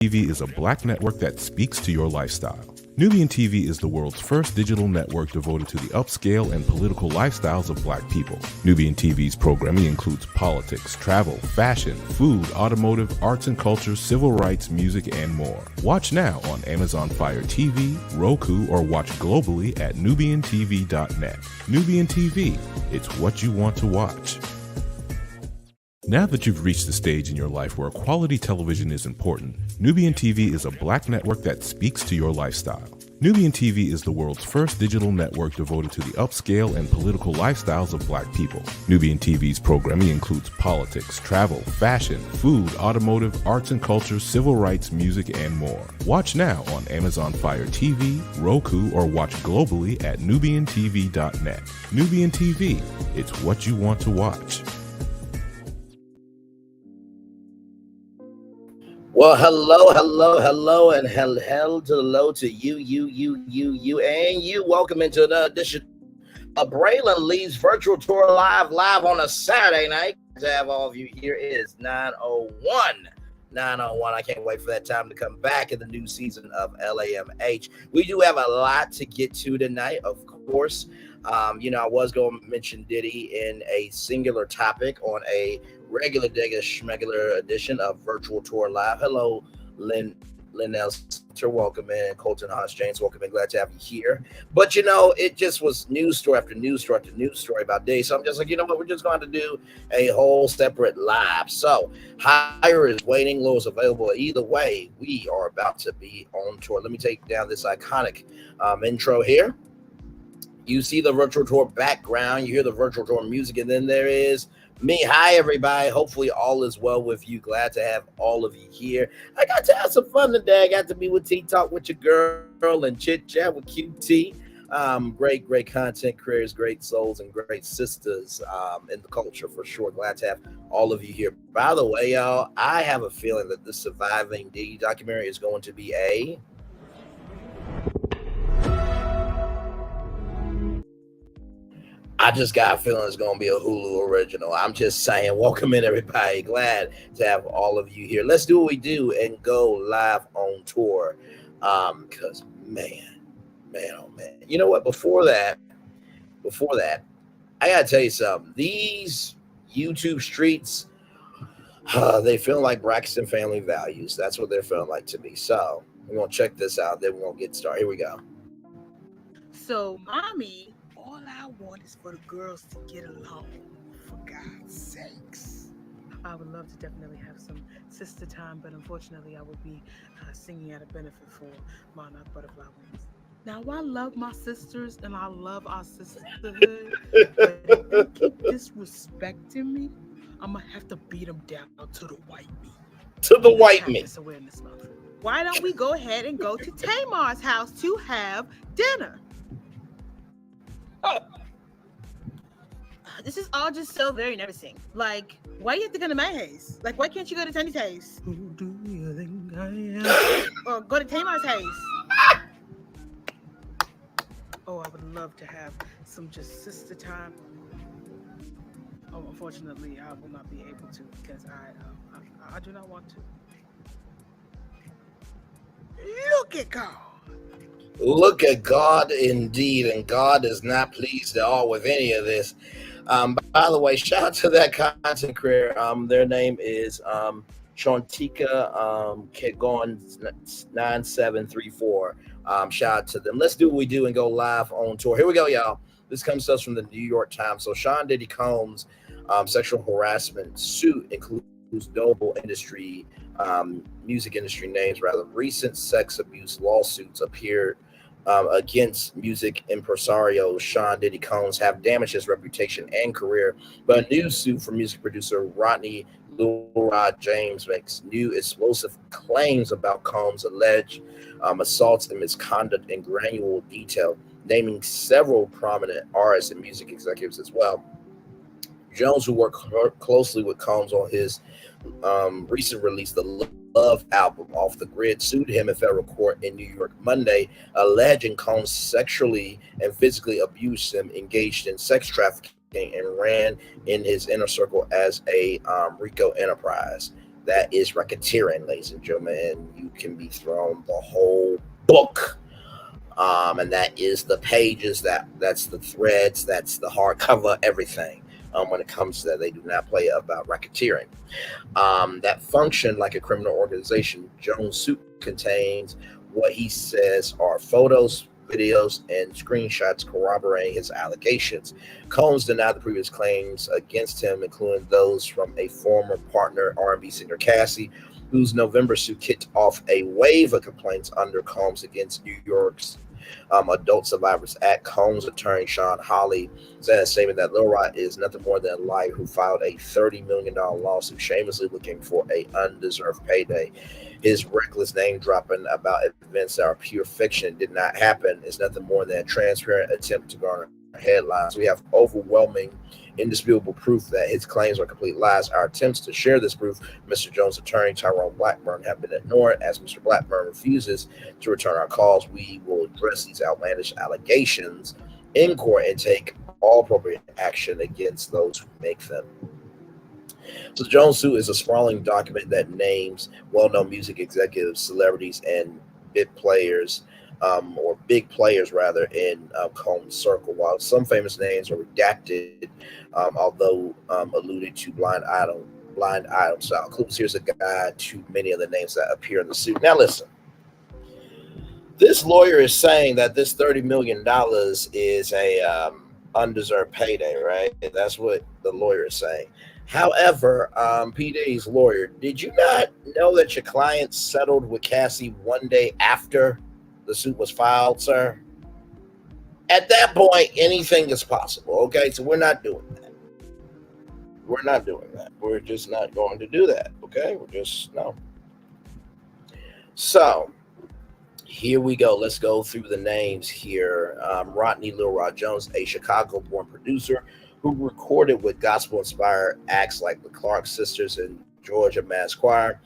TV is a black network that speaks to your lifestyle. Nubian TV is the world's first digital network devoted to the upscale and political lifestyles of black people. Nubian TV's programming includes politics, travel, fashion, food, automotive, arts and culture, civil rights, music, and more. Watch now on Amazon Fire TV, Roku, or watch globally at nubiantv.net. Nubian TV, it's what you want to watch. Now that you've reached the stage in your life where quality television is important, Nubian TV is a black network that speaks to your lifestyle. Nubian TV is the world's first digital network devoted to the upscale and political lifestyles of black people. Nubian TV's programming includes politics, travel, fashion, food, automotive, arts and culture, civil rights, music, and more. Watch now on Amazon Fire TV, Roku, or watch globally at nubiantv.net. Nubian TV, it's what you want to watch. Well, hello, and hell to the low to you, and you. Welcome into another edition of Braylon Lee's virtual tour live on a Saturday night. To have all of you here is 9:01. I can't wait for that time to come back in the new season of LAMH. We do have a lot to get to tonight, of course. I was going to mention Diddy in a singular topic on a regular schmegular edition of Virtual Tour Live. Hello, Linnell Center, welcome in. Colton Hodge James, welcome in. Glad to have you here. But it just was news story after news story after news story about Diddy. So I'm just like, you know what? We're just going to do a whole separate live. So higher is waiting, low is available. Either way, we are about to be on tour. Let me take down this iconic intro here. You see the virtual tour background, you hear the virtual tour music, and then there is me. Hi, everybody. Hopefully all is well with you. Glad to have all of you here. I got to have some fun today. I got to be with T-Talk with your girl and chit-chat with QT. Great content creators, great souls, and great sisters in the culture for sure. Glad to have all of you here. By the way, y'all, I have a feeling that the Surviving Diddy documentary is going to be I just got a feeling it's going to be a Hulu original. I'm just saying, welcome in, everybody. Glad to have all of you here. Let's do what we do and go live on tour. Because, man, oh, man. You know what? Before that, I got to tell you something. These YouTube streets, they feel like Braxton Family Values. That's what they're feeling like to me. So, we're going to check this out. Then we're going to get started. Here we go. So, mommy, all I want is for the girls to get along, for God's sakes. I would love to definitely have some sister time, but unfortunately I would be singing at a benefit for Monarch Butterfly Wings. Now, I love my sisters and I love our sisterhood, but if they keep disrespecting me, I'm going to have to beat them down to the white meat. To the white meat. Awareness Month. Why don't we go ahead and go to Tamar's house to have dinner? This is all just so very nervousing. Like, why you have to go to my house? Like, why can't you go to Tony's house? Who do you think I am? Or go to Tamar's house? Oh, I would love to have some just sister time. Oh, unfortunately, I will not be able to because I do not want to. Look at God. Look at God indeed, and God is not pleased at all with any of this. By the way, shout out to that content creator. Their name is Shantika Kegon 9734. Shout out to them. Let's do what we do and go live on tour. Here we go, y'all. This comes to us from the New York Times. So Sean Diddy Combs' sexual harassment suit includes notable music industry names. Rather, recent sex abuse lawsuits appeared against music impresario Sean Diddy Combs have damaged his reputation and career. But a new suit for music producer Rodney Lil Rod James makes new explosive claims about Combs' alleged assaults and misconduct in granular detail, naming several prominent artists and music executives as well. Jones, who worked closely with Combs on his recent release, The Love album, Off the Grid, sued him in federal court in New York Monday, alleging Combs sexually and physically abused him, engaged in sex trafficking, and ran in his inner circle as a RICO enterprise. That is racketeering, ladies and gentlemen, and you can be thrown the whole book. And that is the pages, that's the threads, that's the hardcover, everything. When it comes to that, they do not play about racketeering. That function like a criminal organization. Jones' suit contains what he says are photos, videos, and screenshots corroborating his allegations. Combs denied the previous claims against him, including those from a former partner, R&B singer Cassie, whose November suit kicked off a wave of complaints under Combs against New York's Adult Survivors Act. Combs' attorney Sean Hawley said in a statement that Lil Rod is nothing more than a liar who filed a $30 million lawsuit shamelessly looking for a undeserved payday. His reckless name dropping about events that are pure fiction did not happen is nothing more than a transparent attempt to garner headlines. We have overwhelming, indisputable proof that his claims are complete lies. Our attempts to share this proof, Mr. Jones' attorney Tyrone Blackburn, have been ignored. As Mr. Blackburn refuses to return our calls, we will address these outlandish allegations in court and take all appropriate action against those who make them. So Jones' suit is a sprawling document that names well-known music executives, celebrities, and big players, or big players rather, in Combs' circle. While some famous names are redacted, although alluded to blind item style clues, here's a guide to many of the names that appear in the suit. Now listen. This lawyer is saying that this $30 million is a undeserved payday, right? That's what the lawyer is saying. However, P. Diddy's lawyer, did you not know that your client settled with Cassie one day after the suit was filed, sir? At that point, anything is possible, okay? So we're not doing that. We're not doing that. We're just not going to do that, okay? We're just, no. So, here we go. Let's go through the names here. Rodney Lil Rod Jones, a Chicago-born producer who recorded with gospel-inspired acts like the Clark Sisters and Georgia Mass Choir.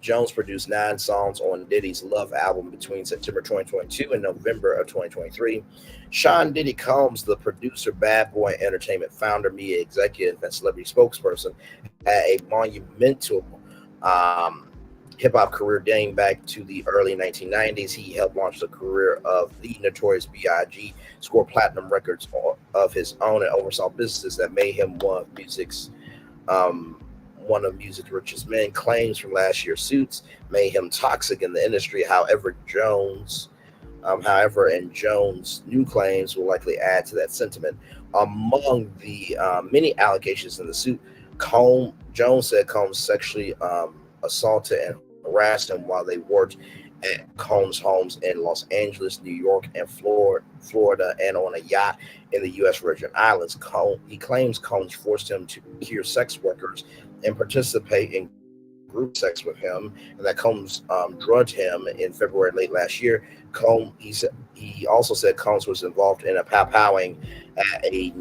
Jones produced 9 songs on Diddy's Love album between September 2022 and November of 2023. Sean Diddy Combs, the producer, Bad Boy Entertainment founder, media executive, and celebrity spokesperson, had a monumental hip-hop career dating back to the early 1990s. He helped launch the career of the Notorious B.I.G., scored platinum records of his own, and oversaw businesses that made him one of music's richest men. Claims from last year's suits made him toxic in the industry. However, Jones' new claims will likely add to that sentiment. Among the many allegations in the suit, Jones said Combs sexually assaulted and harassed him while they worked at Combs' homes in Los Angeles, New York, and Florida, and on a yacht in the U.S. Virgin Islands. He claims Combs forced him to procure sex workers and participate in group sex with him, and that Combs drugged him in February late last year. He also said Combs was involved in a powwowing at a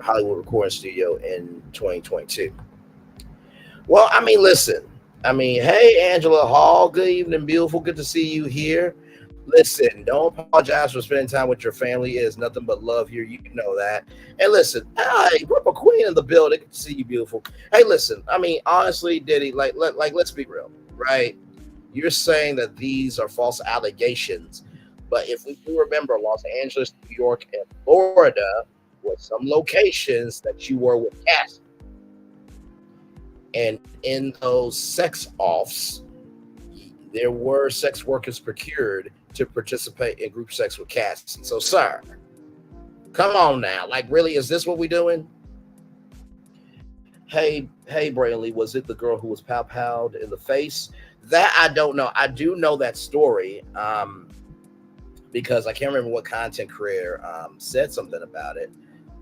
Hollywood recording studio in 2022. Well, I mean, listen. Hey, Angela Hall, good evening, beautiful. Good to see you here. Listen, don't apologize for spending time with your family. It is nothing but love here. You know that. And listen, hey, Ripper Queen in the building. Good to see you, beautiful. Hey, listen, honestly, Diddy, let's be real, right? You're saying that these are false allegations, but if we do remember, Los Angeles, New York, and Florida were some locations that you were with Cassie. And in those sex offs, there were sex workers procured to participate in group sex with Cassie. So, sir, come on now. Really, is this what we're doing? Hey, Braylon, was it the girl who was pow-powed in the face? That I don't know. I do know that story because I can't remember what content creator said something about it.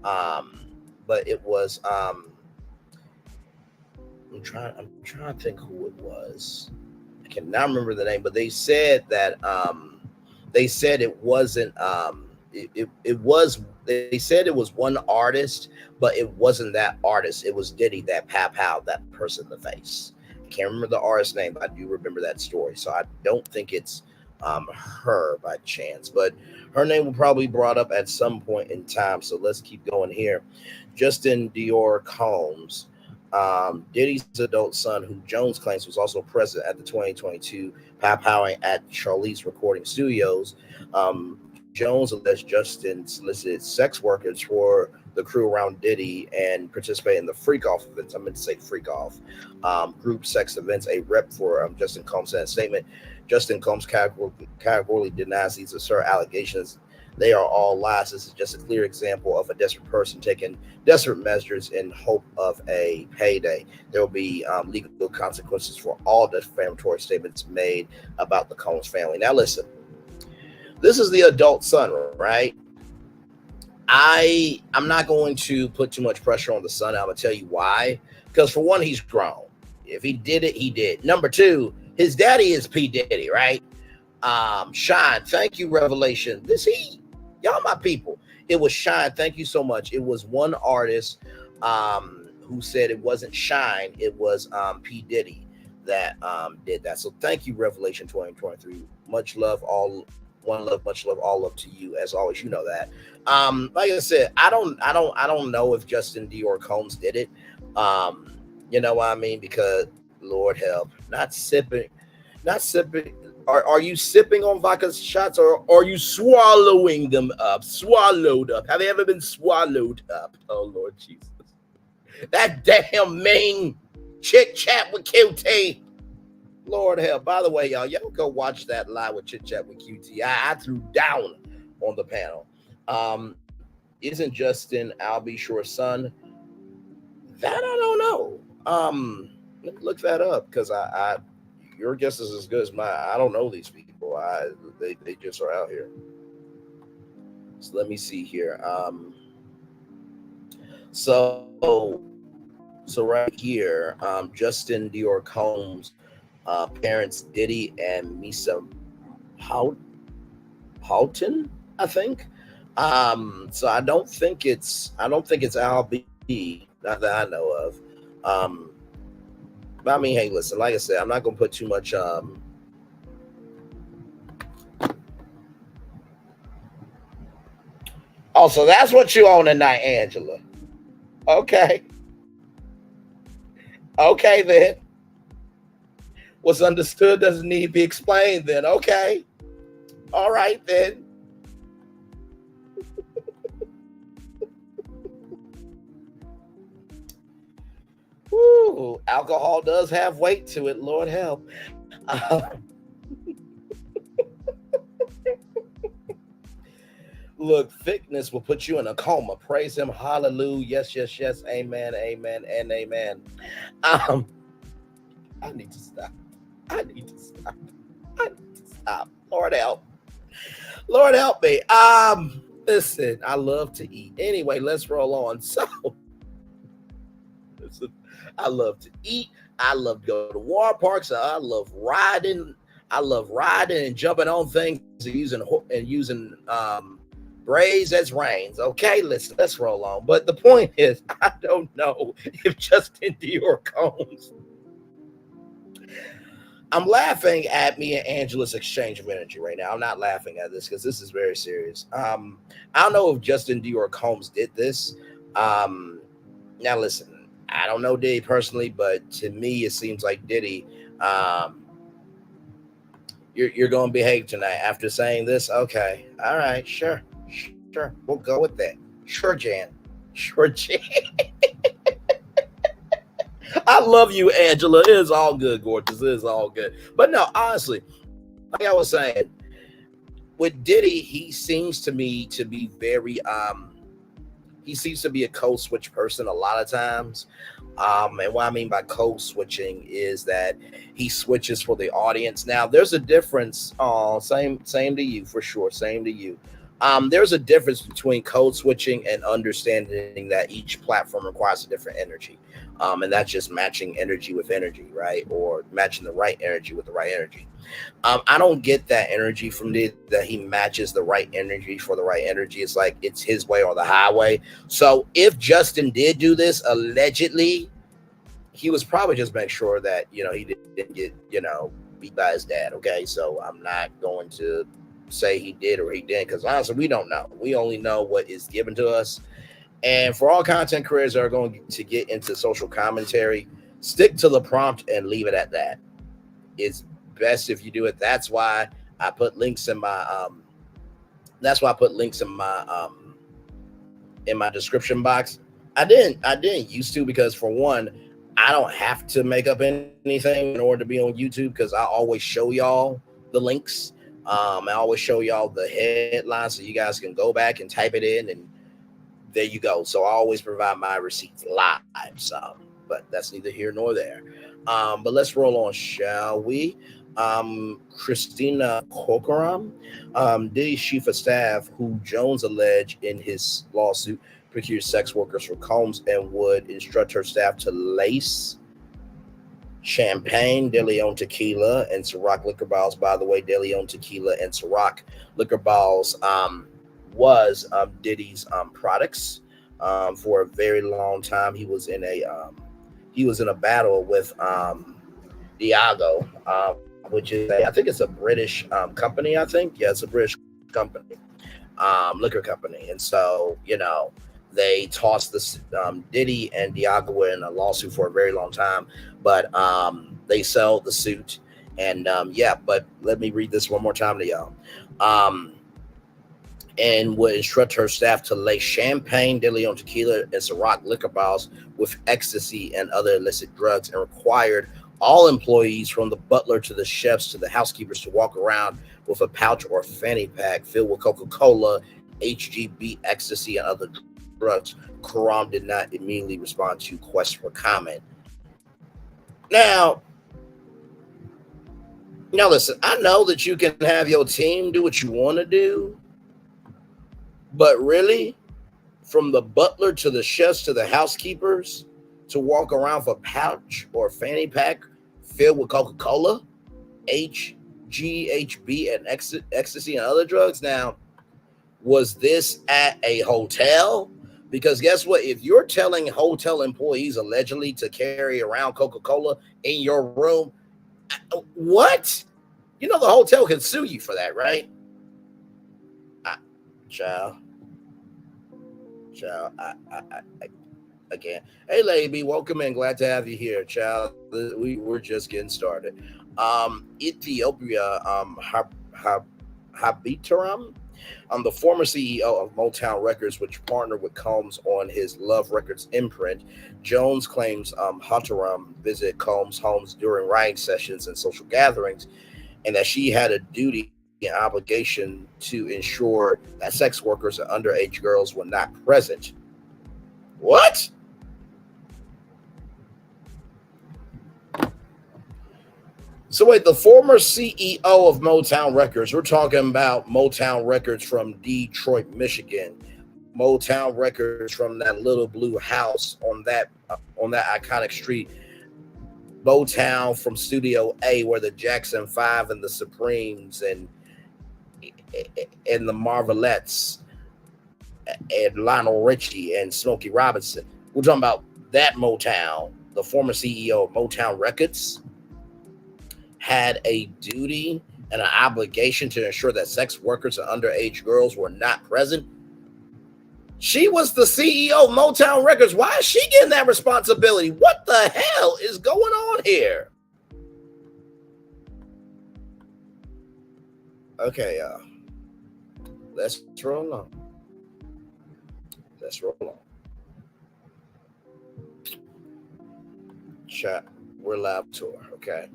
But it was... I'm trying to think who it was. I cannot remember the name, but they said that it wasn't they said it was one artist, but it wasn't that artist. It was Diddy that powwowed that person in the face. I can't remember the artist's name, but I do remember that story. So I don't think it's her by chance, but her name will probably be brought up at some point in time. So let's keep going here. Justin Dior Combs Diddy's adult son, who Jones claims was also present at the 2022 powwowing at Charlize Recording Studios. Jones alleged Justin solicited sex workers for the crew around Diddy and participated in the freak off events. I meant to say freak off group sex events. A rep for Justin Combs said in a statement. Justin Combs categorically denies these absurd allegations. They are all lies. This is just a clear example of a desperate person taking desperate measures in hope of a payday. There will be legal consequences for all defamatory statements made about the Combs family. Now, listen, this is the adult son, right? I'm not going to put too much pressure on the son. I'm going to tell you why. Because for one, he's grown. If he did it, he did. Number two, his daddy is P. Diddy, right? Shine, thank you, Revelation. Y'all my people. It was Shine. Thank you so much. It was one artist who said it wasn't Shine. It was P. Diddy that did that. So thank you, Revelation 2023. Much love, all one love, much love, all love to you. As always, you know that. Like I said, I don't know if Justin Dior Combs did it. You know what I mean? Because Lord help, not sipping. Are you sipping on vodka shots or are you swallowing them up? Swallowed up. Have you ever been swallowed up? Oh Lord Jesus. That damn main chit chat with QT. Lord help. By the way, y'all go watch that live with Chit Chat with QT. I threw down on the panel. Isn't Justin Albie Shore's son? That I don't know. Let me look that up because I your guess is as good as mine. I don't know these people. They just are out here. So let me see here. So right here, Justin Dior Combs, parents Diddy and Misa Houghton, I think. So I don't think it's Al B, not that I know of. But I mean, hey, listen, like I said, I'm not gonna put too much Oh, so that's what you own tonight, Angela. Okay. Okay, then. What's understood doesn't need to be explained, then. Okay. All right, then. Woo, alcohol does have weight to it. Lord help. Look, thickness will put you in a coma. Praise him. Hallelujah. Yes, yes, yes. Amen, amen, and amen. I need to stop. Lord help. Lord help me. Listen, I love to eat. Anyway, let's roll on. So, listen, I love to eat. I love to go to water parks. I love riding. And jumping on things and using braids as reins. Okay, let's roll on. But the point is, I don't know if Justin Dior Combs. I'm laughing at me and Angela's exchange of energy right now. I'm not laughing at this because this is very serious. I don't know if Justin Dior Combs did this. Now listen, I don't know Diddy personally, but to me it seems like Diddy. You're going to behave tonight after saying this. Okay, all right, sure, we'll go with that. Sure, Jan. I love you, Angela. It is all good, gorgeous. It is all good. But no, honestly, like I was saying, with Diddy, he seems to me to be very he seems to be a code switch person a lot of times. And what I mean by code switching is that he switches for the audience. Now, there's a difference. Same to you for sure. Same to you. There's a difference between code switching and understanding that each platform requires a different energy. And that's just matching energy with energy, right? Or matching the right energy with the right energy. I don't get that energy from that he matches the right energy for the right energy. It's like it's his way or the highway. So if Justin did do this, allegedly, he was probably just making sure that, he didn't get, beat by his dad. Okay. So I'm not going to say he did or he didn't, because honestly, we don't know. We only know what is given to us. And for all content creators that are going to get into social commentary, stick to the prompt and leave it at that. It's best if you do it. I put links in my that's why I put links in my description box. I didn't used to, because for one, I don't have to make up anything in order to be on YouTube, because I always show y'all the links. I always show y'all the headlines so you guys can go back and type it in, and there you go. So I always provide my receipts live. So, but that's neither here nor there. But let's roll on, shall we? Christina Corcoran, Diddy's chief of staff, who Jones alleged in his lawsuit procured sex workers for Combs and would instruct her staff to lace champagne, De Leon tequila, and Ciroc liquor bottles. By the way, De Leon tequila and Ciroc liquor bottles was Diddy's products. For a very long time, he was in a battle with Diageo, which is I think it's a British company. I think it's a British company, liquor company, and so they tossed this Diddy and Diageo were in a lawsuit for a very long time, but they settled the suit, and but let me read this one more time to y'all. And would instruct her staff to lace champagne, De Leon tequila, and Ciroc liquor bottles with ecstasy and other illicit drugs, and required all employees, from the butler to the chefs to the housekeepers, to walk around with a pouch or fanny pack filled with Coca-Cola, HGB, ecstasy, and other drugs. Karam did not immediately respond to questions for comment. Now, listen, I know that you can have your team do what you want to do, but really, from the butler to the chefs to the housekeepers, to walk around with a pouch or a fanny pack filled with Coca-Cola, HGHB, and ecstasy and other drugs. Now, was this at a hotel? Because guess what? If you're telling hotel employees allegedly to carry around Coca-Cola in your room, what? The hotel can sue you for that, right? Child, I can't. Hey, Lady, welcome in. Glad to have you here, child. We're just getting started. Ethiopia, Habitaram, the former CEO of Motown Records, which partnered with Combs on his Love Records imprint. Jones claims Habitaram visited Combs' homes during writing sessions and social gatherings, and that she had a duty and obligation to ensure that sex workers and underage girls were not present. What? So wait, the former CEO of Motown Records, we're talking about Motown Records from Detroit, Michigan, Motown Records from that little blue house on that iconic street, Motown from Studio A, where the Jackson 5 and the Supremes and the Marvelettes and Lionel Richie and Smokey Robinson. We're talking about that Motown. The former CEO of Motown Records had a duty and an obligation to ensure that sex workers and underage girls were not present. She was the CEO of Motown Records. Why is she getting that responsibility? What the hell is going on here? Okay, let's roll on. Chat. We're live tour. Okay.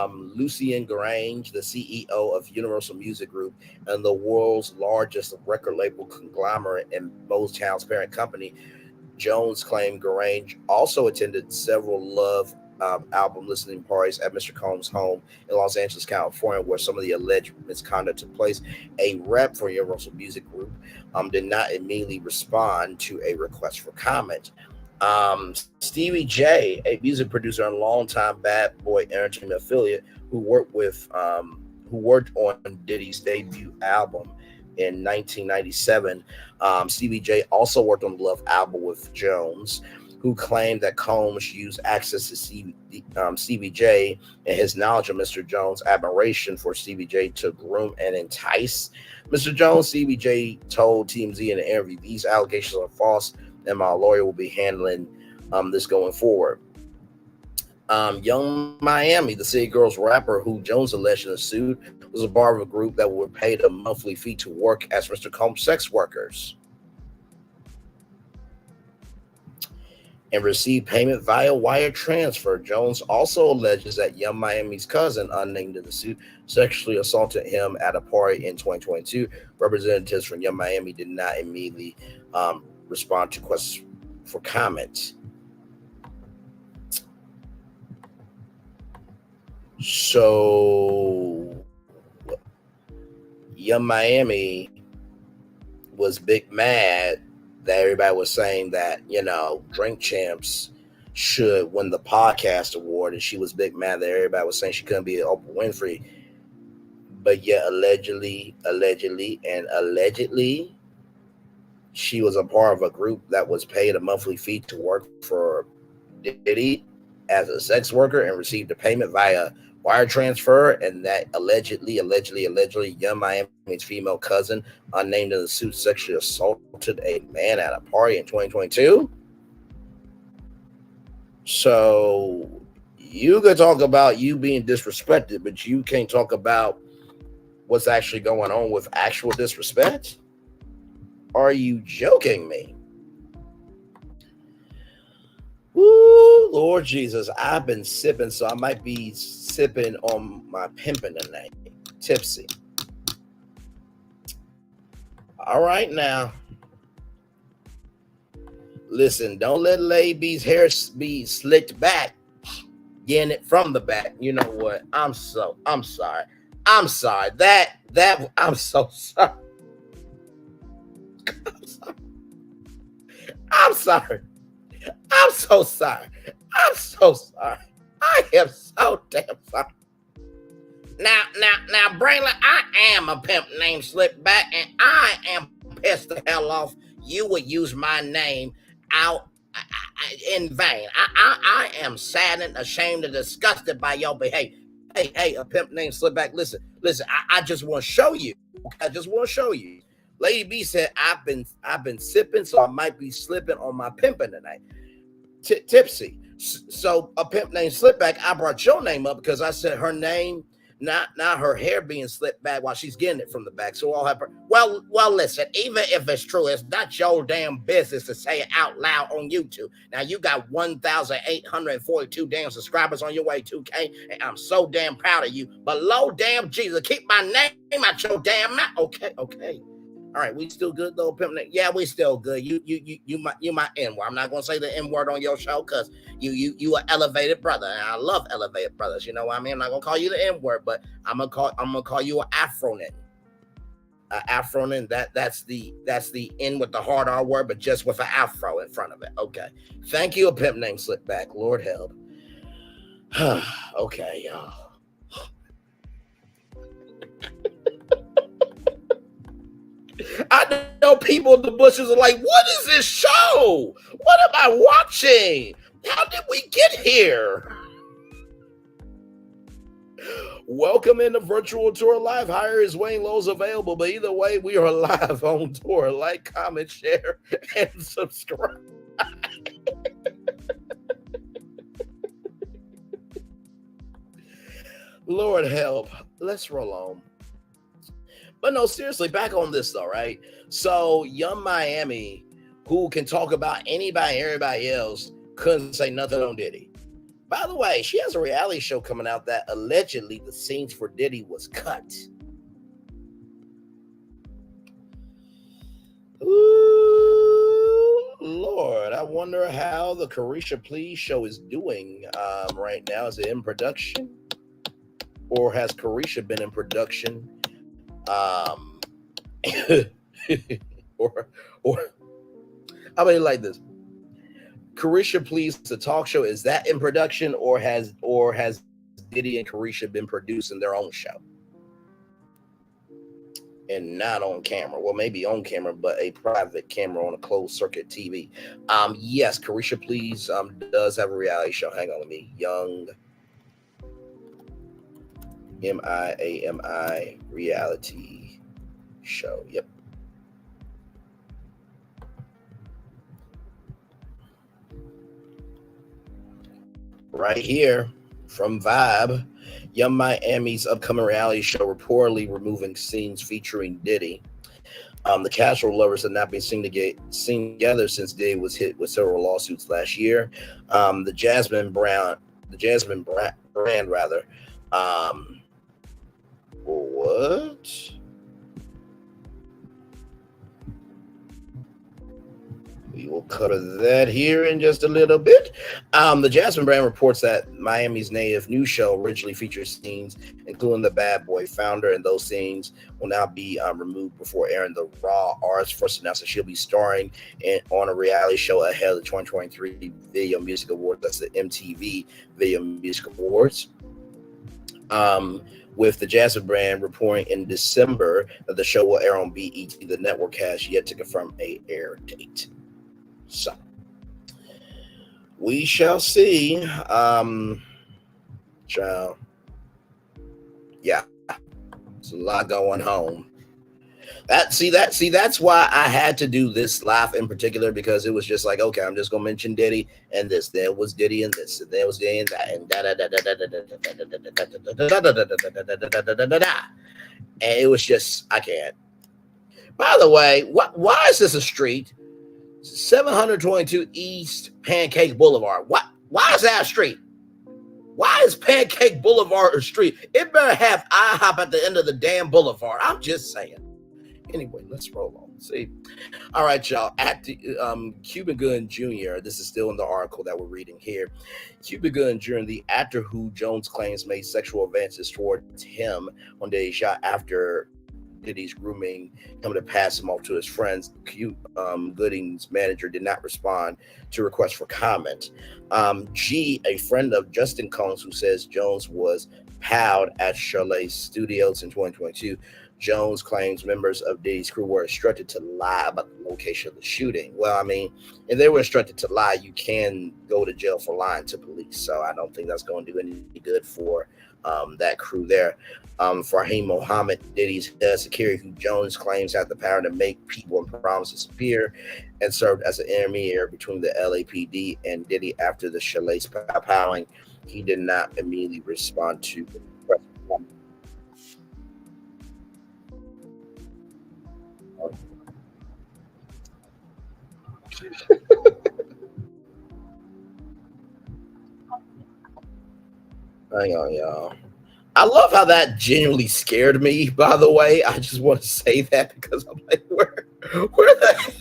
Lucien Grange, the CEO of Universal Music Group and the world's largest record label conglomerate and Motown's parent company, Jones claimed Grange also attended several Love album listening parties at Mr. Combs' home in Los Angeles, California, where some of the alleged misconduct took place. A rep for Universal Music Group did not immediately respond to a request for comment. Stevie J, a music producer and longtime Bad Boy Entertainment affiliate, who worked on Diddy's debut album in 1997. Stevie J also worked on the Love album with Jones. who claimed that Combs used access to CBJ and his knowledge of Mr. Jones' admiration for CBJ to groom and entice Mr. Jones. CBJ told TMZ in an interview, "These allegations are false, and my lawyer will be handling this going forward." Young Miami, the City Girls rapper who Jones alleged in the suit, was a part of a group that were paid a monthly fee to work as Mr. Combs' sex workers and receive payment via wire transfer. Jones also alleges that Young Miami's cousin, unnamed in the suit, sexually assaulted him at a party in 2022. Representatives from Young Miami did not immediately respond to questions for comment. So Young Miami was big mad that everybody was saying that, Drink Champs should win the podcast award, and she was big mad that everybody was saying she couldn't be Oprah Winfrey. But yet allegedly, she was a part of a group that was paid a monthly fee to work for Diddy as a sex worker and received a payment via wire transfer, and that allegedly, Young Miami's female cousin, unnamed in the suit, sexually assaulted a man at a party in 2022. So you could talk about you being disrespected, but you can't talk about what's actually going on with actual disrespect? Are you joking me? Woo, Lord Jesus, I've been sipping, so I might be sipping on my pimping tonight. Tipsy. All right, now. Listen, don't let Lady B's hair be slicked back. Getting it from the back. You know what? I'm sorry. I'm so sorry. I'm so sorry. I'm so sorry. I am so damn sorry. Now, Braylon, I am a pimp named Slickback, and I am pissed the hell off you would use my name out in vain. I am saddened, ashamed, and disgusted by your behavior. Hey, a pimp named Slickback, listen, I just want to show you. Lady B said, I've been sipping, so I might be slipping on my pimping tonight. Tipsy. So a pimp named Slipback, I brought your name up because I said her name, not her hair being slipped back while she's getting it from the back. So I'll have her. Well, listen, even if it's true, it's not your damn business to say it out loud on YouTube. Now you got 1,842 damn subscribers on your way, 2K, and I'm so damn proud of you. But Lord damn Jesus, keep my name out your damn mouth. Okay. All right, we still good though, pimp? Yeah, we still good. You my N-word. I'm not gonna say the N-word on your show because you an elevated brother, and I love elevated brothers. You know what I mean? I'm not gonna call you the N-word, but I'm gonna call you an Afronin. Afronin. That's the N with the hard R word, but just with an Afro in front of it. Okay. Thank you, a pimp named Slickback. Lord help. Okay, y'all. I know people in the bushes are like, what is this show? What am I watching? How did we get here? Welcome in the virtual tour live. Higher is Wayne Lowe's available, but either way, we are live on tour. Like, comment, share, and subscribe. Lord help. Let's roll on. But no, seriously, back on this though, right? So Young Miami, who can talk about anybody, everybody else, couldn't say nothing on Diddy. By the way, she has a reality show coming out that allegedly the scenes for Diddy was cut. Ooh, Lord, I wonder how the Carisha Please show is doing right now. Is it in production? Or has Carisha been in production? or I mean, like this. Carisha Please, the talk show, is that in production, or has Diddy and Carisha been producing their own show? and not on camera. Well, maybe on camera, but a private camera on a closed circuit TV. Yes, Carisha, please, does have a reality show. Hang on, let me. Young MIAMI reality show. Yep. Right here from Vibe. Young Miami's upcoming reality show reportedly removing scenes featuring Diddy. The casual lovers have not been seen together since Diddy was hit with several lawsuits last year. The Jasmine brand rather. What? We will cover that here in just a little bit. The Jasmine brand reports that Miami's native news show originally featured scenes, including the Bad Boy founder, and those scenes will now be removed before airing. The Raw artist first announced that she'll be starring on a reality show ahead of the 2023 Video Music Awards. That's the MTV Video Music Awards. With the Jasmine brand reporting in December that the show will air on BET, the network has yet to confirm a air date. So we shall see. Child. Yeah, it's a lot going on. That's why I had to do this live in particular, because it was just like, okay, I'm just gonna mention Diddy and this. There was Diddy and this, and there was Diddy and that, and and it was just, I can't. By the way, why is this a street? 722 East Pancake Boulevard. Why is that a street? Why is Pancake Boulevard a street? It better have IHOP at the end of the damn boulevard. I'm just saying. Anyway, let's roll on. See. All right, y'all. At the Cuba Gooding Jr., this is still in the article that we're reading here. Cuba Gooding Jr., the actor who Jones claims made sexual advances towards him on Diddy's shot after Diddy's grooming him to pass him off to his friends. Gooding's manager did not respond to requests for comment. G, a friend of Justin Combs, who says Jones was palled at Chalet Studios in 2022. Jones claims members of Diddy's crew were instructed to lie about the location of the shooting. Well, I mean, if they were instructed to lie, you can go to jail for lying to police. So I don't think that's going to do any good for that crew there. Fahim Mohammed, Diddy's head security, who Jones claims had the power to make people and promises disappear, and served as an intermediary between the LAPD and Diddy after the Chalet piling. He did not immediately respond to the request. Hang on, y'all. I love how that genuinely scared me, by the way. I just want to say that because I'm like, where the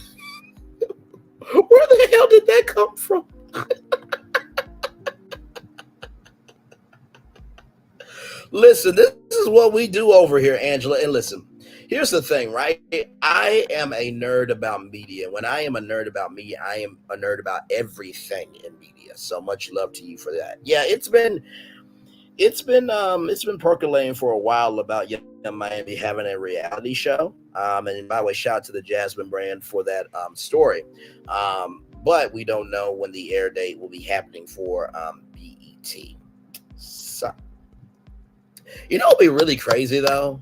hell did that come from? Listen, this is what we do over here, Angela. And listen, here's the thing, right? I am a nerd about media. When I am a nerd about media, I am a nerd about everything in media. So much love to you for that. Yeah, it's been percolating for a while about Young Miami having a reality show. And by the way, shout out to the Jasmine brand for that story. But we don't know when the air date will be happening for BET. So, it'll be really crazy though.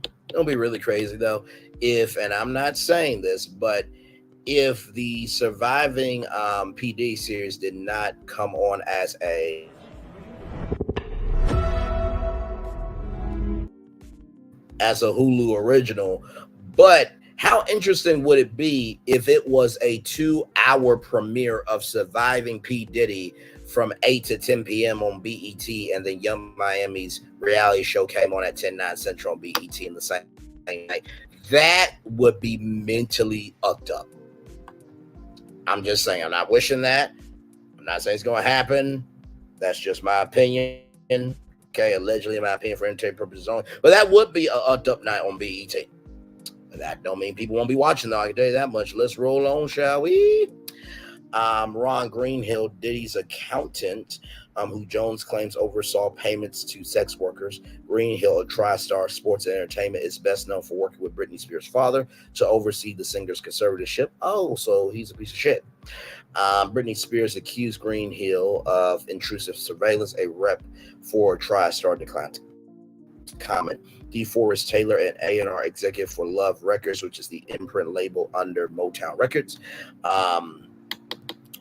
If, and I'm not saying this, but if the Surviving PD series did not come on as a Hulu original, but how interesting would it be if it was a 2-hour premiere of Surviving P. Diddy from 8 to 10 p.m. on BET, and then Young Miami's reality show came on at 10/9 Central on BET in the same night? That would be mentally upped up. I'm just saying, I'm not wishing that. I'm not saying it's going to happen. That's just my opinion. Okay, allegedly in my opinion, for entertainment purposes only. But that would be a upped up night on BET. But that don't mean people won't be watching though. I can tell you that much. Let's roll on, shall we? Ron Greenhill, Diddy's accountant, who Jones claims oversaw payments to sex workers. Greenhill, a TriStar Sports and Entertainment, is best known for working with Britney Spears' father to oversee the singer's conservatorship. Oh, so he's a piece of shit. Britney Spears accused Greenhill of intrusive surveillance. A rep for TriStar declined to comment. DeForest Taylor, an A&R executive for Love Records, which is the imprint label under Motown Records,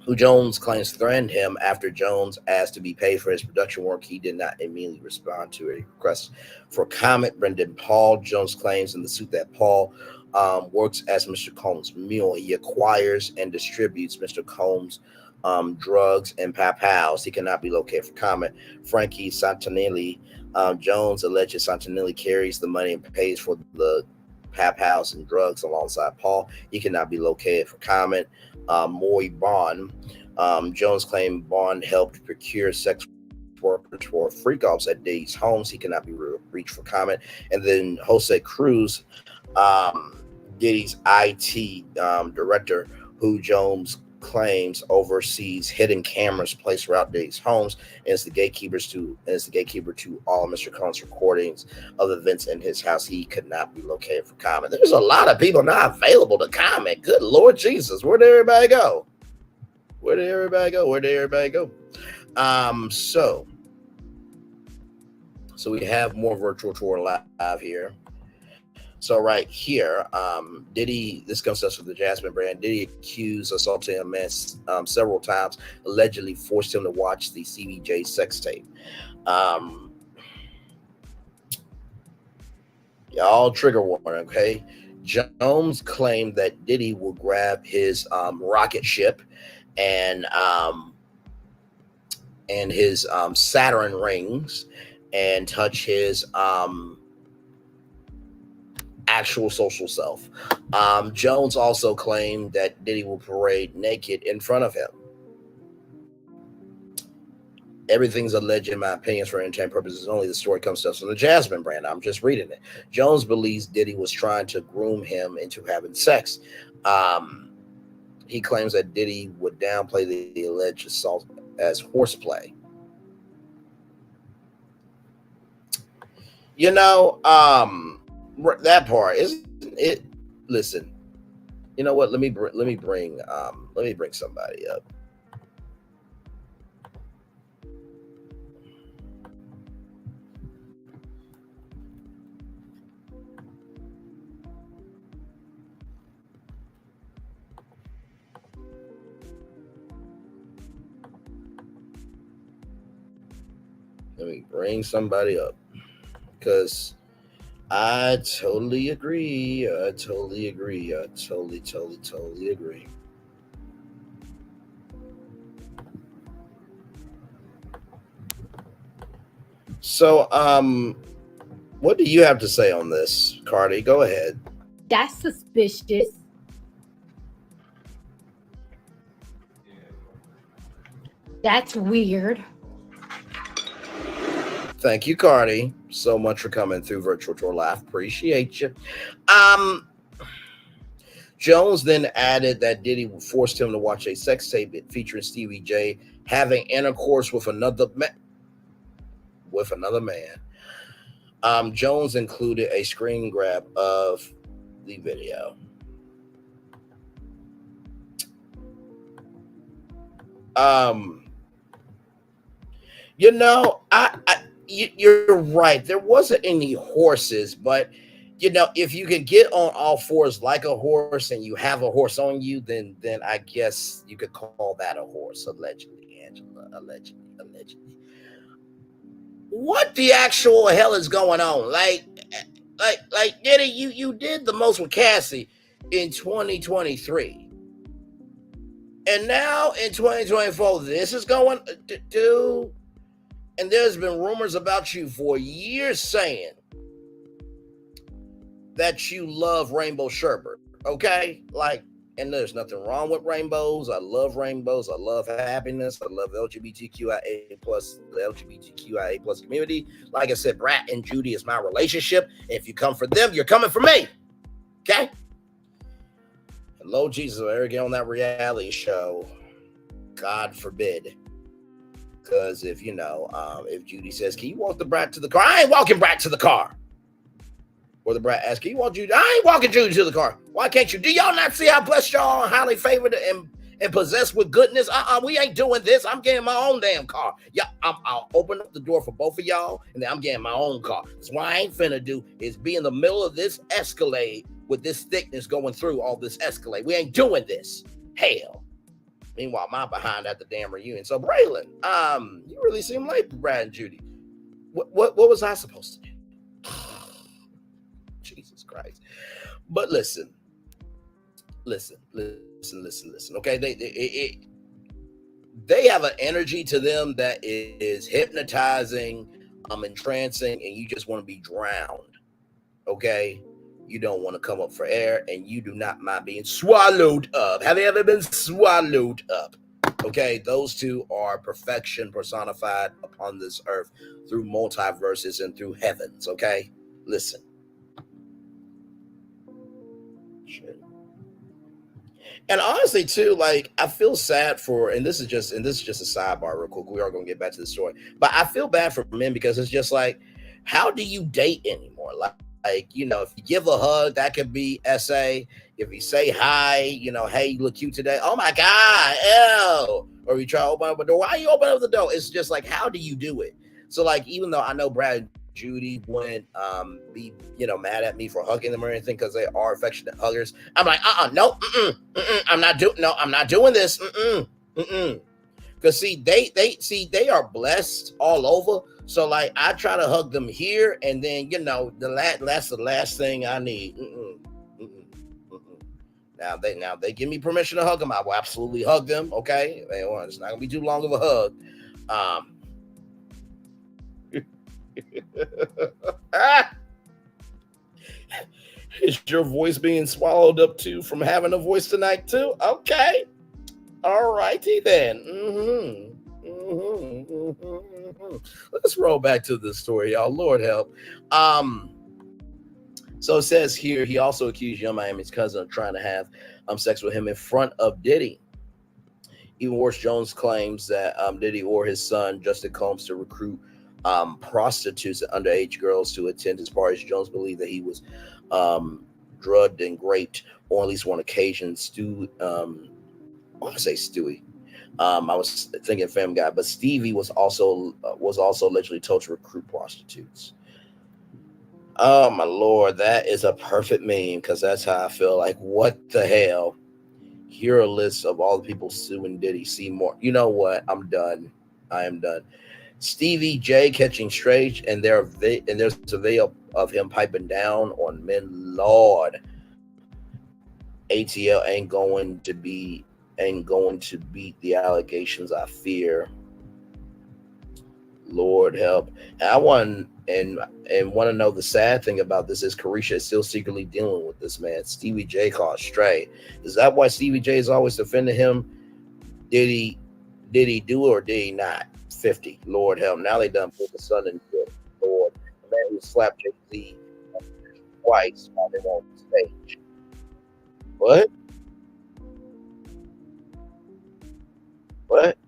who Jones claims threatened him after Jones asked to be paid for his production work. He did not immediately respond to a request for comment. Brendan Paul, Jones claims in the suit that Paul works as Mr. Combs' mule. He acquires and distributes Mr. Combs' drugs and Pap House. He cannot be located for comment. Frankie Santinelli, Jones alleges Santinelli carries the money and pays for the Pap House and drugs alongside Paul. He cannot be located for comment. Moy Bond, Jones claimed Bond helped procure sex workers for freak-offs at Diddy's homes. He cannot be reached for comment. And then Jose Cruz, Diddy's IT director, who Jones claims oversees hidden cameras placed throughout Diddy's homes, and is the gatekeeper to all Mr. Combs' recordings of events in his house. He could not be located for comment. There's a lot of people not available to comment. Good Lord Jesus, where did everybody go? Where did everybody go? So we have more virtual tour live here. So right here, Diddy, this comes to us with the Jasmine brand. Diddy accused assaulting a man several times, allegedly forced him to watch the CBJ sex tape. Y'all trigger warning, okay? Jones claimed that Diddy will grab his rocket ship and his Saturn rings and touch his actual social self. Jones also claimed that Diddy will parade naked in front of him. Everything's alleged, in my opinion, for entertainment purposes only. The story comes to us from the Jasmine brand. I'm just reading it. Jones believes Diddy was trying to groom him into having sex. He claims that Diddy would downplay the alleged assault as horseplay. You know, that part isn't it. Listen, you know what? Let me bring somebody up. Let me bring somebody up because I totally agree. I totally agree. So, what do you have to say on this, Cardi? Go ahead. That's suspicious. That's weird. Thank you, Cardi, so much for coming through Virtual Tour Live. Appreciate you. Jones then added that Diddy forced him to watch a sex tape featuring Stevie J having intercourse with another man. Jones included a screen grab of the video. You know, you're right. There wasn't any horses, but you know, if you can get on all fours like a horse and you have a horse on you, then I guess you could call that a horse. Allegedly, Angela. Allegedly. What the actual hell is going on? Like, Diddy, you did the most with Cassie in 2023, and now in 2024, this is going to do. And there's been rumors about you for years saying that you love rainbow sherbet, okay? Like, and there's nothing wrong with rainbows. I love rainbows. I love happiness. I love LGBTQIA plus, the LGBTQIA plus community. Like I said, Brat and Judy is my relationship. If you come for them, you're coming for me, okay? Hello, Jesus, I ever get on that reality show. God forbid. Because if if Judy says, "Can you walk the brat to the car?" I ain't walking brat to the car. Or the brat asks, "Can you walk Judy?" I ain't walking Judy to the car. Why can't you? Do y'all not see how blessed y'all are, highly favored and possessed with goodness? We ain't doing this. I'm getting my own damn car. Yeah, I'll open up the door for both of y'all, and then I'm getting my own car. That's what I ain't finna do is be in the middle of this Escalade with this thickness going through all this Escalade. We ain't doing this. Hell. Meanwhile, my behind at the damn reunion. So Braylon, you really seem like Brad and Judy. What was I supposed to do? Jesus Christ. But listen. Okay, they have an energy to them that is hypnotizing, entrancing, and you just want to be drowned. Okay, you don't want to come up for air, and you do not mind being swallowed up. Have you ever been swallowed up? Okay, those two are perfection personified upon this earth through multiverses and through heavens. Okay, listen. Shit. And honestly, too, like I feel sad for, and this is just a sidebar, real quick. We are going to get back to the story, but I feel bad for men because it's just like, how do you date anymore? Like, if you give a hug, that could be SA. If you say hi, hey, you look cute today. Oh my God, ew. Or you try to open up a door. Why you open up the door? It's just like, how do you do it? So, like, even though I know Brad and Judy wouldn't be, mad at me for hugging them or anything because they are affectionate huggers, I'm like, no, I'm not doing this. Because they are blessed all over. So like I try to hug them here, and then that's the last thing I need. Now they give me permission to hug them. I will absolutely hug them. Okay, it's not gonna be too long of a hug. Is your voice being swallowed up too from having a voice tonight too? Okay, all righty then. Let's roll back to the story, y'all. Lord help. So it says here he also accused Young Miami's cousin of trying to have sex with him in front of Diddy. Even worse, Jones claims that Diddy or his son Justin Combs to recruit prostitutes and underage girls to attend his parties. Jones believed that he was drugged and raped on at least one occasion. I want to say Stewie. I was thinking Family Guy, but Stevie was also allegedly told to recruit prostitutes. Oh my Lord, that is a perfect meme because that's how I feel. Like, what the hell? Here are a list of all the people suing Diddy. See more. You know what? I'm done. I am done. Stevie J catching straight, and there's a video of him piping down on men. Lord, ATL ain't going to beat the allegations, I fear. Lord help. And I want to know the sad thing about this is Carisha is still secretly dealing with this man. Stevie J caught straight. Is that why Stevie J is always defending him? Did he do it or did he not? 50. Lord help. Now they done put the son in jail. Lord. The man who slapped Jay-Z twice while they were on the stage. What? What?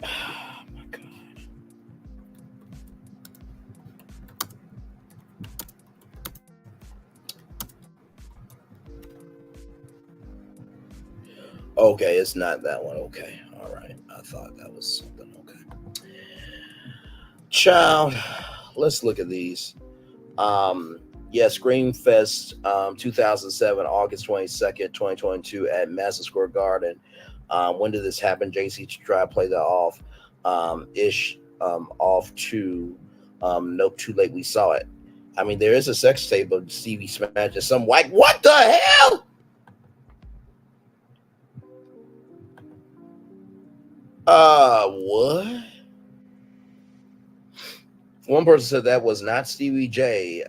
Oh my God. Okay, it's not that one. Okay. All right. I thought that was something. Okay. Child, let's look at these. Screamfest 2007, August 22nd, 2022 at Madison Square Garden. When did this happen? JC to try to play that off. Off to nope, too late, we saw it. I mean, there is a sex tape of Stevie smashing some white. What the hell? What? One person said that was not Stevie J.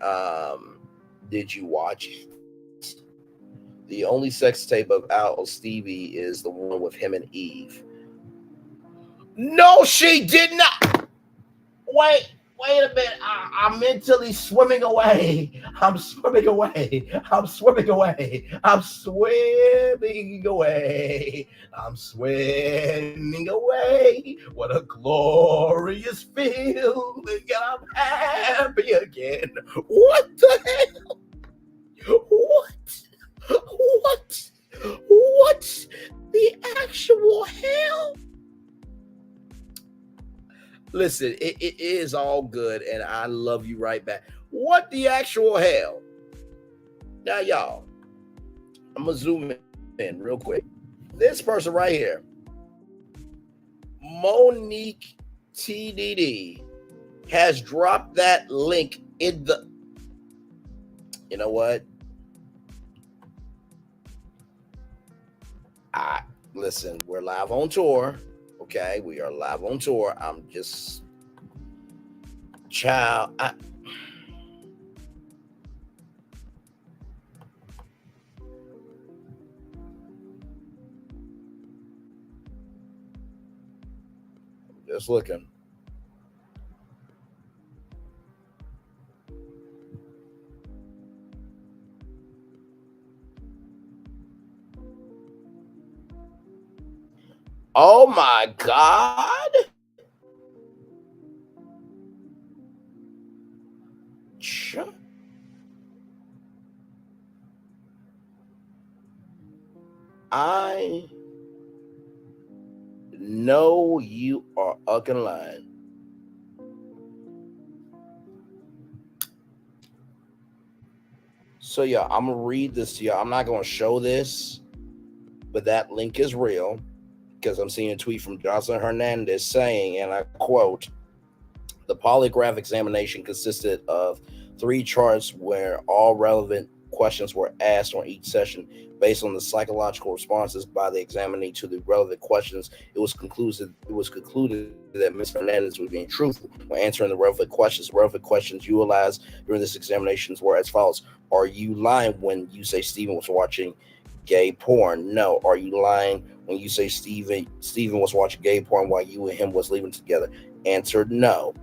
Did you watch it? The only sex tape of Al Stevie is the one with him and Eve. No, she did not. Wait. Wait a minute. I'm mentally swimming away. I'm swimming away. I'm swimming away. I'm swimming away. I'm swimming away. What a glorious feeling. And I'm happy again. What the hell? What? What? What the actual hell? Listen, it is all good, and I love you right back. What the actual hell? Now, y'all, I'm gonna zoom in real quick. This person right here, Monique TDD, has dropped that link in the. You know what? Listen, we're live on tour. Okay, we are live on tour. I'm just, child. Just looking. Oh my God. I know you are fucking lying. So yeah, I'm gonna read this to y'all. I'm not gonna show this, but that link is real because I'm seeing a tweet from Jocelyn Hernandez saying, and I quote, the polygraph examination consisted of 3 charts where all relevant questions were asked on each session. Based on the psychological responses by the examinee to the relevant questions, it was concluded that Ms. Hernandez was being truthful when answering the relevant questions. Relevant questions utilized during this examinations were as follows: are you lying when you say Stephen was watching gay porn? No. Are you lying when you say Stephen was watching gay porn while you and him was living together? Answered no.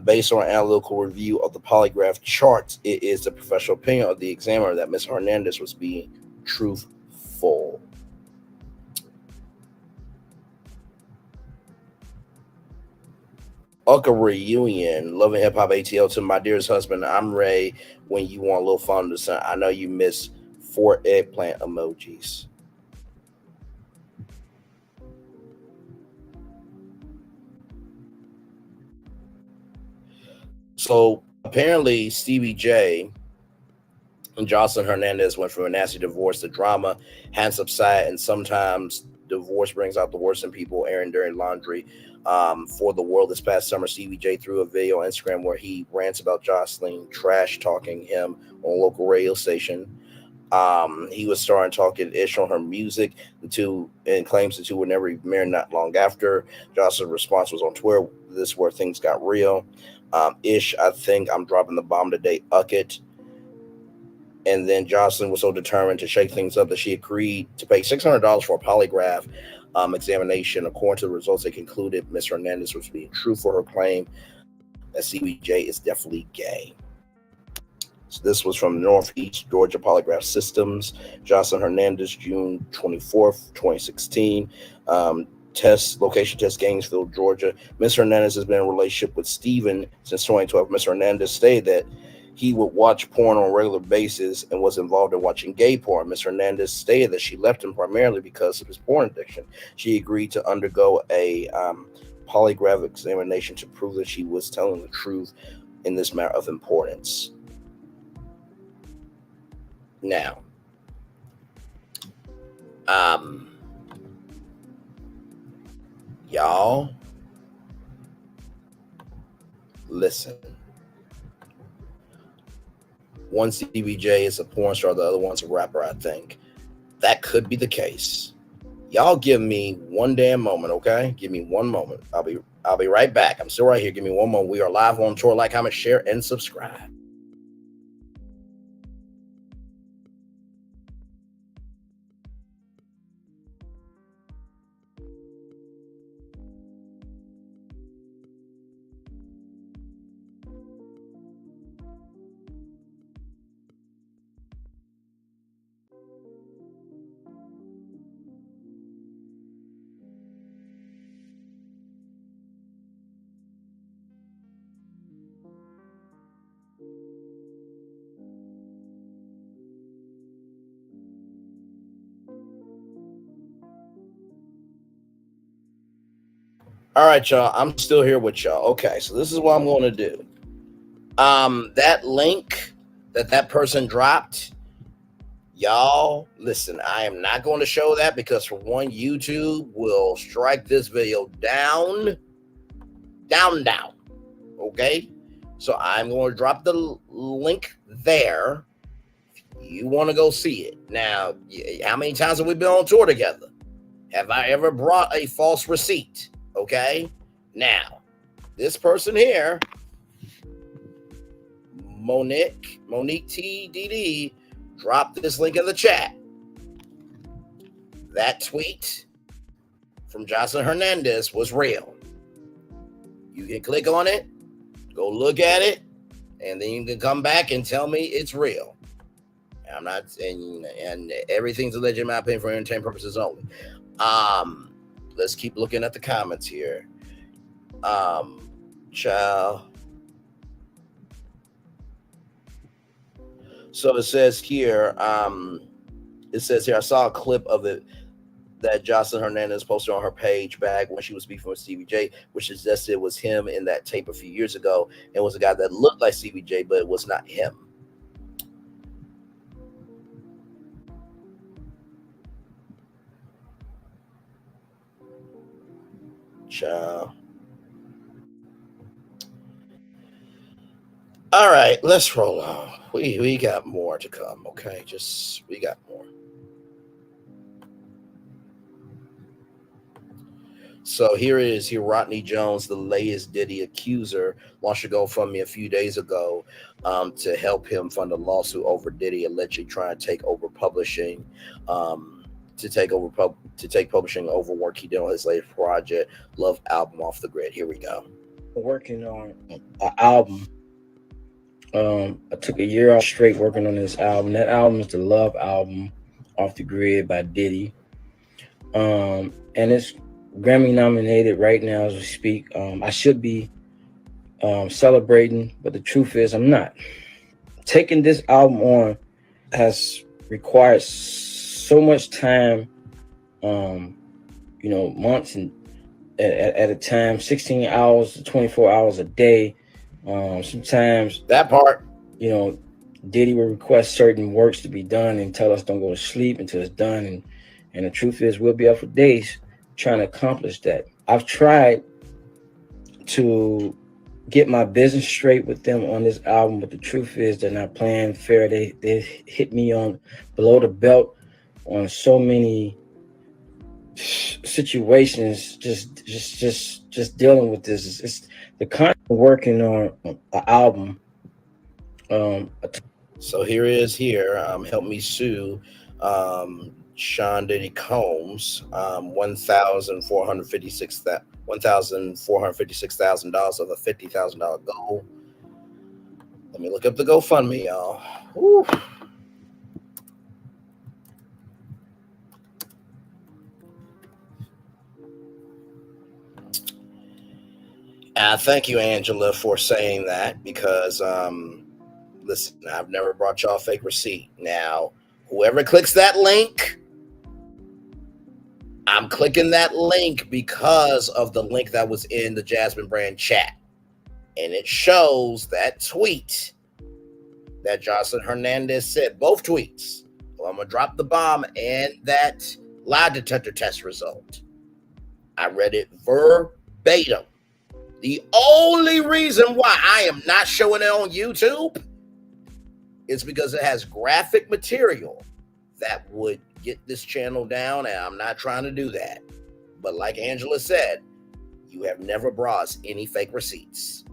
Based on an analytical review of the polygraph charts, it is the professional opinion of the examiner that Ms. Hernandez was being truthful. Ucka reunion, Loving Hip Hop ATL to my dearest husband. I'm Ray. When you want a little fun to son, I know you miss 4 eggplant emojis. So apparently, Stevie J and Jocelyn Hernandez went from a nasty divorce. The drama has subsided, and sometimes divorce brings out the worst in people, airing during laundry for the world. This past summer, Stevie J threw a video on Instagram where he rants about Jocelyn trash talking him on a local radio station. He was starting talking ish on her music, and claims the two were never even married. Not long after, Jocelyn's response was on Twitter. This is where things got real. Ish, I think I'm dropping the bomb today. Uck it. And then Jocelyn was so determined to shake things up that she agreed to pay $600 for a polygraph examination. According to the results, they concluded Ms. Hernandez was being true for her claim that CBJ is definitely gay. So this was from Northeast Georgia Polygraph Systems. Jocelyn Hernandez, June 24th, 2016. Location test, Gainesville, Georgia. Ms. Hernandez has been in a relationship with Stephen since 2012. Ms. Hernandez stated that he would watch porn on a regular basis and was involved in watching gay porn. Ms. Hernandez stated that she left him primarily because of his porn addiction. She agreed to undergo a polygraph examination to prove that she was telling the truth in this matter of importance. Now, y'all, listen. One CBJ is a porn star, the other one's a rapper, I think. That could be the case. Y'all give me one damn moment, okay? Give me one moment. I'll be right back. I'm still right here. Give me one moment. We are live on tour. Like, comment, share, and subscribe. All right, y'all. I'm still here with y'all. Okay, so this is what I'm going to do. That link that person dropped, y'all, listen, I am not going to show that because for one, YouTube will strike this video down. Okay, so I'm going to drop the link there. You want to go see it. Now, how many times have we been on tour together? Have I ever brought a false receipt? Okay, now this person here, Monique TDD, dropped this link in the chat. That tweet from Jocelyn Hernandez was real. You can click on it, go look at it, and then you can come back and tell me it's real. I'm not, and everything's alleged in my opinion for entertainment purposes only. Let's keep looking at the comments here. Child. So it says here, I saw a clip of it that Jocelyn Hernandez posted on her page back when she was beefing with Stevie J, which suggested it was him in that tape a few years ago, and was a guy that looked like Stevie J, but it was not him. Child. All right, let's roll on. We got more to come, okay? We got more. So here Rodney Jones, the latest Diddy accuser, launched a GoFundMe a few days ago to help him fund a lawsuit over Diddy allegedly trying to take over publishing, to take publishing over work he did on his latest project, Love album, Off the Grid. Here we go. Working on an album. I took a year off straight working on this album. That album is the Love album, Off the Grid by Diddy. And it's Grammy nominated right now as we speak. I should be celebrating, but the truth is I'm not. Taking this album on has required so much time, months and at a time, 16 hours to 24 hours a day. Sometimes that part, Diddy will request certain works to be done and tell us don't go to sleep until it's done. And the truth is we'll be up for days trying to accomplish that. I've tried to get my business straight with them on this album, but the truth is they're not playing fair. They hit me on below the belt on so many situations, just dealing with this. It's the kind of working on an album. So here help me sue Sean Diddy Combs, $1,456,000 of a $50,000 goal. Let me look up the GoFundMe, y'all. Woo. Thank you, Angela, for saying that because, listen, I've never brought y'all a fake receipt. Now, whoever clicks that link, I'm clicking that link because of the link that was in the Jasmine Brand chat. And it shows that tweet that Jocelyn Hernandez said, both tweets. Well, I'm going to drop the bomb and that lie detector test result. I read it verbatim. The only reason why I am not showing it on YouTube is because it has graphic material that would get this channel down, and I'm not trying to do that. But like Angela said, you have never brought us any fake receipts.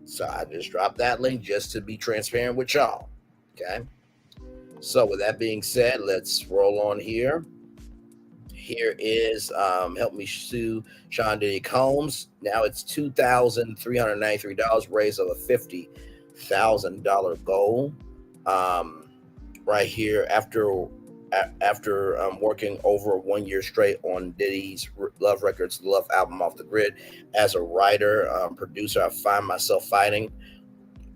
So I just dropped that link just to be transparent with y'all. Okay. So with that being said, let's roll on here. Here is help me sue Sean Diddy Combs. Now it's $2,393, raise of a $50,000 goal. Right here, after working over 1 year straight on Diddy's Love Records, Love album, Off the Grid, as a writer, producer, I find myself fighting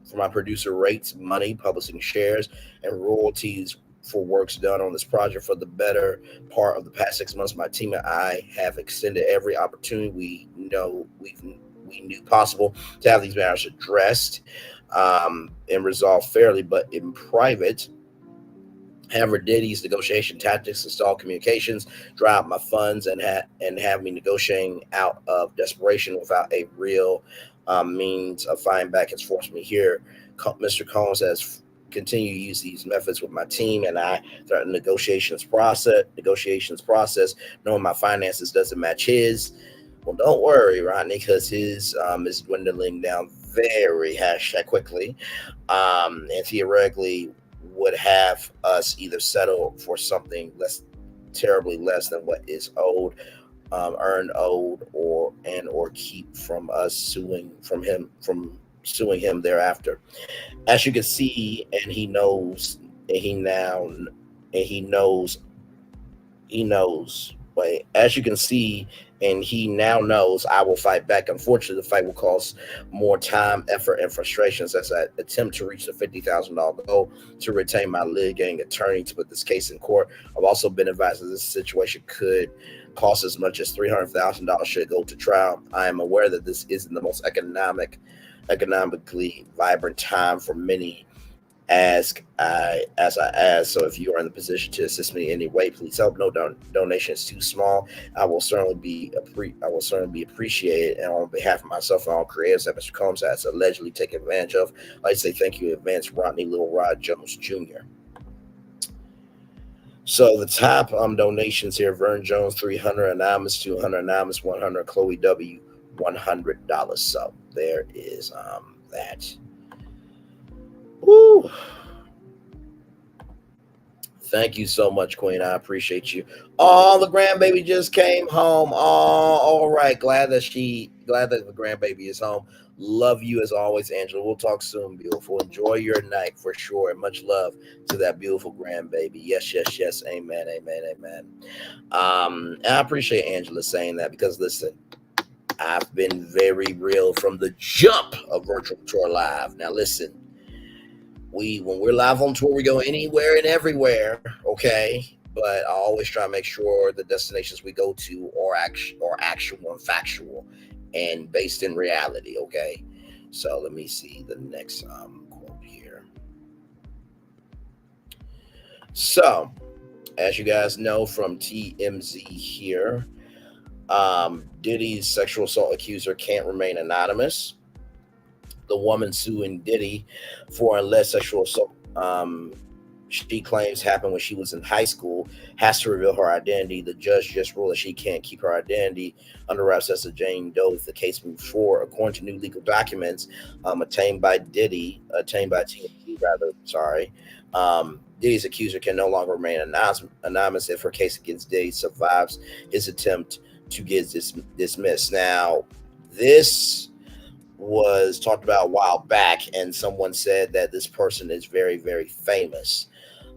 for my producer rates, money, publishing shares, and royalties for works done on this project for the better part of the past 6 months. My team and I have extended every opportunity we knew possible to have these matters addressed and resolved fairly, but in private. However, Diddy's negotiation tactics install communications, dry out my funds, and have me negotiating out of desperation without a real means of fighting back has forced me here. Mr. Combs has continued to use these methods with my team, and I throughout the negotiations process, knowing my finances doesn't match his. Well, don't worry, Rodney, because his is dwindling down very #quickly, and theoretically would have us either settle for something terribly less than what is owed, earned owed, or keep from us suing him thereafter. As you can see, and he knows, and he knows. But as you can see, and he now knows, I will fight back. Unfortunately, the fight will cost more time, effort, and frustrations as I attempt to reach the $50,000 goal to retain my litigating attorney to put this case in court. I've also been advised that this situation could cost as much as $300,000 should it go to trial. I am aware that this isn't the most economically vibrant time for many as I ask. So if you are in the position to assist me in any way, please help. No donation is too small. I will certainly be appreciated. And on behalf of myself and all creators that Mr. Combs has allegedly taken advantage of, I'd like to say thank you in advance, Rodney Little Rod Jones Jr. So the top donations here: Vern Jones $300, Anonymous $200, Anonymous $100, Chloe W $100. So there is that. Woo. Thank you so much, Queen. I appreciate you. Oh, the grandbaby just came home. Oh, all right. Glad that the grandbaby is home. Love you as always, Angela. We'll talk soon, beautiful. Enjoy your night for sure. And much love to that beautiful grandbaby. Yes, yes, yes. Amen, amen, amen. And I appreciate Angela saying that because listen, I've been very real from the jump of Virtual Tour Live. Now listen. When we're live on tour, we go anywhere and everywhere, okay? But I always try to make sure the destinations we go to are actual and factual and based in reality, okay? So let me see the next quote here. So, as you guys know from TMZ here, Diddy's sexual assault accuser can't remain anonymous. The woman suing Diddy for alleged sexual assault she claims happened when she was in high school has to reveal her identity. The judge just ruled that she can't keep her identity under wraps as a Jane Doe if the case moves forward. According to new legal documents obtained by TMZ, Diddy's accuser can no longer remain anonymous if her case against Diddy survives his attempt to get dismissed. Now, this was talked about a while back, and someone said that this person is very, very famous.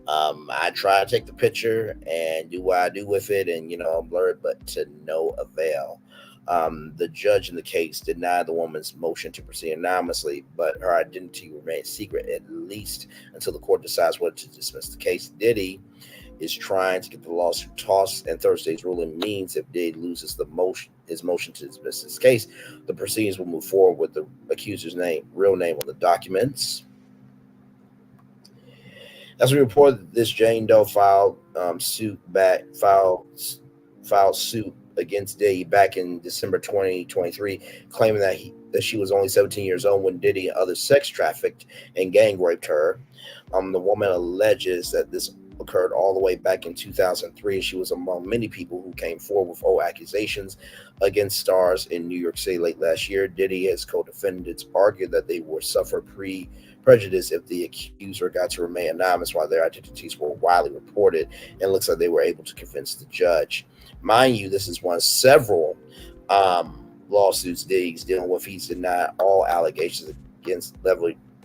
I try to take the picture and do what I do with it, and I'm blurred, but to no avail. The judge in the case denied the woman's motion to proceed anonymously, but her identity remains secret at least until the court decides whether to dismiss the case. Diddy is trying to get the lawsuit tossed, and Thursday's ruling means if Diddy loses his motion to dismiss his case, the proceedings will move forward with the accuser's real name on the documents. As we reported, this Jane Doe filed suit against Diddy back in December 2023, claiming that she was only 17 years old when Diddy and others sex trafficked and gang raped her. The woman alleges that this occurred all the way back in 2003. She was among many people who came forward with old accusations against stars in New York City late last year. Diddy and his co-defendants argued that they would suffer prejudice if the accuser got to remain anonymous while their identities were widely reported, and it looks like they were able to convince the judge. Mind you, this is one of several lawsuits Diddy's dealing with. He's denied all allegations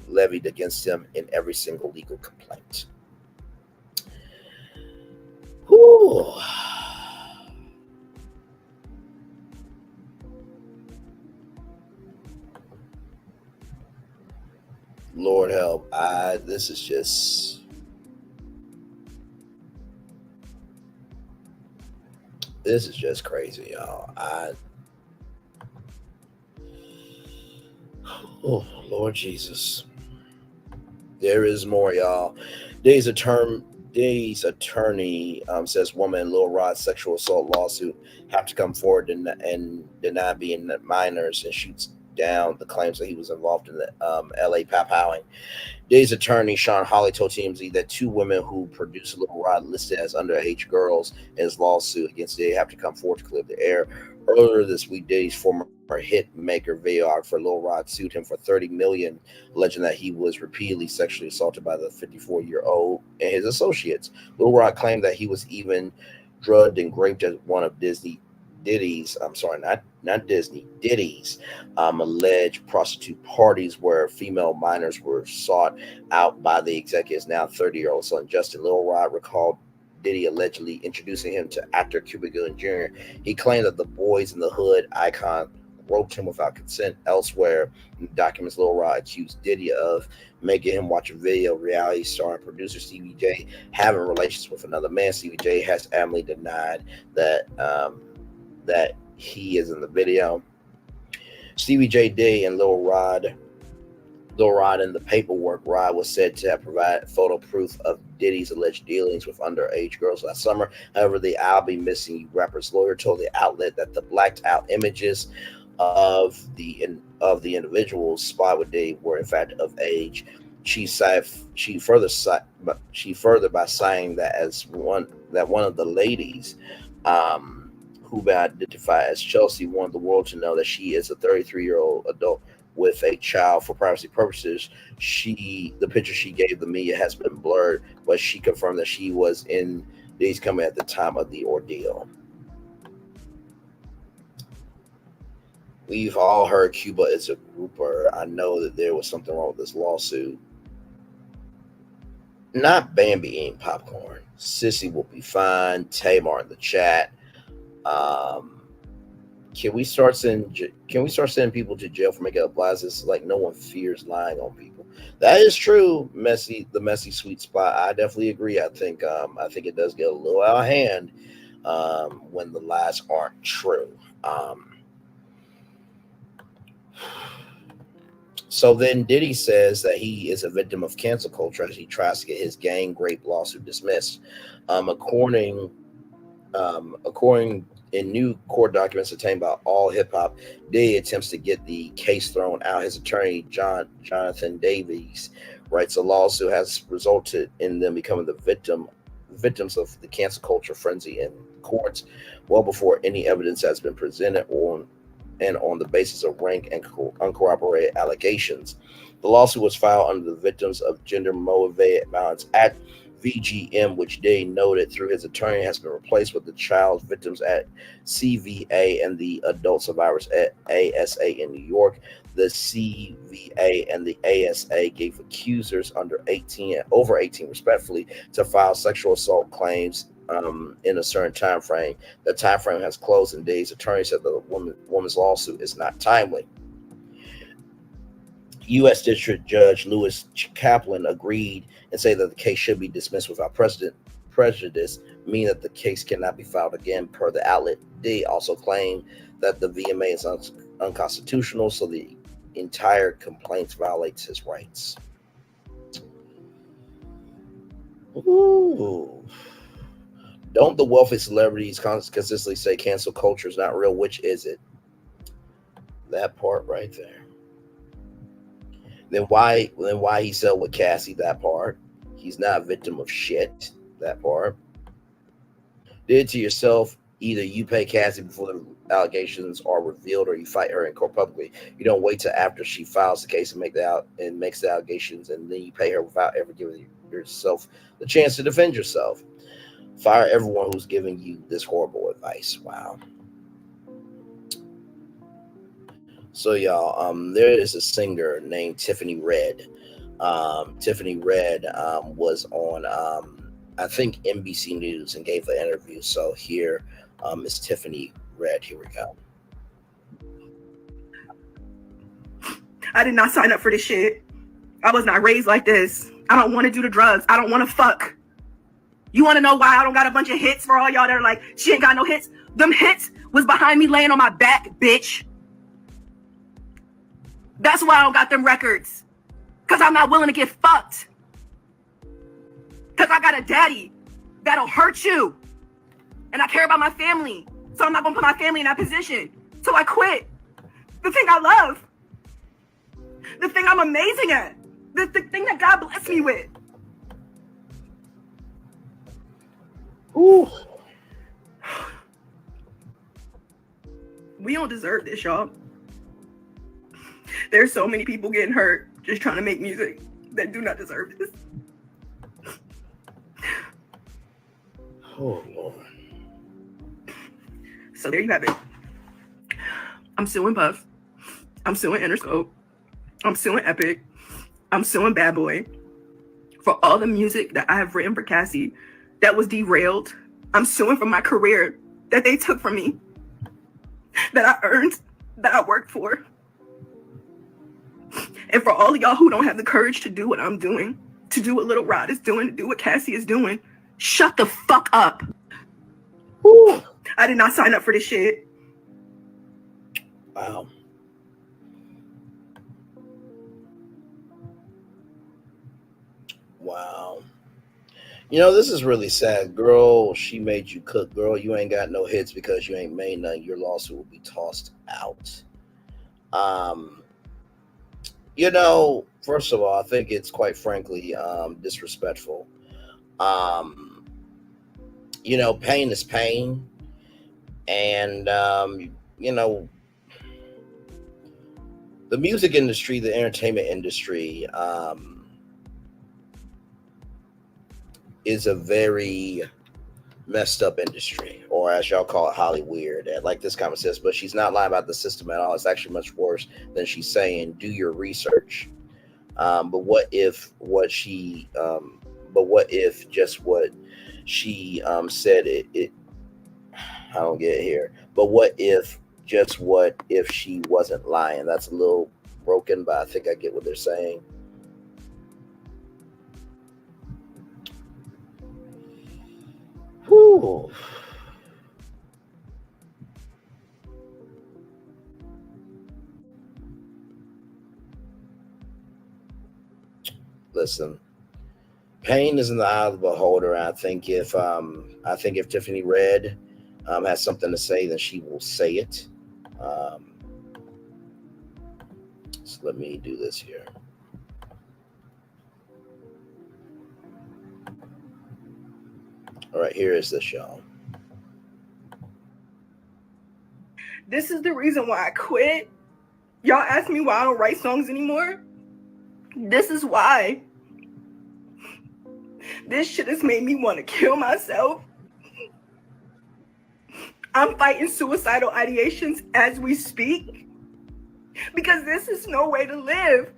levied against him in every single legal complaint. Whew. Lord help. This is just This is just crazy, y'all. Oh, Lord Jesus. There is more, y'all. Day's attorney says woman in Lil Rod's sexual assault lawsuit have to come forward and deny being minors, and shoots down the claims that he was involved in the LA papowing. Day's attorney, Sean Hawley, told TMZ that two women who produced Lil Rod listed as underage girls in his lawsuit against Diddy have to come forward to clear the air. Earlier this week, Diddy's former hit maker videographer Lil Rod sued him for $30 million, alleging that he was repeatedly sexually assaulted by the 54-year-old and his associates. Lil Rod claimed that he was even drugged and raped at one of Diddy's alleged prostitute parties where female minors were sought out by the executive's now 30-year-old son Justin. Lil Rod recalled Diddy allegedly introducing him to actor Cuba Gooding Jr. He claimed that the Boys in the Hood icon groped him without consent. Elsewhere in the documents, Lil Rod accused Diddy of making him watch a video of reality star and producer Stevie J having relations with another man. Stevie J has adamantly denied that he is in the video. Stevie J Day and Lil Rod in the paperwork, Rod was said to have provided photo proof of Diddy's alleged dealings with underage girls last summer. However, the I'll Be Missing You rapper's lawyer told the outlet that the blacked out images of the individuals spotted with Diddy were in fact of age. She further by saying that one of the ladies who been identified as Chelsea wanted the world to know that she is a 33-year-old adult with a child. For privacy purposes, the picture she gave the media has been blurred, but she confirmed that she was in Diddy's company at the time of the ordeal. We've all heard Cuba is a grouper. I know that there was something wrong with this lawsuit. Not Bambi eating popcorn. Sissy will be fine. Tamar in the chat. Can we start sending people to jail for making up lies? It's like no one fears lying on people. That is true. The messy sweet spot. I definitely agree. I think it does get a little out of hand when the lies aren't true. So then Diddy says that he is a victim of cancel culture as he tries to get his gang rape lawsuit dismissed. According in new court documents obtained by All Hip Hop, Diddy attempts to get the case thrown out. His attorney, Jonathan Davies, writes a lawsuit has resulted in them becoming the victims of the cancel culture frenzy in courts well before any evidence has been presented on the basis of rank and uncorroborated allegations. The lawsuit was filed under the Victims of Gender Motivated Violence Act, VGM, which Diddy noted through his attorney has been replaced with the Child Victims Act, CVA, and the Adult Survivors Act, ASA in New York. The CVA and the ASA gave accusers under 18 and over 18 respectively to file sexual assault claims in a certain time frame. The time frame has closed, and Diddy's attorney said the woman's lawsuit is not timely. U.S. District Judge Lewis Kaplan agreed and said that the case should be dismissed without prejudice, meaning that the case cannot be filed again per the outlet. Diddy also claimed that the VMA is unconstitutional, so the entire complaint violates his rights. Ooh. Don't the wealthy celebrities consistently say cancel culture is not real? Which is it? That part right there. Then why he said with Cassie? That part. He's not a victim of shit. That part. Did it to yourself. Either you pay Cassie before the allegations are revealed, or you fight her in court publicly. You don't wait till after she files the case and makes the allegations, and then you pay her without ever giving yourself the chance to defend yourself. Fire everyone who's giving you this horrible advice. Wow. So y'all, there is a singer named Tiffany Red. Tiffany Red was on, I think, NBC News and gave an interview. So here is Tiffany Red. Here we go. I did not sign up for this shit. I was not raised like this. I don't want to do the drugs. I don't want to fuck. You want to know why I don't got a bunch of hits for all y'all that are like, she ain't got no hits? Them hits was behind me laying on my back, bitch. That's why I don't got them records. Because I'm not willing to get fucked. Because I got a daddy that'll hurt you. And I care about my family. So I'm not going to put my family in that position. So I quit. The thing I love. The thing I'm amazing at. The thing that God blessed me with. Ooh. We don't deserve this, y'all. There's so many people getting hurt just trying to make music that do not deserve this. Oh, Lord. So there you have it. I'm suing Puff. I'm suing Interscope. I'm suing Epic. I'm suing Bad Boy for all the music that I have written for Cassie that was derailed. I'm suing for my career that they took from me, that I earned, that I worked for. And for all of y'all who don't have the courage to do what I'm doing, to do what Little Rod is doing, to do what Cassie is doing, shut the fuck up. Ooh. I did not sign up for this shit. Wow. Wow. You know, this is really sad. Girl, she made you cook. Girl, you ain't got no hits because you ain't made none. Your lawsuit will be tossed out. You know, first of all, I think it's quite frankly disrespectful. You know, pain is pain. And, you know, the music industry, the entertainment industry, is a very messed up industry, or as y'all call it, Hollyweird. And like this comment says, but she's not lying about the system at all. It's actually much worse than she's saying. Do your research. But what if just what she said it I don't get it here. But what if she wasn't lying? That's a little broken, but I think I get what they're saying. Whew. Listen, pain is in the eye of the beholder. I think if Tiffany Red has something to say, then she will say it. So let me do this here. All right, here is this, y'all. This is the reason why I quit. Y'all ask me why I don't write songs anymore. This is why. This shit has made me want to kill myself. I'm fighting suicidal ideations as we speak because this is no way to live.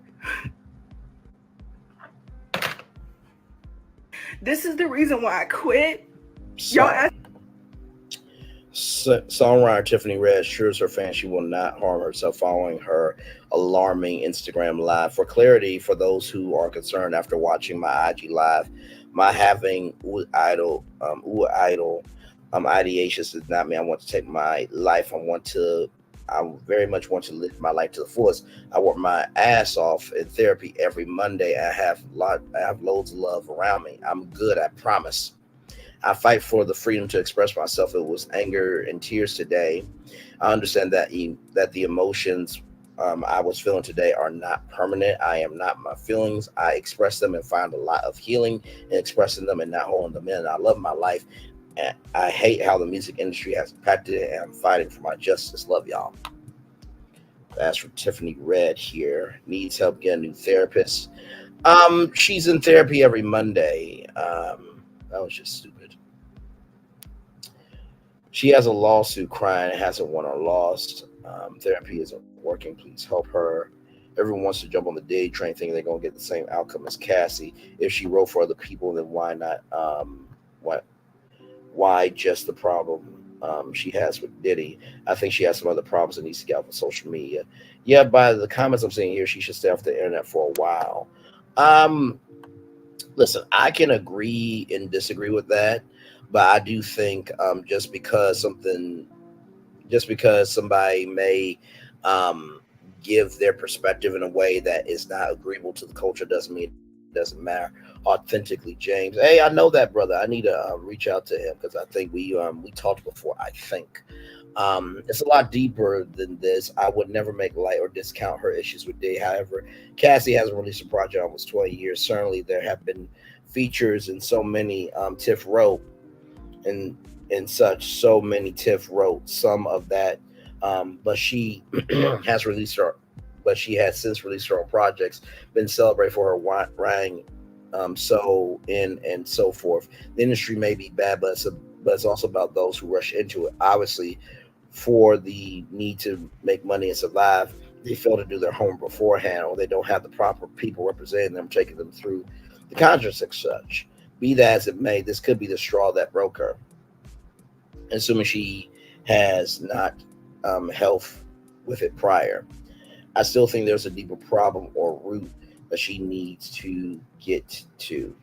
This is the reason why I quit. Y'all ask. Songwriter Tiffany Red assures her fans she will not harm herself following her alarming Instagram live. For clarity, for those who are concerned after watching my IG live, my having ideations does not mean I want to take my life. I very much want to live my life to the fullest. I work my ass off in therapy every Monday. I have loads of love around me. I'm good, I promise. I fight for the freedom to express myself. It was anger and tears today. I understand that the emotions I was feeling today are not permanent. I am not my feelings. I express them and find a lot of healing in expressing them and not holding them in. I love my life. And I hate how the music industry has impacted it, and I'm fighting for my justice. Love y'all. That's from Tiffany Red here. Needs help getting a new therapist. She's in therapy every Monday. That was just stupid. She has a lawsuit crying and hasn't won or lost. Therapy isn't working. Please help her. Everyone wants to jump on the Diddy train thinking they're going to get the same outcome as Cassie. If she wrote for other people, then why not? Why just the problem she has with Diddy? I think she has some other problems that needs to get off of social media. Yeah, by the comments I'm seeing here, she should stay off the internet for a while. Listen, I can agree and disagree with that. But I do think just because somebody may um, give their perspective in a way that is not agreeable to the culture doesn't mean it doesn't matter. Authentically, James. Hey, I know that brother. I need to reach out to him because I think we talked before. I think it's a lot deeper than this. I would never make light or discount her issues with Day. However, Cassie hasn't released a project in almost 20 years. Certainly, there have been features and so many Tiff wrote and so many Tiff wrote some of that, but she has released her, but she has since released her own projects, been celebrated for her writing, so in and so forth. The industry may be bad, but it's also about those who rush into it. Obviously, for the need to make money and survive, they fail to do their homework beforehand, or they don't have the proper people representing them, taking them through the contracts and such. Be that as it may, this could be the straw that broke her. Assuming she has not health with it prior. I still think there's a deeper problem or root that she needs to get to.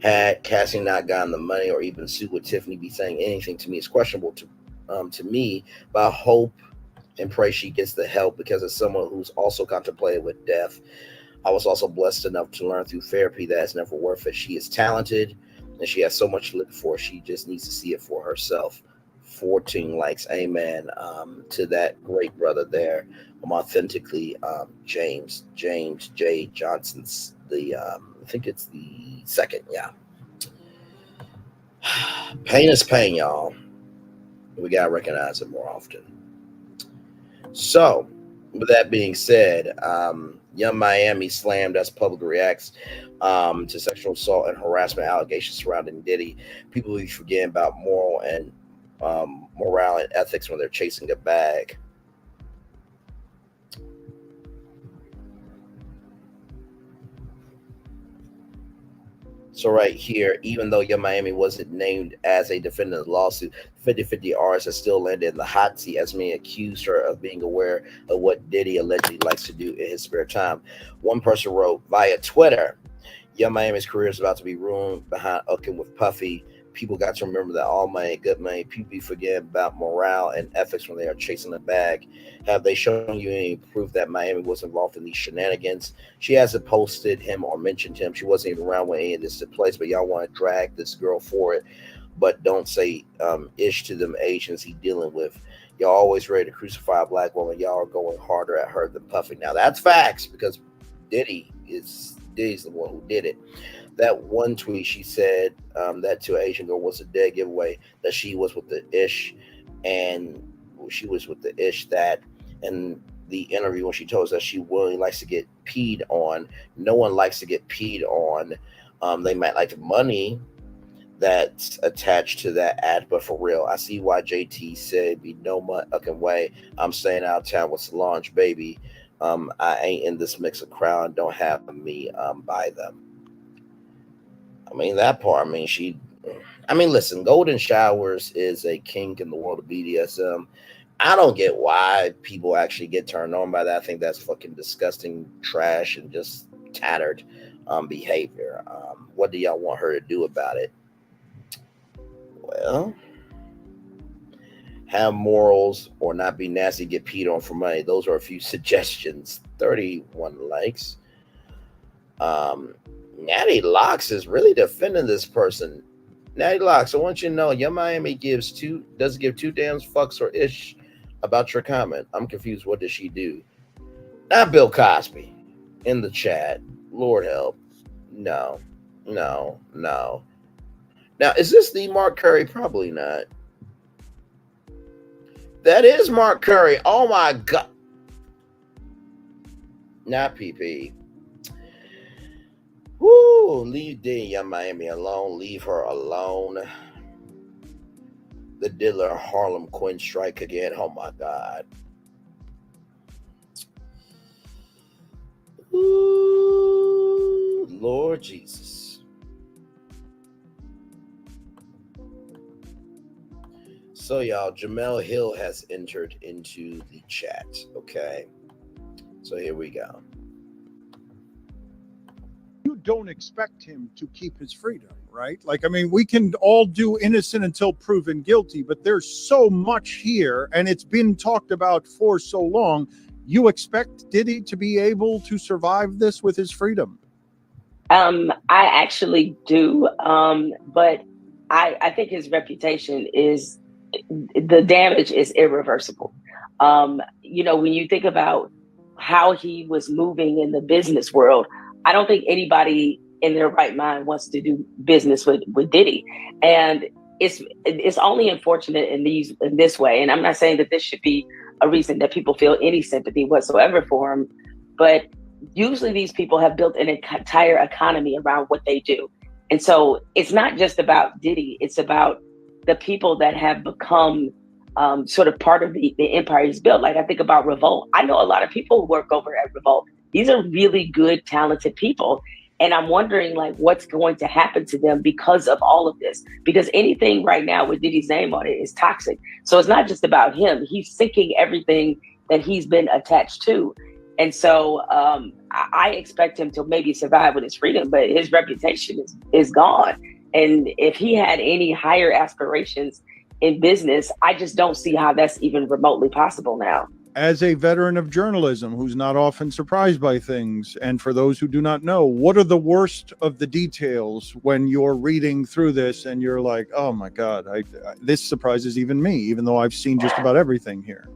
Had Cassie not gotten the money or even sued, would Tiffany be saying anything to me? It's questionable to me, but I hope and pray she gets the help because as someone who's also contemplated with death, I was also blessed enough to learn through therapy that it's never worth it. She is talented and she has so much to live for. She just needs to see it for herself. 14 likes, amen, to that great brother there. Authentically, James J. Johnson's I think it's the second, yeah. Pain is pain, y'all. We gotta recognize it more often. So, with that being said, Young Miami slammed as public reacts to sexual assault and harassment allegations surrounding Diddy. People be forgetting about morale and ethics when they're chasing a bag. So right here, even though Young Miami wasn't named as a defendant in the lawsuit, 50/50 R's has still landed in the hot seat as many accused her of being aware of what Diddy allegedly likes to do in his spare time. One person wrote via Twitter, Young Miami's career is about to be ruined behind Ucking with Puffy. People got to remember that all money, good money, people be forgetting about morale and ethics when they are chasing the bag. Have they shown you any proof that Miami was involved in these shenanigans? She hasn't posted him or mentioned him. She wasn't even around when any of this took place, but y'all want to drag this girl for it. But don't say ish to them Asians he dealing with. Y'all always ready to crucify a black woman. Y'all are going harder at her than Puffy. Now that's facts because Diddy's the one who did it. That one tweet she said that to an Asian girl was a dead giveaway that she was with the ish and she was with the ish that and the interview when she told us that she really likes to get peed on. No one likes to get peed on. They might like the money that's attached to that ad, but for real, I see why JT said be no fucking way. I'm staying out of town with Solange, baby. I ain't in this mix of crowd. Don't have me buy them. I mean, that part, listen, golden showers is a kink in the world of BDSM. I don't get why people actually get turned on by that. I think that's fucking disgusting trash and just tattered behavior. What do y'all want her to do about it? Well, have morals or not be nasty, get peed on for money. Those are a few suggestions. 31 likes. Natty Locks is really defending this person. Natty Locks, I want you to know Young Miami doesn't give two damn fucks or ish about your comment. I'm confused. What does she do? Not Bill Cosby in the chat. Lord help. No. Now, is this the Mark Curry? Probably not. That is Mark Curry. Oh my God. Not PP. Woo, leave Young Miami alone. Leave her alone. The Diddler Harlem Quinn strike again. Oh my God. Ooh, Lord Jesus. So y'all, Jamel Hill has entered into the chat. Okay. So here we go. don't expect him to keep his freedom, right? Like, I mean, we can all do innocent until proven guilty, but there's so much here, and it's been talked about for so long. You expect Diddy to be able to survive this with his freedom? I actually do, but I think his reputation is, the damage is irreversible. When you think about how he was moving in the business world, I don't think anybody in their right mind wants to do business with Diddy. And it's only unfortunate in this way. And I'm not saying that this should be a reason that people feel any sympathy whatsoever for him, but usually these people have built an entire economy around what they do. And so it's not just about Diddy, it's about the people that have become sort of part of the empire he's built. Like, I think about Revolt. I know a lot of people who work over at Revolt. These are really good, talented people. And I'm wondering, like, what's going to happen to them because of all of this? Because anything right now with Diddy's name on it is toxic. So it's not just about him. He's sinking everything that he's been attached to. And so I expect him to maybe survive with his freedom, but his reputation is gone. And if he had any higher aspirations in business, I just don't see how that's even remotely possible now. As a veteran of journalism who's not often surprised by things, and for those who do not know, what are the worst of the details when you're reading through this and you're like, oh my God, this surprises even me, even though I've seen just about everything here?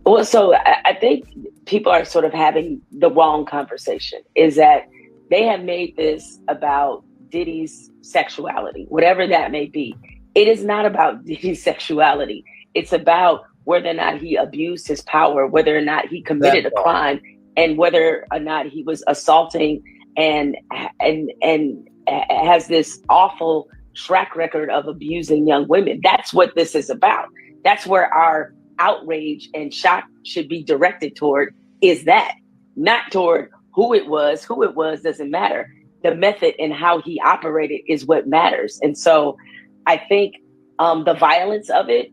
Well, so I think people are sort of having the wrong conversation, is that they have made this about Diddy's sexuality, whatever that may be. It is not about Diddy's sexuality. It's about whether or not he abused his power, whether or not he committed a crime, and whether or not he was assaulting and has this awful track record of abusing young women. That's what this is about. That's where our outrage and shock should be directed toward, is that, not toward who it was. Who it was doesn't matter. The method and how he operated is what matters. And so I think the violence of it,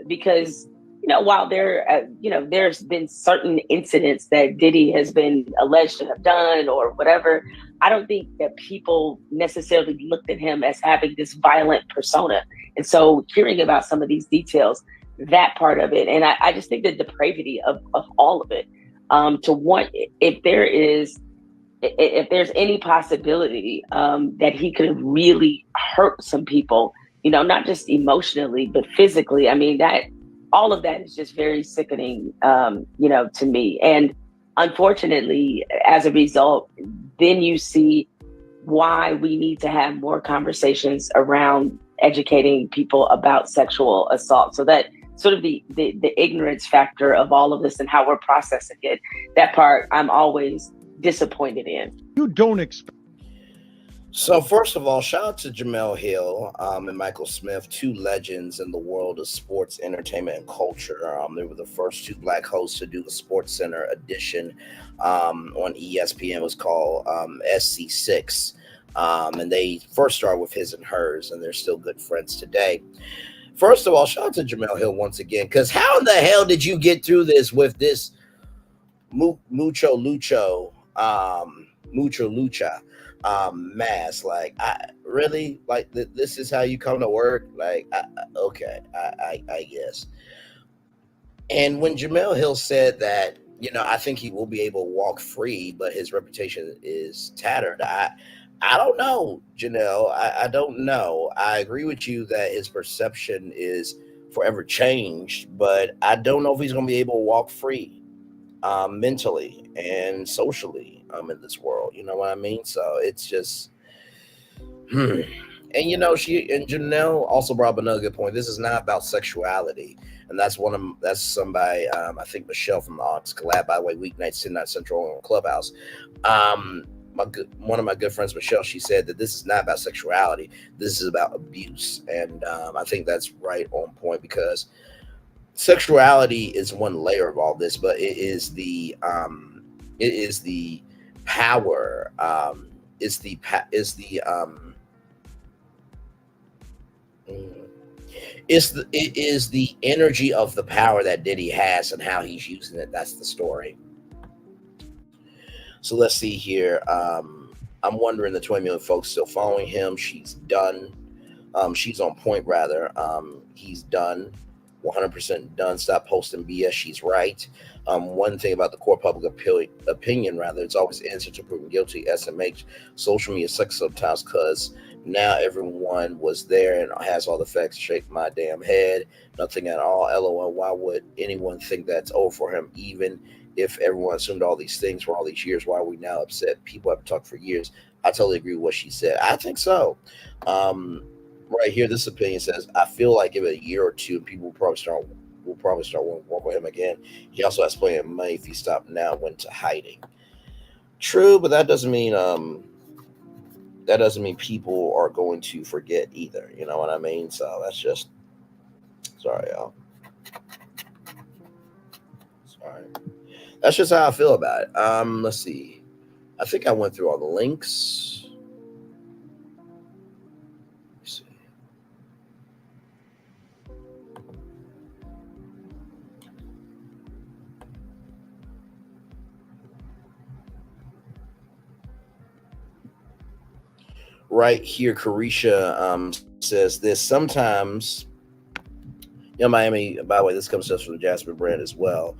because, while there's been certain incidents that Diddy has been alleged to have done or whatever, I don't think that people necessarily looked at him as having this violent persona. And so hearing about some of these details, that part of it, and I just think the depravity of all of it, to want, if there's any possibility that he could have really hurt some people, not just emotionally, but physically. I mean, that all of that is just very sickening, to me. And unfortunately, as a result, then you see why we need to have more conversations around educating people about sexual assault, so that sort of the ignorance factor of all of this and how we're processing it, that part I'm always disappointed in. You don't expect. So first of all, shout out to Jemele Hill and Michael Smith, two legends in the world of sports, entertainment, and culture. They were the first two Black hosts to do the Sports Center edition on ESPN. It was called SC6. And they first started with His and Hers, and they're still good friends today. First of all, shout out to Jemele Hill once again, because how in the hell did you get through this with this mucho lucha mask? Like, really? Like, this is how you come to work? Like, okay, I guess. And when Jemele Hill said that, I think he will be able to walk free, but his reputation is tattered, I don't know, Janelle. I don't know. I agree with you that his perception is forever changed, but I don't know if he's going to be able to walk free mentally and socially in this world. You know what I mean? So it's just, And Janelle also brought up another good point. This is not about sexuality. And that's somebody, I think Michelle from the Ox collab, by the way, weeknights, 10 Central on Clubhouse. One of my good friends, Michelle, she said that this is not about sexuality. This is about abuse. And I think that's right on point, because sexuality is one layer of all this, but it is the power. It is the energy of the power that Diddy has and how he's using it. That's the story. So let's see here. I'm wondering the 20 million folks still following him. She's done. She's on point rather. He's done. 100% done. Stop posting BS. She's right. One thing about the core public opinion, rather, it's always innocent to proven guilty. SMH, social media sucks sometimes because now everyone was there and has all the facts. Shake my damn head. Nothing at all. LOL. Why would anyone think that's over for him? Even if everyone assumed all these things for all these years, why are we now upset? People have talked for years. I totally agree with what she said. I think so. Right here, this opinion says, I feel like give it a year or two, people will probably start working with him again. He also has plenty of money. If he stopped now, went to hiding. True, but that doesn't mean people are going to forget either. You know what I mean? So that's just sorry, y'all. Sorry. That's just how I feel about it. Let's see. I think I went through all the links. Let's see. Right here, Carisha says this. Sometimes, Miami, by the way, this comes just from the Jasper brand as well.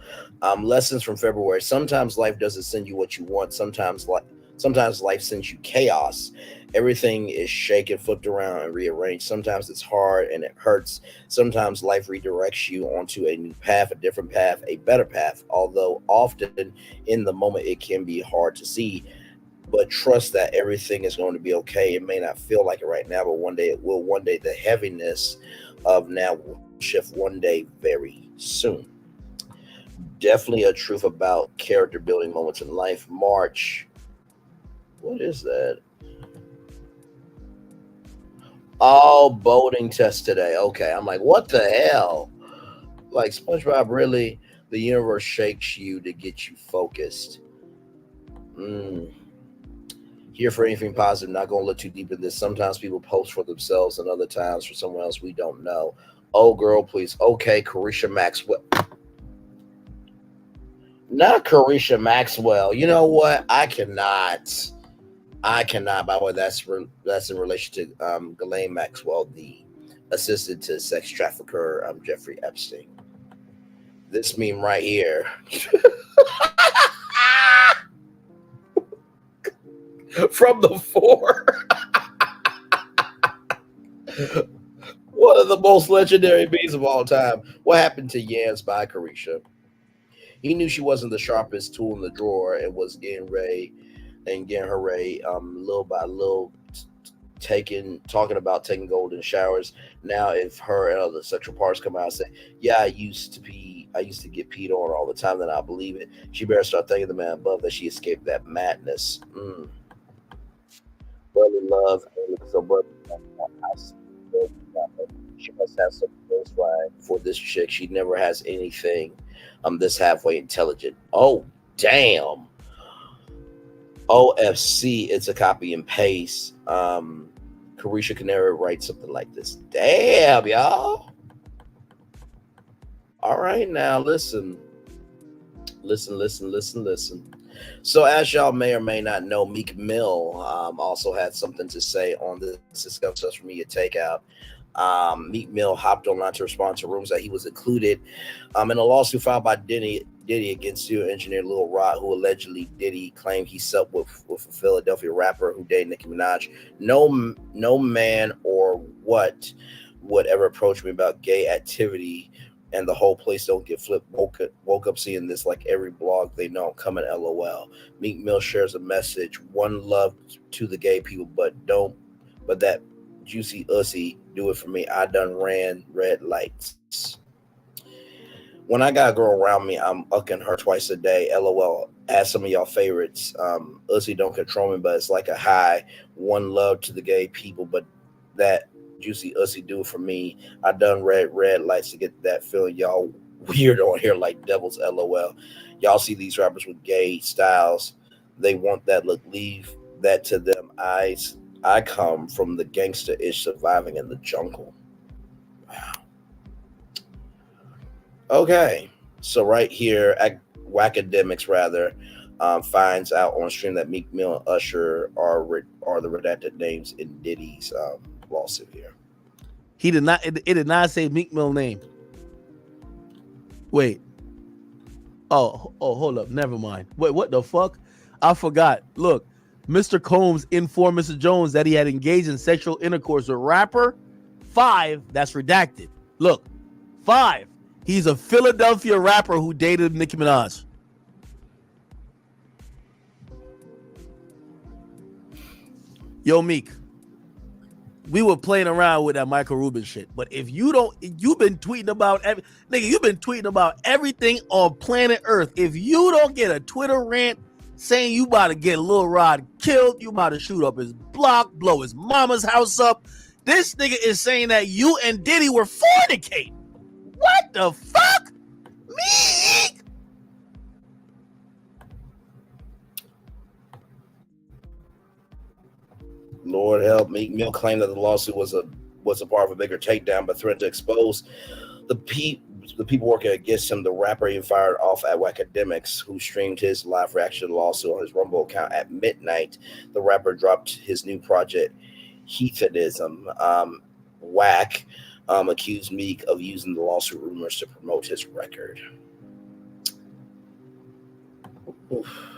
Lessons from February. Sometimes life doesn't send you what you want. Sometimes life sends you chaos. Everything is shaken, flipped around, and rearranged. Sometimes it's hard and it hurts. Sometimes life redirects you onto a new path, a different path, a better path. Although often in the moment it can be hard to see. But trust that everything is going to be okay. It may not feel like it right now, but one day it will. One day the heaviness of now will shift one day very soon. Definitely a truth about character building moments in life. March. What is that? Oh, boating test today. Okay. I'm like, what the hell? Like SpongeBob, really? The universe shakes you to get you focused. Here for anything positive, not going to look too deep in this. Sometimes people post for themselves and other times for someone else we don't know. Oh, girl, please. Okay, Carisha Maxwell. Not Carisha Maxwell. You know what? I cannot. By the way, that's in relation to Ghislaine Maxwell, the assistant to sex trafficker Jeffrey Epstein. This meme right here. From the four. One of the most legendary beats of all time. What happened to Yams by Carisha? He knew she wasn't the sharpest tool in the drawer and was getting her ready, little by little, talking about taking golden showers. Now, if her and other sexual parts come out and say, "Yeah, I used to get peed on all the time," then I believe it. She better start thanking the man above that she escaped that madness. Brotherly love, so brother. She must have some things right for this chick. She never has anything this halfway intelligent. Oh, damn. OFC, it's a copy and paste. Carisha Canary writes something like this. Damn, y'all. All right, now listen. So as y'all may or may not know, Meek Mill also had something to say on this Discuss Social Media Takeout. Meek Mill hopped online to respond to rumors that he was included in a lawsuit filed by Diddy against studio engineer Lil Rod, who allegedly Diddy claimed he slept with a Philadelphia rapper who dated Nicki Minaj. No man or what would ever approach me about gay activity, and the whole place don't get flipped. Woke up seeing this like every blog they know I'm coming. LOL. Meek Mill shares a message: one love to the gay people, but that juicy ussy do it for me. I done ran red lights. When I got a girl around me, I'm ucking her twice a day. LOL. As some of y'all favorites, ussy don't control me, but it's like a high. One love to the gay people, but that juicy ussy do it for me. I done red lights to get that feeling. Y'all weird on here like devils. LOL. Y'all see these rappers with gay styles. They want that look. Leave that to them. I come from the gangster-ish surviving in the jungle. Wow. Okay. So right here, academics rather. finds out on stream that Meek Mill and Usher are the redacted names in Diddy's lawsuit here. He did not. It did not say Meek Mill name. Wait. Oh, hold up. Never mind. Wait, what the fuck? I forgot. Look, Mr. Combs informed Mr. Jones that he had engaged in sexual intercourse with rapper 5. That's redacted. Look, 5. He's a Philadelphia rapper who dated Nicki Minaj. Yo, Meek, we were playing around with that Michael Rubin shit, but if you've been tweeting about you've been tweeting about everything on planet Earth. If you don't get a Twitter rant saying you about to get Lil Rod killed, you about to shoot up his block, blow his mama's house up, this nigga is saying that you and Diddy were fornicating. What the fuck? Meek! Lord help. Meek Mill claimed that the lawsuit was a part of a bigger takedown, but threatened to expose the people working against him. The rapper even fired off at Whackademics, who streamed his live reaction to the lawsuit on his Rumble account at midnight. The rapper dropped his new project, Heathenism. Whack accused Meek of using the lawsuit rumors to promote his record. Oof.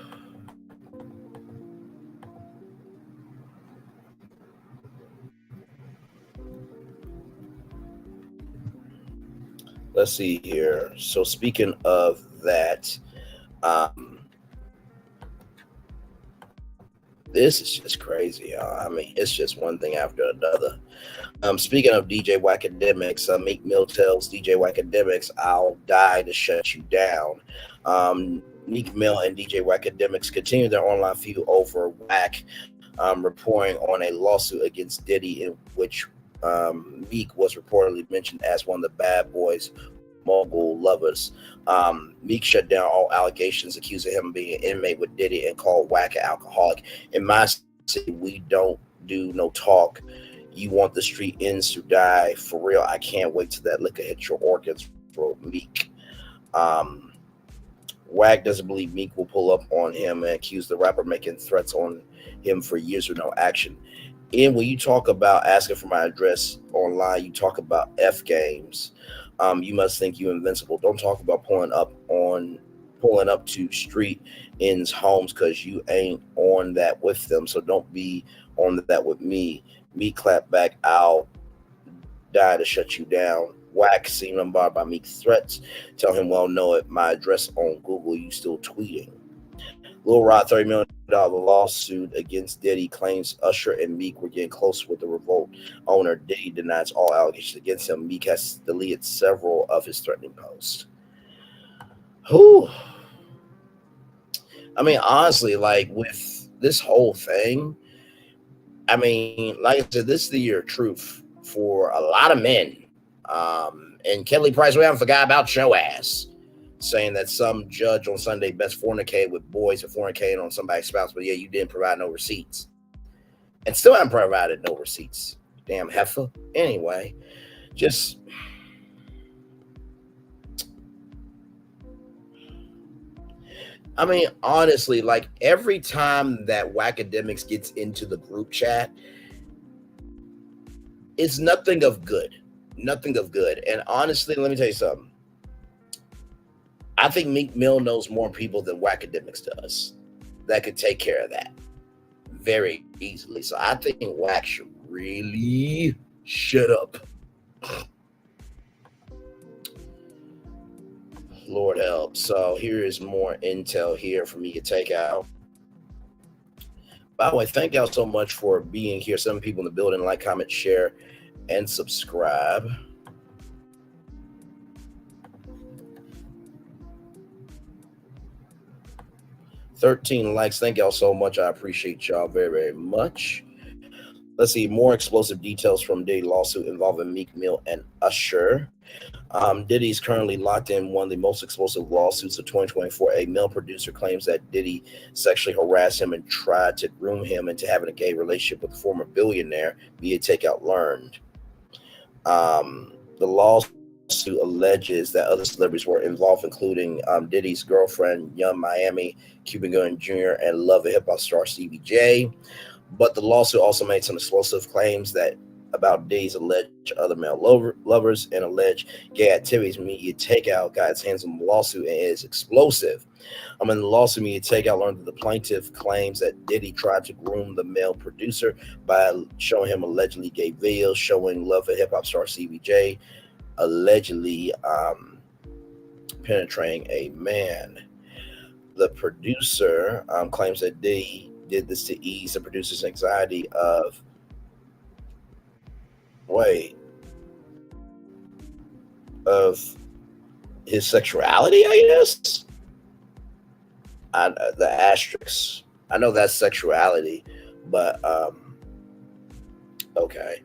Let's see here. So speaking of that, this is just crazy, y'all. I mean, it's just one thing after another. Speaking of DJ Whackademics, Meek Mill tells DJ Whackademics, "I'll die to shut you down." Meek Mill and DJ Whackademics continue their online feud over Whack, reporting on a lawsuit against Diddy in which Meek was reportedly mentioned as one of the bad boys mogul lovers. Meek shut down all allegations accusing him of being an inmate with Diddy and called Whack an alcoholic. In my city, we don't do no talk. You want the street ends to die. For real, I can't wait till that liquor hits your organs, wrote Meek. Whack doesn't believe Meek will pull up on him and accuse the rapper making threats on him for years with no action. And when you talk about asking for my address online, you talk about F games. You must think you invincible. Don't talk about pulling up to street ends homes because you ain't on that with them. So don't be on that with me. Me clap back, I'll die to shut you down. Whack seemed unbothered by Meek's threats. Tell him, well, know it. My address on Google, you still tweeting. Lil Rod $30 million lawsuit against Diddy claims Usher and Meek were getting close with the Revolt owner. Diddy denies all allegations against him. Meek has deleted several of his threatening posts. Whew. I mean, honestly, like with this whole thing, I mean, like I said, this is the year of truth for a lot of men. And Kelly Price, we haven't forgot about your ass. Saying that some judge on Sunday best fornicate with boys for fornicating on somebody's spouse, but yeah, you didn't provide no receipts. And still haven't provided no receipts. Damn heifer. Anyway, just... I mean, honestly, like every time that Whackademics gets into the group chat, it's nothing of good. Nothing of good. And honestly, let me tell you something. I think Meek Mill knows more people than Whackademics does that could take care of that very easily. So I think Whack should really shut up. Lord help. So here is more intel here for me to take out. By the way, thank y'all so much for being here. Some people in the building, like, comment, share, and subscribe. $13 likes. Thank y'all so much. I appreciate y'all very, very much. Let's see more explosive details from Diddy lawsuit involving Meek Mill and Usher. Diddy's currently locked in one of the most explosive lawsuits of 2024. A male producer claims that Diddy sexually harassed him and tried to groom him into having a gay relationship with the former billionaire via takeout learned. The lawsuit lawsuit alleges that other celebrities were involved, including Diddy's girlfriend, Young Miami, Cuban Gooding Jr., and Love and Hip Hop star Stevie J. But the lawsuit also made some explosive claims that about Diddy's alleged other male lovers and alleged gay activities. Media Takeout got its hands on the lawsuit and is explosive. In the lawsuit, Media Takeout learned that the plaintiff claims that Diddy tried to groom the male producer by showing him allegedly gay videos showing Love and Hip Hop star Stevie J allegedly penetrating a man. The producer claims that Diddy did this to ease the producer's anxiety of his sexuality, I guess. The asterisk. I know that's sexuality, but okay.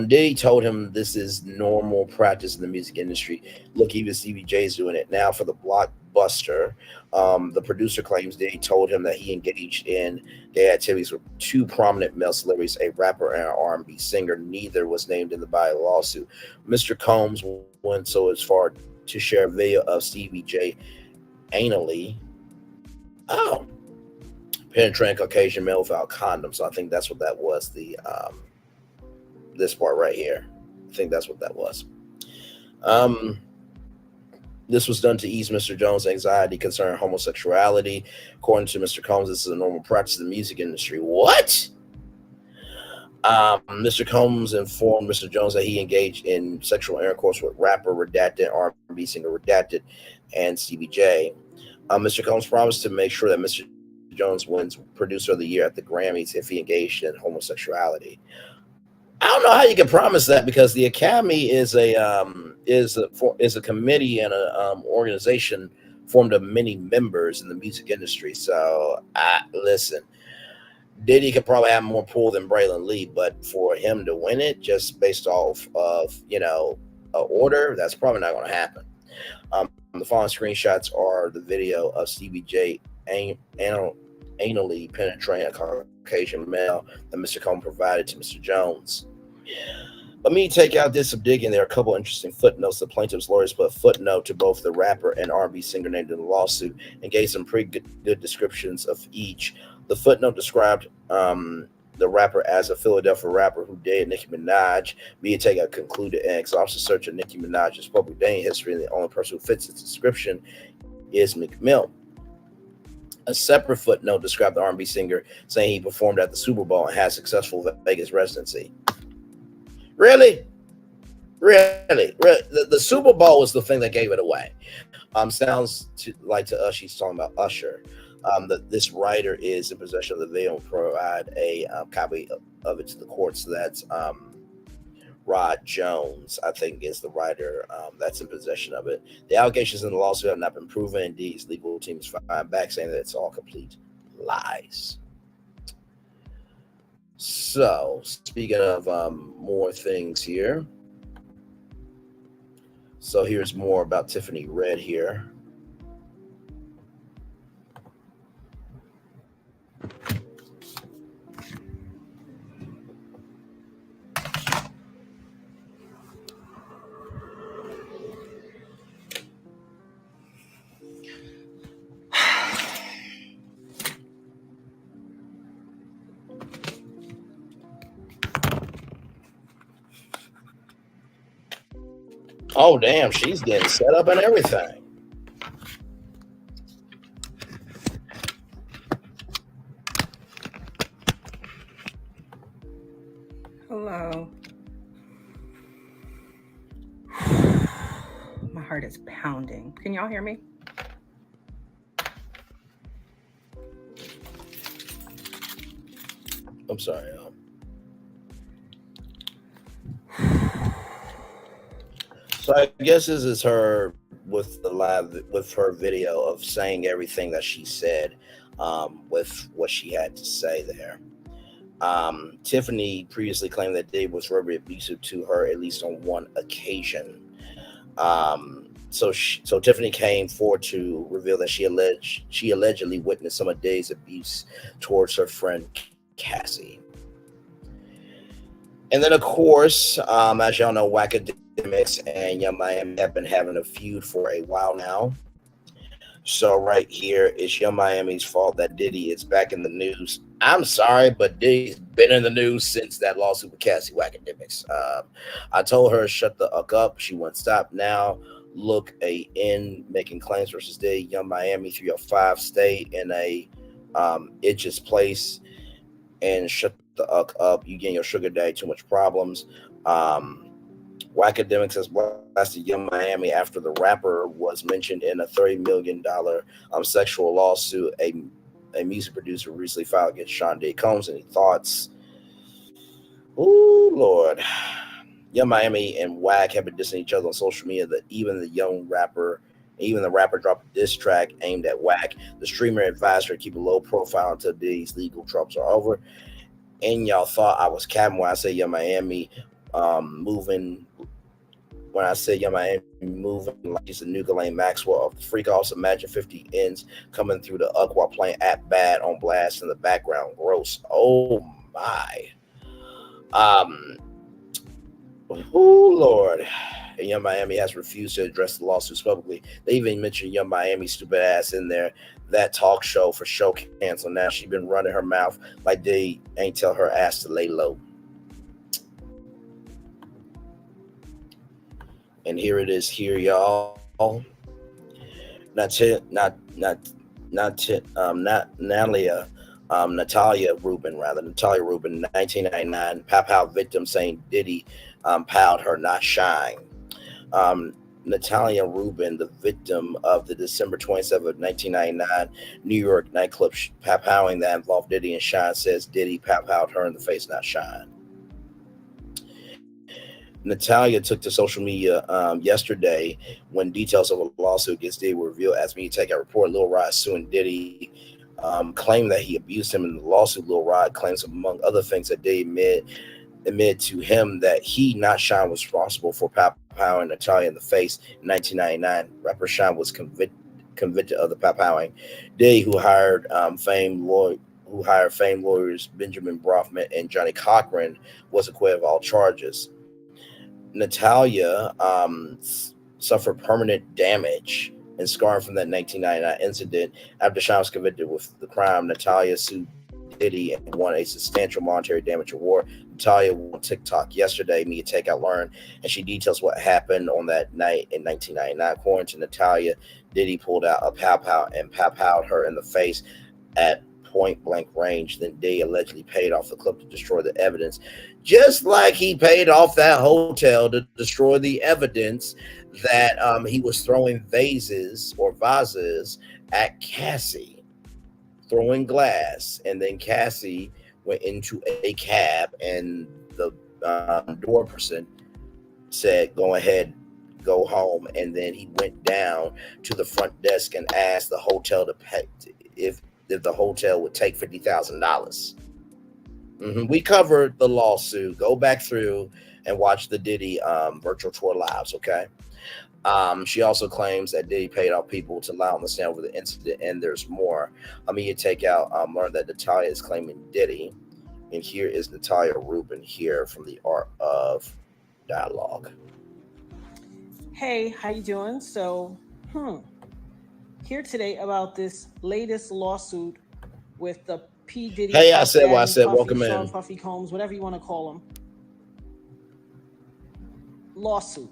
Diddy told him this is normal practice in the music industry. Look, even Stevie J's doing it now for the blockbuster. The producer claims Diddy told him that he engaged in gay activities with two prominent male celebrities, a rapper and an R&B singer. Neither was named in the body of the lawsuit. Mr. Combs went so as far to share a video of Stevie J anally penetrating Caucasian male without condoms. So I think that's what that was. This part right here. I think that's what that was. This was done to ease Mr. Jones' anxiety concerning homosexuality. According to Mr. Combs, this is a normal practice in the music industry. What? Mr. Combs informed Mr. Jones that he engaged in sexual intercourse with rapper Redacted, R&B singer Redacted, and Stevie J. Mr. Combs promised to make sure that Mr. Jones wins Producer of the Year at the Grammys if he engaged in homosexuality. I don't know how you can promise that, because the Academy is a committee and a organization formed of many members in the music industry. So, listen, Diddy could probably have more pull than Braylon Lee, but for him to win it just based off of an order, that's probably not going to happen. The following screenshots are the video of Stevie J anally penetrating a Caucasian male that Mr. Combs provided to Mr. Jones. Let me take out this of digging. There are a couple interesting footnotes. The plaintiff's lawyers put a footnote to both the rapper and R&B singer named in the lawsuit and gave some pretty good descriptions of each. The footnote described the rapper as a Philadelphia rapper who dated Nicki Minaj. Media Takeout concluded an exhaustive search of Nicki Minaj's public dating history, and the only person who fits its description is Meek Mill. A separate footnote described the R&B singer saying he performed at the Super Bowl and had a successful Vegas residency. Really? The Super Bowl was the thing that gave it away. Sounds like to us she's talking about Usher. That this writer is in possession of the video and provide a copy of it to the court. So that's Rod Jones, I think, is the writer that's in possession of it. The allegations in the lawsuit have not been proven. Indeed, his legal team is fighting back, saying that it's all complete lies. So, speaking of more things here. So here's more about Tiffany Red here. Oh, damn, she's getting set up and everything. Hello. My heart is pounding. Can y'all hear me? I'm sorry. So I guess this is her with her video of saying everything that she said, with what she had to say there. Tiffany previously claimed that Diddy was verbally abusive to her at least on one occasion. So Tiffany came forward to reveal that she allegedly witnessed some of Diddy's abuse towards her friend Cassie. And then, of course, as y'all know, Wackadoodle Mix and Young Miami have been having a feud for a while now. So right here, it's Young Miami's fault that Diddy is back in the news. I'm sorry, but Diddy's been in the news since that lawsuit with Cassie Academics. I told her shut the fuck up. She wouldn't stop. Now look in making claims versus Diddy. Young Miami 305 stay in a itch's place and shut the fuck up. You getting your sugar daddy too much problems. Academics has blasted Young Miami after the rapper was mentioned in a $30 million sexual lawsuit a music producer recently filed against Sean D. Combs. Any thoughts? Oh, Lord. Young Miami and Wack have been dissing each other on social media. Even the rapper dropped a diss track aimed at Wack. The streamer advised her to keep a low profile until Diddy's legal troubles are over. And y'all thought I was capping when I said Young Miami moving. When I said Young Miami moving like he's a new Ghislaine Maxwell of the Freak Offs, imagine 50 ends coming through the UC while playing At Bad on blast in the background. Gross. Oh my. Oh Lord. And Young Miami has refused to address the lawsuits publicly. They even mentioned Young Miami's stupid ass in there. That talk show for show canceled. Now she been running her mouth like they ain't tell her ass to lay low. And here it is here, y'all. Natalia Rubin, 1999, pow victim saying Diddy powed her, not shine. Natalia Rubin, the victim of the December 27th, 1999 New York nightclub powing that involved Diddy and Shine, says Diddy powed her in the face, not Shine. Natalia took to social media yesterday when details of a lawsuit against Diddy were revealed. As me take a report, Lil Rod suing Diddy, claimed that he abused him in the lawsuit. Lil Rod claims, among other things, that Diddy admitted to him that he, not Shine, was responsible for powering Natalia in the face in 1999. Rapper Shine was convicted of the powering. Diddy, who hired famed lawyers Benjamin Brofman and Johnny Cochran, was acquitted of all charges. Natalia suffered permanent damage and scarring from that 1999 incident. After Shine was convicted with the crime, Natalia sued Diddy and won a substantial monetary damage award. Natalia won TikTok yesterday, Mia Takeout learned, and she details what happened on that night in 1999. According to Natalia, Diddy pulled out a pow and powed her in the face at point blank range. Then Diddy allegedly paid off the clip to destroy the evidence, just like he paid off that hotel to destroy the evidence that he was throwing vases at Cassie, throwing glass. And then Cassie went into a cab and the door person said, go ahead, go home. And then he went down to the front desk and asked the hotel to pay if the hotel would take $50,000. We covered the lawsuit. Go back through and watch the Diddy virtual tour lives, okay? She also claims that Diddy paid off people to lie on the stand over the incident, and there's more. Learned that Natalia is claiming Diddy, and here is Natalia Rubin here from the Art of Dialogue. Hey, how you doing? So, here today about this latest lawsuit with the P. Diddy. Hey, I said what I said. Puffy, Welcome Sean in. Puffy Combs, whatever you want to call him. Lawsuit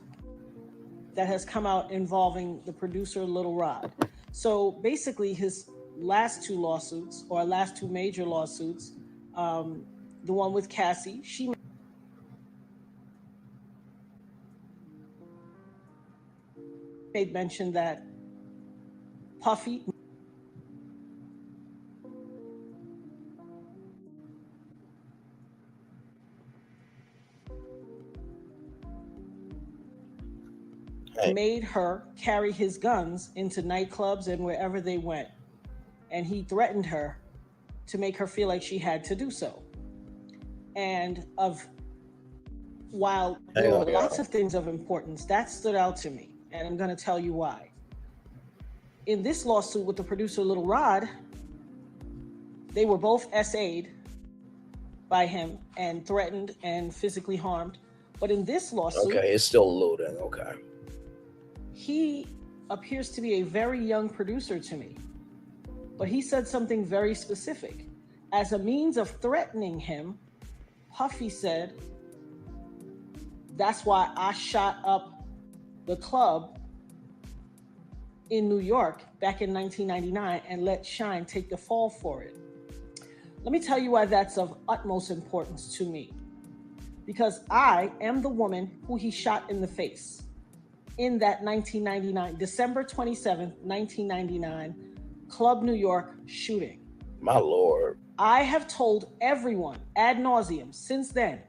that has come out involving the producer Lil Rod. So basically, his last two major lawsuits, the one with Cassie, she made mention that Puffy made her carry his guns into nightclubs and wherever they went. And he threatened her to make her feel like she had to do so. And while there were lots of things of importance, that stood out to me. And I'm going to tell you why. In this lawsuit with the producer Lil Rod, they were both SA'd by him and threatened and physically harmed. But in this lawsuit, Okay, it's still loading. Okay. he appears to be a very young producer to me. But he said something very specific. As a means of threatening him, Puffy said, that's why I shot up the club in New York back in 1999 and let Shine take the fall for it. Let me tell you why that's of utmost importance to me. Because I am the woman who he shot in the face in that 1999, December 27th, 1999, Club New York shooting. My Lord. I have told everyone ad nauseum since then,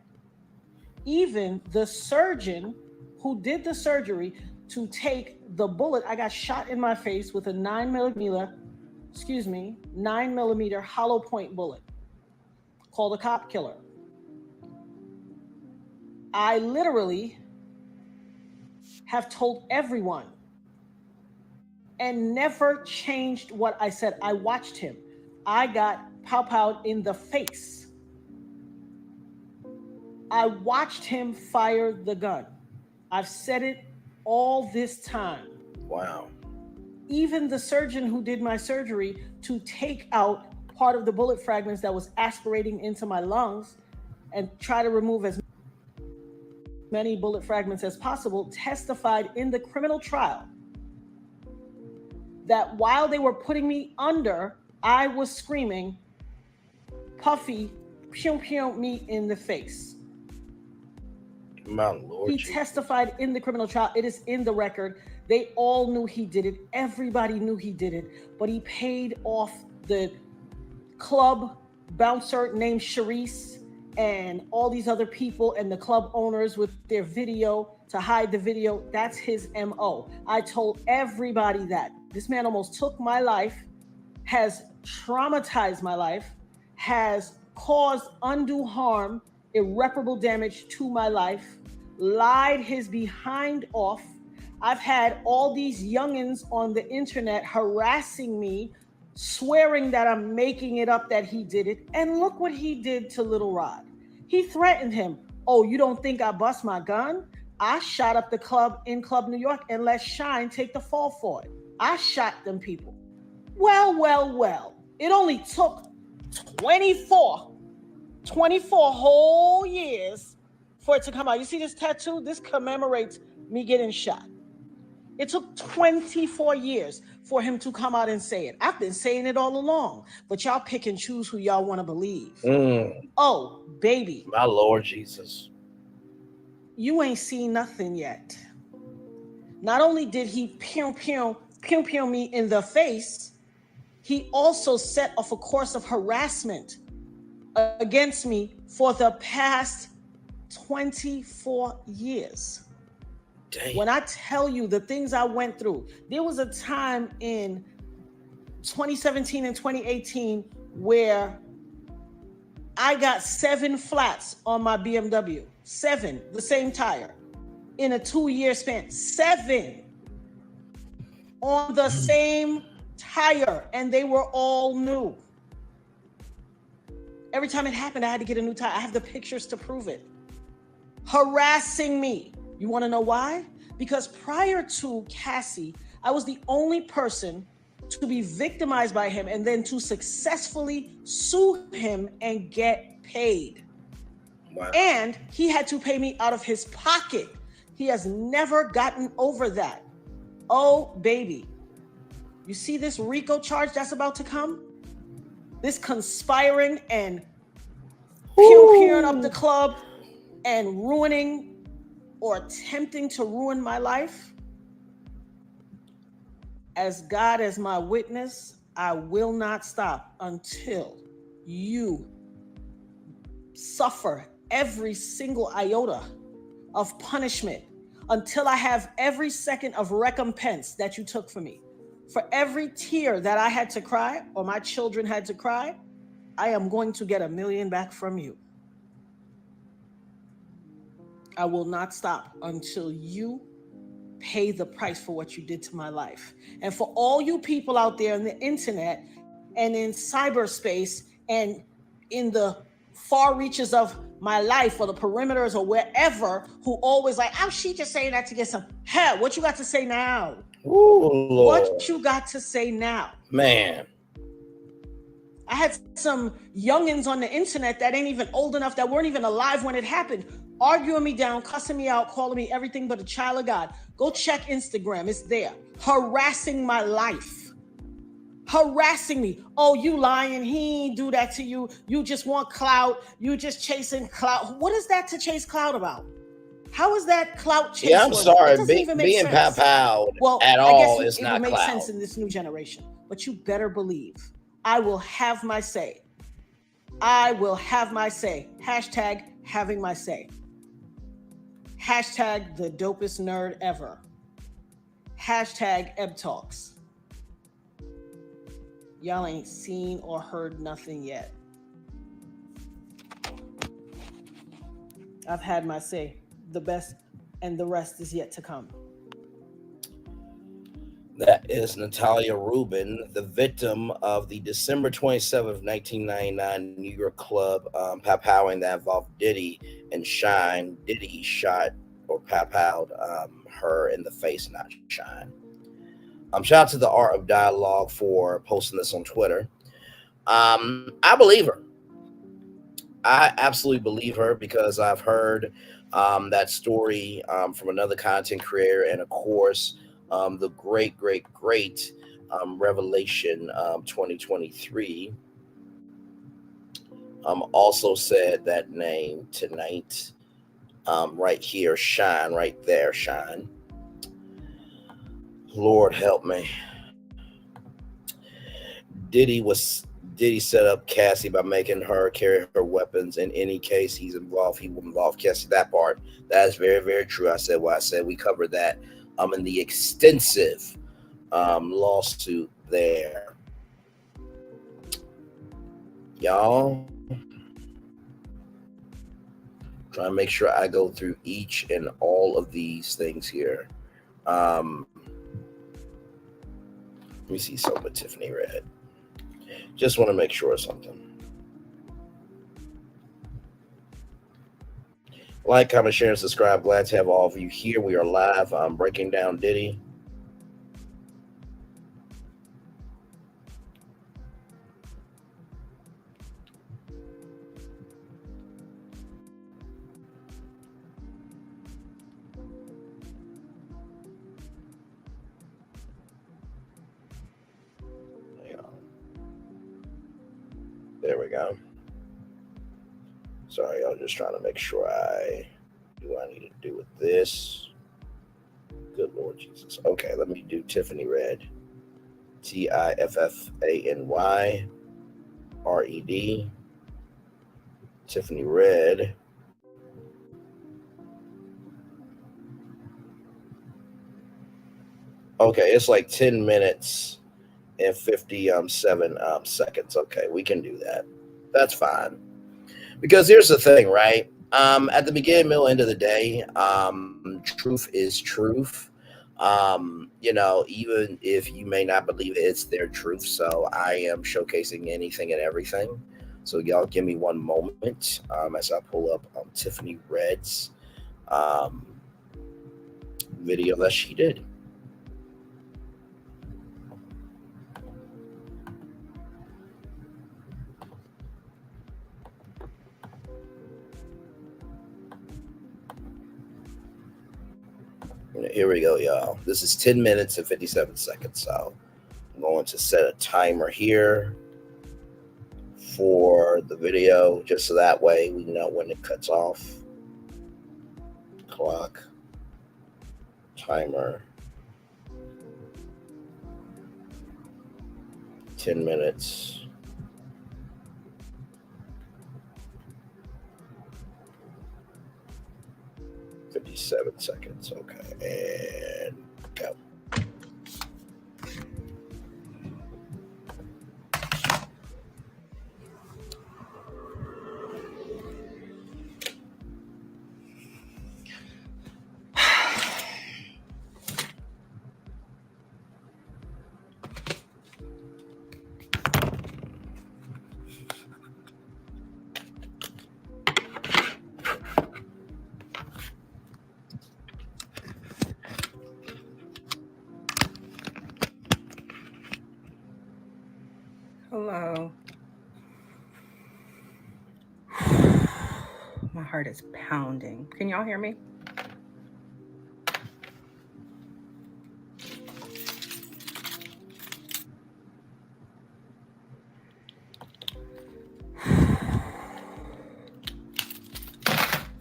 even the surgeon who did the surgery to take the bullet. I got shot in my face with a 9mm hollow point bullet called a cop killer. I literally have told everyone and never changed what I said. I watched him. I got pow-powed in the face. I watched him fire the gun. I've said it all this time. Wow. Even the surgeon who did my surgery to take out part of the bullet fragments that was aspirating into my lungs and try to remove as many bullet fragments as possible testified in the criminal trial that while they were putting me under, I was screaming, Puffy, pew pew me in the face. My Lord. He testified in the criminal trial. It is in the record. They all knew he did it. Everybody knew he did it. But he paid off the club bouncer named Sharice and all these other people and the club owners with their video to hide the video. That's his MO. I told everybody that. This man almost took my life, has traumatized my life, has caused undue harm, irreparable damage to my life, lied his behind off. I've had all these youngins on the internet harassing me, swearing that I'm making it up that he did it. And look what he did to Little Rod. He threatened him. Oh, you don't think I bust my gun? I shot up the club in Club New York and let Shine take the fall for it. I shot them people. Well. It only took 24 whole years for it to come out. You see this tattoo? This commemorates me getting shot. It took 24 years for him to come out and say it. I've been saying it all along, but y'all pick and choose who y'all want to believe. Oh, baby. My Lord Jesus. You ain't seen nothing yet. Not only did he pew me in the face, he also set off a course of harassment against me for the past 24 years. Dang. When I tell you the things I went through, there was a time in 2017 and 2018 where I got 7 flats on my BMW. 7, the same tire, in a 2-year span. 7 on the same tire, and they were all new. Every time it happened, I had to get a new tire. I have the pictures to prove it. Harassing me. You want to know why? Because prior to Cassie, I was the only person to be victimized by him and then to successfully sue him and get paid. Wow. And he had to pay me out of his pocket. He has never gotten over that. Oh, baby. You see this RICO charge that's about to come? This conspiring and pew-pewing up the club and ruining or attempting to ruin my life. As God as my witness, I will not stop until you suffer every single iota of punishment, until I have every second of recompense that you took from me. For every tear that I had to cry or my children had to cry, I am going to get $1 million back from you. I will not stop until you pay the price for what you did to my life. And for all you people out there on the internet and in cyberspace and in the far reaches of my life or the perimeters or wherever who always like, oh, she just saying that to get some. Hell, what you got to say now? Ooh, Lord. What you got to say now? Man. I had some youngins on the internet that ain't even old enough, that weren't even alive when it happened, arguing me down, cussing me out, calling me everything but a child of God. Go check Instagram. It's there. Harassing my life. Harassing me. Oh, you lying. He ain't do that to you. You just want clout. You just chasing clout. What is that to chase clout about? How is that clout chase? Yeah, I'm sorry. It doesn't even make being sense. pow-pow Well, at I guess all is it not will make clout. sense in this new generation. But you better believe I will have my say. I will have my say. Hashtag having my say. Hashtag the dopest nerd ever. Hashtag Ebb Talks. Y'all ain't seen or heard nothing yet. I've had my say. The best and the rest is yet to come. That is Natalia Rubin, the victim of the December 27th, 1999 New York club pow-powing that involved Diddy and Shine. Diddy shot or pow-powed her in the face, not Shine. Shout out to the Art of Dialogue for posting this on Twitter. I believe her. I absolutely believe her because I've heard that story from another content creator, and of course, the great Revelation 2023 also said that name tonight. Right here, Shine, right there, Shine. Lord help me. Diddy set up Cassie by making her carry her weapons. In any case he will involve Cassie. That part, that is very, very true. I said what I said. We covered that in the extensive lawsuit there. Y'all, trying to make sure I go through each and all of these things here. Let me see something with Tiffany Red. Just want to make sure of something. Like, comment, share, and subscribe. Glad to have all of you here. We are live. I'm breaking down Diddy. There we go. Sorry, I'm just trying to make sure I do what I need to do with this. Good Lord Jesus. Okay, let me do Tiffany Red. TIFFANYRED. Tiffany Red. Okay, it's like 10 minutes and 57 seconds. Okay, we can do that. That's fine. Because here's the thing, right? At the beginning, middle, end of the day, truth is truth. Even if you may not believe it's their truth. So I am showcasing anything and everything. So y'all give me one moment as I pull up Tiffany Red's video that she did. Here we go, y'all. This is 10 minutes and 57 seconds. So I'm going to set a timer here for the video, just so that way we know when it cuts off. Clock. Timer. 10 minutes. Seven seconds. Okay, and go. Hello. My heart is pounding. Can y'all hear me?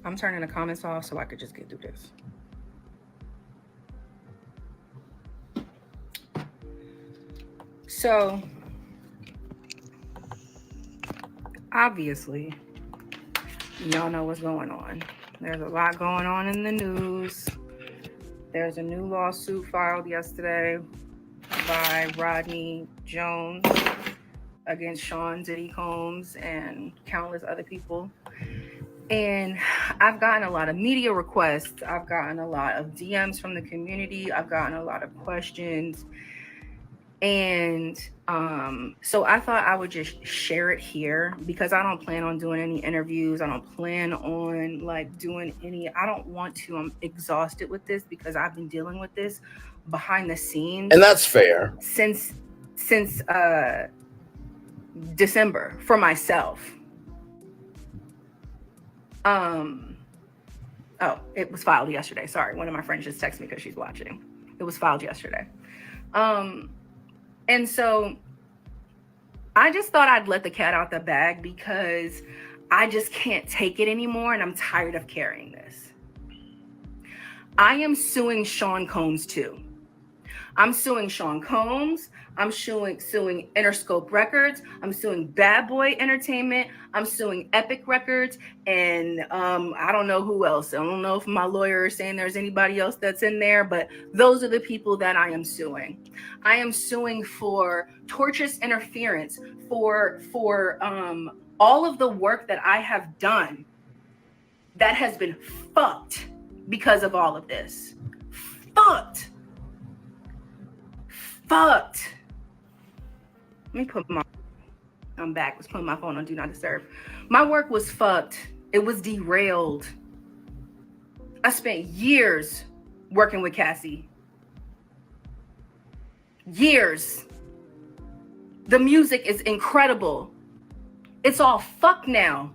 I'm turning the comments off so I could just get through this. So, obviously, y'all know what's going on. There's a lot going on in the news. There's a new lawsuit filed yesterday by Rodney Jones against Sean Diddy Combs and countless other people. And I've gotten a lot of media requests. I've gotten a lot of DMs from the community. I've gotten a lot of questions. And so I thought I would just share it here because I don't plan on doing any interviews. I don't plan on doing any, I don't want to. I'm exhausted with this because I've been dealing with this behind the scenes. And that's fair. Since December for myself. Oh, it was filed yesterday. Sorry. One of my friends just texted me because she's watching. It was filed yesterday. And so I just thought I'd let the cat out the bag because I just can't take it anymore and I'm tired of carrying this. I am suing Sean Combs too. I'm suing Sean Combs. I'm suing Interscope Records. I'm suing Bad Boy Entertainment. I'm suing Epic Records. And I don't know who else. I don't know if my lawyer is saying there's anybody else that's in there, but those are the people that I am suing. I am suing for tortious interference, for all of the work that I have done that has been fucked because of all of this. Fucked. Let me put I'm back. Was putting my phone on Do Not Disturb. My work was fucked. It was derailed. I spent years working with Cassie. Years. The music is incredible. It's all fucked now.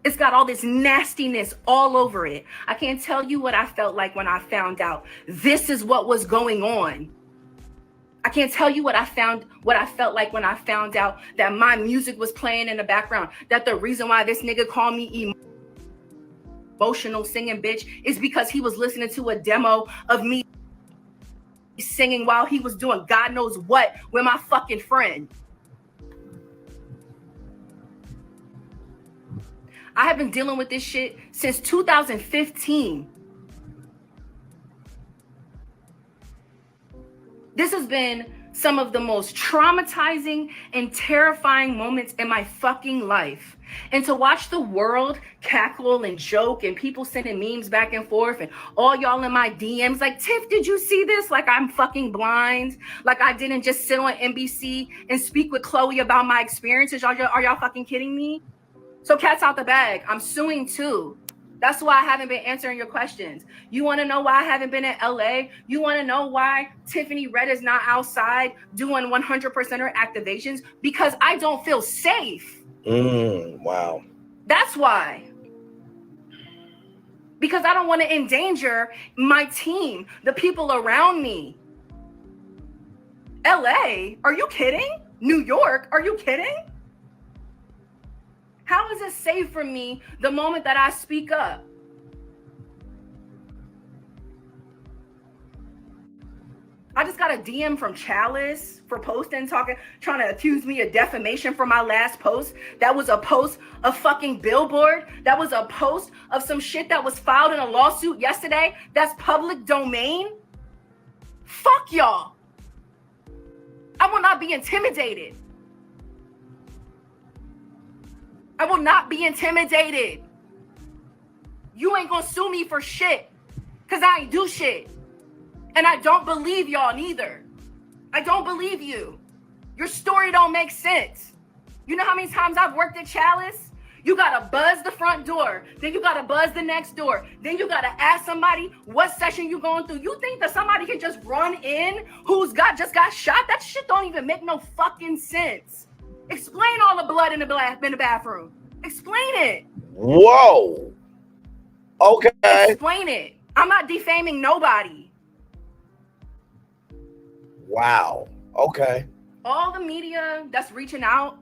It's got all this nastiness all over it. I can't tell you what I felt like when I found out this is what was going on. I can't tell you what I felt like when I found out that my music was playing in the background, that the reason why this nigga called me emotional singing bitch is because he was listening to a demo of me singing while he was doing God knows what with my fucking friend. I have been dealing with this shit since 2015. This has been some of the most traumatizing and terrifying moments in my fucking life. And to watch the world cackle and joke and people sending memes back and forth and all y'all in my DMs like, Tiff, did you see this? Like I'm fucking blind. Like I didn't just sit on NBC and speak with Chloe about my experiences. Are y'all fucking kidding me? So cat's out the bag. I'm suing too. That's why I haven't been answering your questions. You want to know why I haven't been in LA? You want to know why Tiffany Red is not outside doing 100%er activations? Because I don't feel safe. Wow. That's why. Because I don't want to endanger my team, the people around me. LA? Are you kidding? New York? Are you kidding? How is it safe for me the moment that I speak up? I just got a DM from Chalice for posting, trying to accuse me of defamation for my last post. That was a post of fucking Billboard. That was a post of some shit that was filed in a lawsuit yesterday. That's public domain. Fuck y'all. I will not be intimidated. I will not be intimidated. You ain't gonna sue me for shit because I ain't do shit. And I don't believe y'all neither. I don't believe you. Your story don't make sense. You know how many times I've worked at Chalice? You gotta buzz the front door. Then you gotta buzz the next door. Then you gotta ask somebody what session you going through. You think that somebody can just run in who's just got shot? That shit don't even make no fucking sense. Explain all the blood in the bathroom. Explain it. Whoa. Okay. Explain it. I'm not defaming nobody. Wow. Okay. All the media that's reaching out,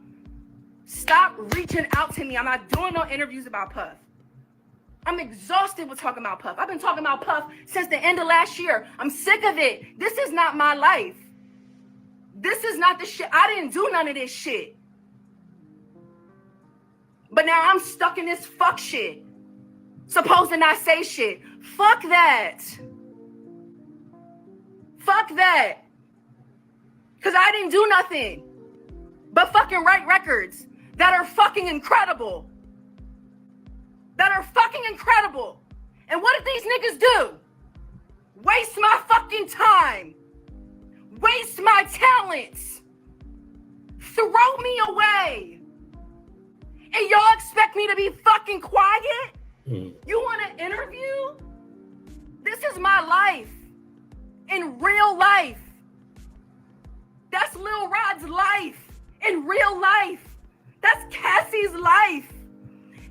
stop reaching out to me. I'm not doing no interviews about Puff. I'm exhausted with talking about Puff. I've been talking about Puff since the end of last year. I'm sick of it. This is not my life. This is not the shit. I didn't do none of this shit. But now I'm stuck in this fuck shit. Supposed to not say shit. Fuck that. Fuck that. Because I didn't do nothing but fucking write records that are fucking incredible. That are fucking incredible. And what did these niggas do? Waste my fucking time. Waste my talents. Throw me away. And y'all expect me to be fucking quiet? You want an interview? This is my life. In real life. That's Lil Rod's life. In real life. That's Cassie's life.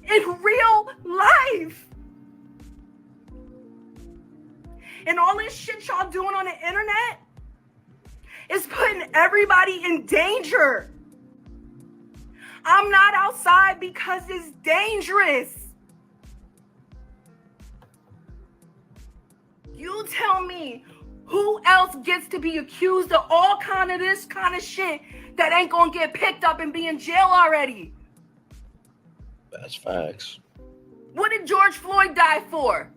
In real life. And all this shit y'all doing on the internet is putting everybody in danger. I'm not outside because it's dangerous. You tell me who else gets to be accused of all kind of this kind of shit that ain't gonna get picked up and be in jail already? That's facts. What did George Floyd die for?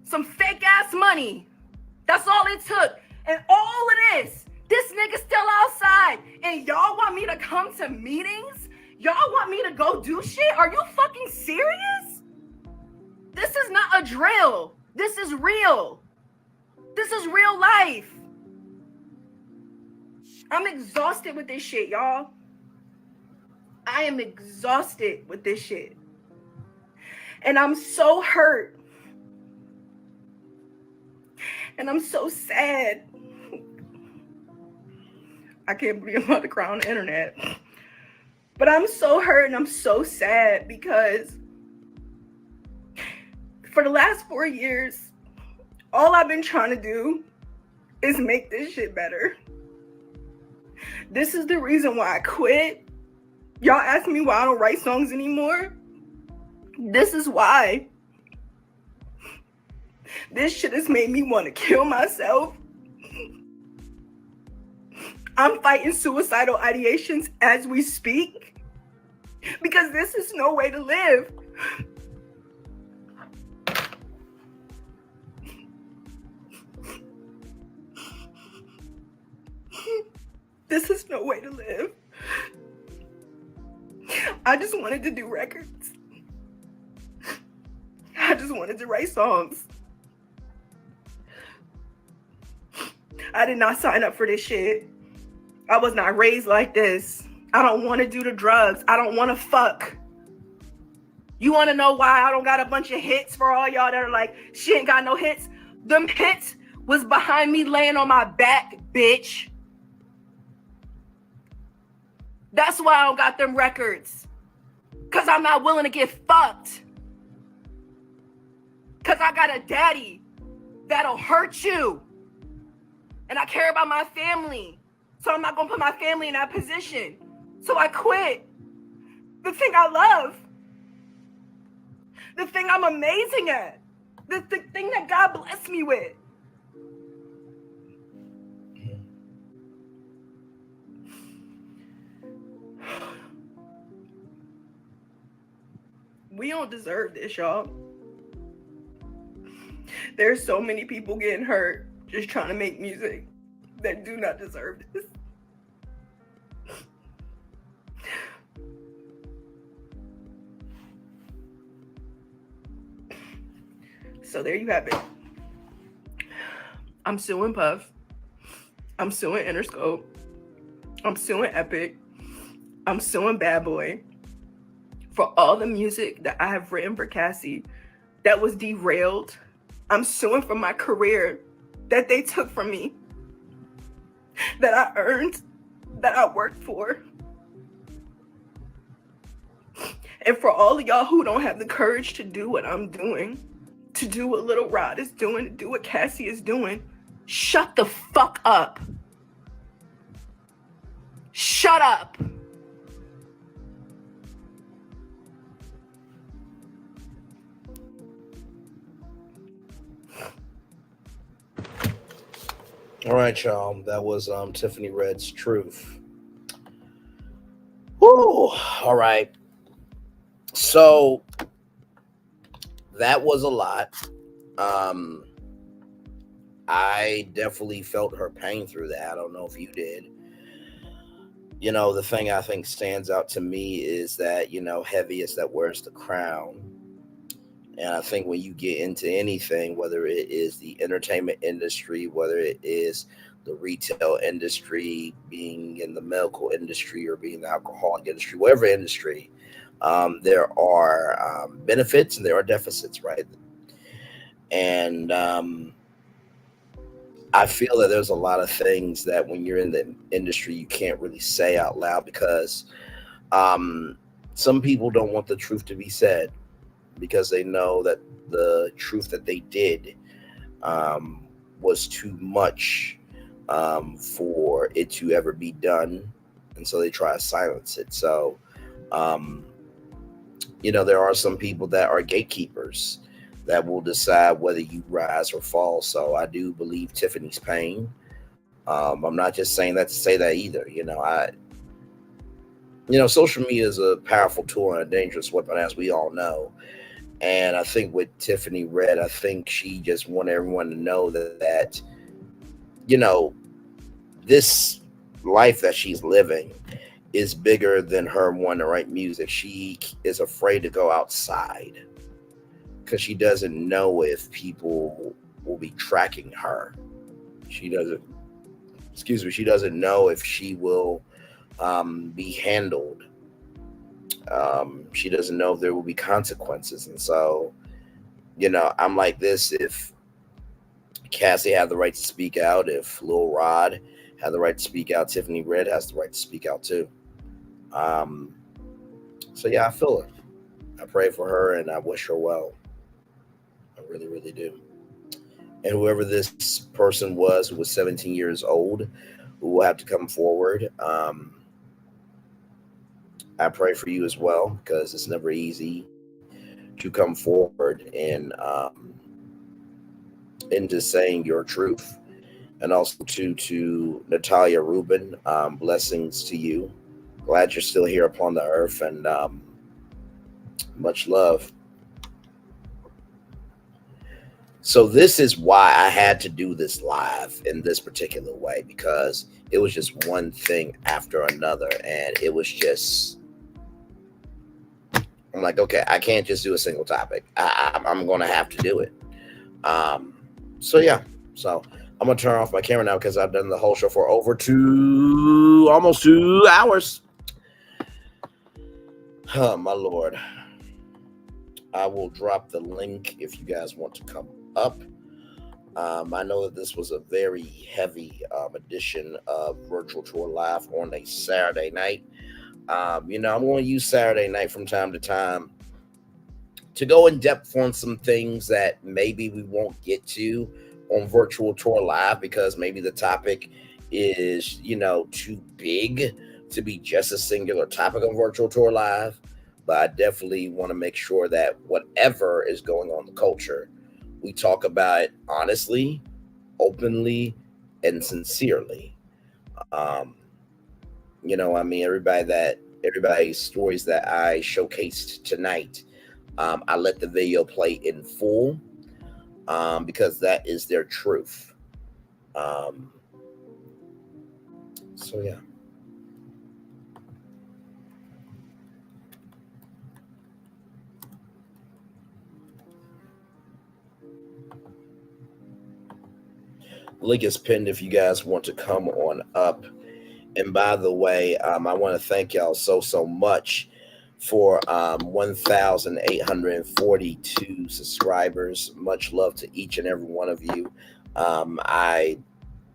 Some fake ass money. That's all it took. And all of this nigga still outside. And y'all want me to come to meetings? Y'all want me to go do shit? Are you fucking serious? This is not a drill. This is real. This is real life. I'm exhausted with this shit, y'all. I am exhausted with this shit. And I'm so hurt. And I'm so sad. I can't believe I'm about to cry on the internet. But I'm so hurt and I'm so sad because for the last 4 years, all I've been trying to do is make this shit better. This is the reason why I quit. Y'all ask me why I don't write songs anymore. This is why. This shit has made me want to kill myself. I'm fighting suicidal ideations as we speak because this is no way to live. This is no way to live. I just wanted to do records. I just wanted to write songs. I did not sign up for this shit. I was not raised like this. I don't want to do the drugs. I don't want to fuck. You want to know why I don't got a bunch of hits for all y'all that are like, she ain't got no hits? Them hits was behind me laying on my back, bitch. That's why I don't got them records. Because I'm not willing to get fucked. Because I got a daddy that'll hurt you. And I care about my family. So I'm not going to put my family in that position. So I quit. The thing I love. The thing I'm amazing at. The thing that God blessed me with. We don't deserve this, y'all. There's so many people getting hurt just trying to make music that do not deserve this. So there you have it. I'm suing Puff. I'm suing Interscope. I'm suing Epic. I'm suing Bad Boy for all the music that I have written for Cassie that was derailed. I'm suing for my career that they took from me, that I earned that I work for. And for all of y'all who don't have the courage to do what I'm doing, to do what Little Rod is doing, to do what Cassie is doing, shut the fuck up. Shut up. All right, y'all. That was Tiffany Red's Truth. Woo! All right. So that was a lot. I definitely felt her pain through that. I don't know if you did. You know, the thing I think stands out to me is that, you know, heavy is that wears the crown. And I think when you get into anything, whether it is the entertainment industry, whether it is the retail industry, being in the medical industry, or being in the alcoholic industry, whatever industry, there are benefits and there are deficits, right? And I feel that there's a lot of things that when you're in the industry, you can't really say out loud because some people don't want the truth to be said, because they know that the truth that they did was too much for it to ever be done. And so they try to silence it. So, you know, there are some people that are gatekeepers that will decide whether you rise or fall. So I do believe Tiffany's pain. I'm not just saying that to say that either. You know, social media is a powerful tool and a dangerous weapon, as we all know. And I think with Tiffany Red, I think she just wanted everyone to know that, you know, this life that she's living is bigger than her wanting to write music. She is afraid to go outside because she doesn't know if people will be tracking her. She doesn't know if she will be handled. She doesn't know if there will be consequences. And so, you know, I'm like this: if Cassie had the right to speak out, if Lil Rod had the right to speak out, Tiffany Red has the right to speak out too. So yeah, I feel her. I pray for her and I wish her well. I really, really do. And whoever this person was who was 17 years old, who will have to come forward, I pray for you as well, because it's never easy to come forward and into saying your truth. And also to Natalia Rubin, blessings to you. Glad you're still here upon the earth, and much love. So this is why I had to do this live in this particular way, because it was just one thing after another, and it was just, I'm like, okay, I can't just do a single topic. I'm going to have to do it. So yeah, so I'm going to turn off my camera now because I've done the whole show for over almost 2 hours. Oh, my Lord. I will drop the link if you guys want to come up. I know that this was a very heavy edition of Virtual Tour Live on a Saturday night. You know, I'm going to use Saturday night from time to time to go in depth on some things that maybe we won't get to on Virtual Tour Live, because maybe the topic is, you know, too big to be just a singular topic on Virtual Tour Live. But I definitely want to make sure that whatever is going on in the culture, we talk about it honestly, openly, and sincerely. You know, I mean, everybody's stories that I showcased tonight, I let the video play in full, because that is their truth. So yeah. Link is pinned if you guys want to come on up. And by the way, I want to thank y'all so much for 1,842 subscribers. Much love to each and every one of you. I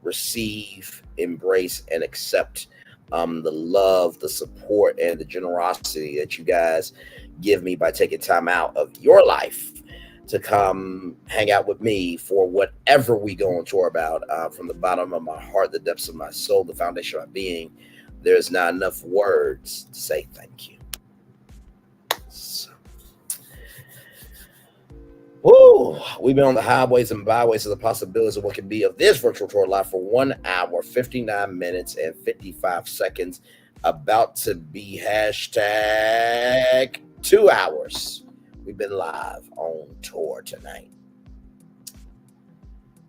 receive, embrace, and accept the love, the support, and the generosity that you guys give me by taking time out of your life to come hang out with me for whatever we go on tour about. From the bottom of my heart, the depths of my soul, the foundation of my being, there's not enough words to say thank you. So, woo, we've been on the highways and byways of the possibilities of what can be of this virtual tour live for 1 hour, 59 minutes, and 55 seconds. About to be hashtag 2 hours. We've been live on tour tonight.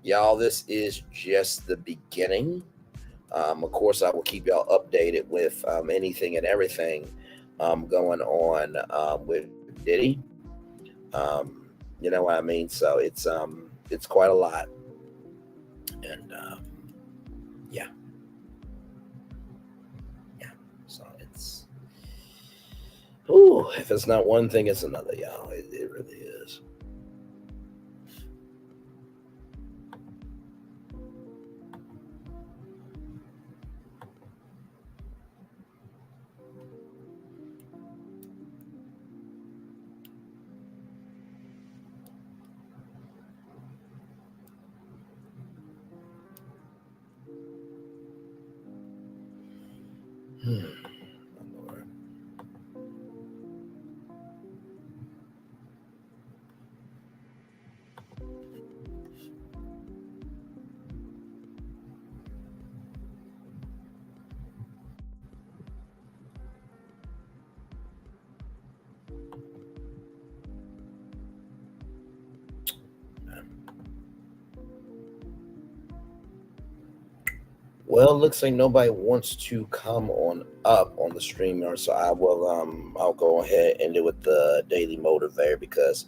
Y'all, this is just the beginning. Of course, I will keep y'all updated with anything and everything going on with Diddy. You know what I mean? So it's quite a lot. And yeah. So it's if it's not one thing, it's another, y'all. It really is. Well, looks like nobody wants to come on up on the stream, or so I will. I'll go ahead and do with the daily motivator because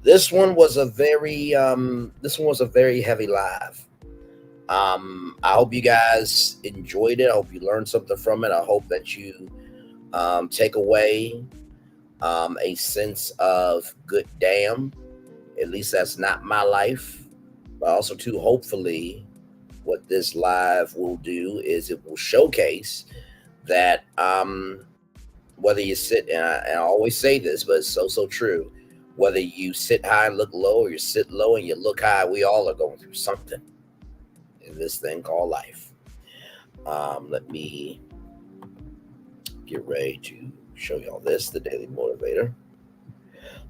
this one was a very heavy live. I hope you guys enjoyed it. I hope you learned something from it. I hope that you take away a sense of good damn. At least that's not my life. But also, too, hopefully, what this live will do is it will showcase that whether you sit, and I always say this, but it's so true, whether you sit high and look low or you sit low and you look high, we all are going through something in this thing called life. Let me get ready to show y'all this, the Daily Motivator.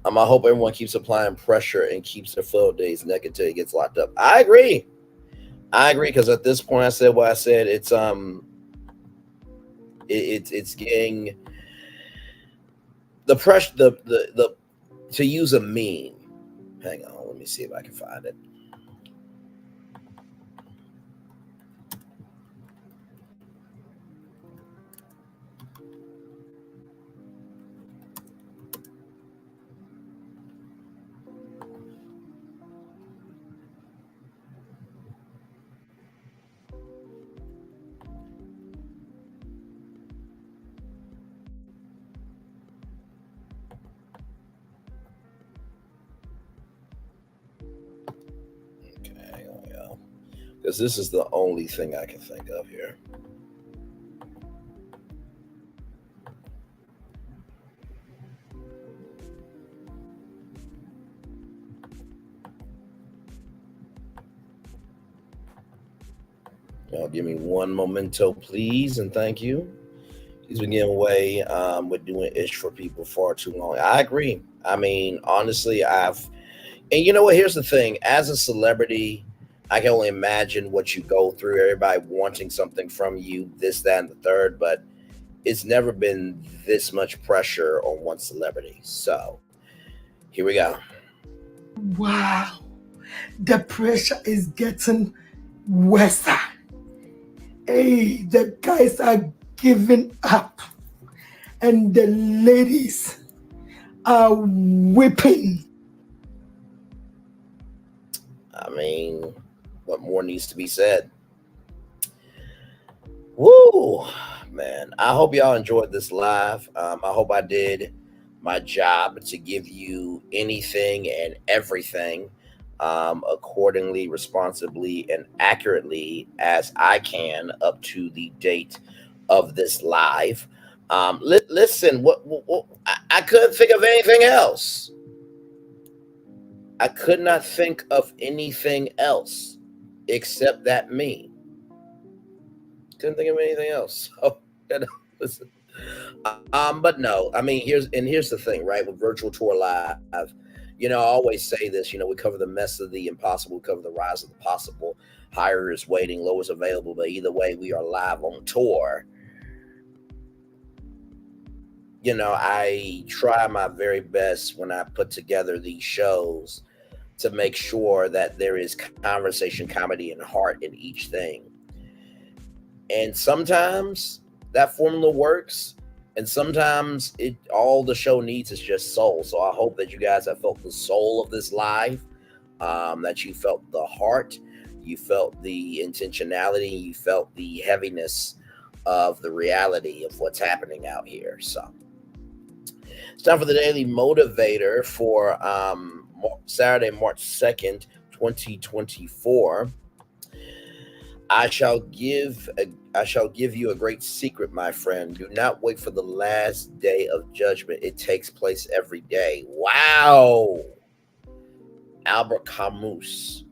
I hope everyone keeps applying pressure and keeps their flow days neck until he gets locked up. I agree, because at this point, I said what I said. It's it's getting the pressure. The to use a meme. Hang on, let me see if I can find it. Because this is the only thing I can think of here. Y'all give me one memento, please, and thank you. He's been getting away with doing ish for people far too long. I agree. I mean, honestly, and you know what? Here's the thing. As a celebrity, I can only imagine what you go through, everybody wanting something from you, this, that, and the third, but it's never been this much pressure on one celebrity. So here we go. Wow. The pressure is getting worse. Hey, the guys are giving up and the ladies are whipping. I mean, what more needs to be said? Woo, man. I hope y'all enjoyed this live. I hope I did my job to give you anything and everything accordingly, responsibly, and accurately as I can up to the date of this live. Listen, what I couldn't think of anything else. I could not think of anything else except that meme. Couldn't think of anything else. So, listen. But no, I mean, here's the thing, right? With Virtual Tour Live, I always say this. We cover the mess of the impossible, we cover the rise of the possible. Higher is waiting, low is available, but either way, we are live on tour. I try my very best when I put together these shows to make sure that there is conversation, comedy, and heart in each thing. And sometimes that formula works, and sometimes all the show needs is just soul. So I hope that you guys have felt the soul of this live, that you felt the heart, you felt the intentionality, you felt the heaviness of the reality of what's happening out here. So it's time for the Daily Motivator for Saturday, March 2nd, 2024. I shall give you a great secret, my friend. Do not wait for the last day of judgment. It takes place every day. Wow. Albert Camus.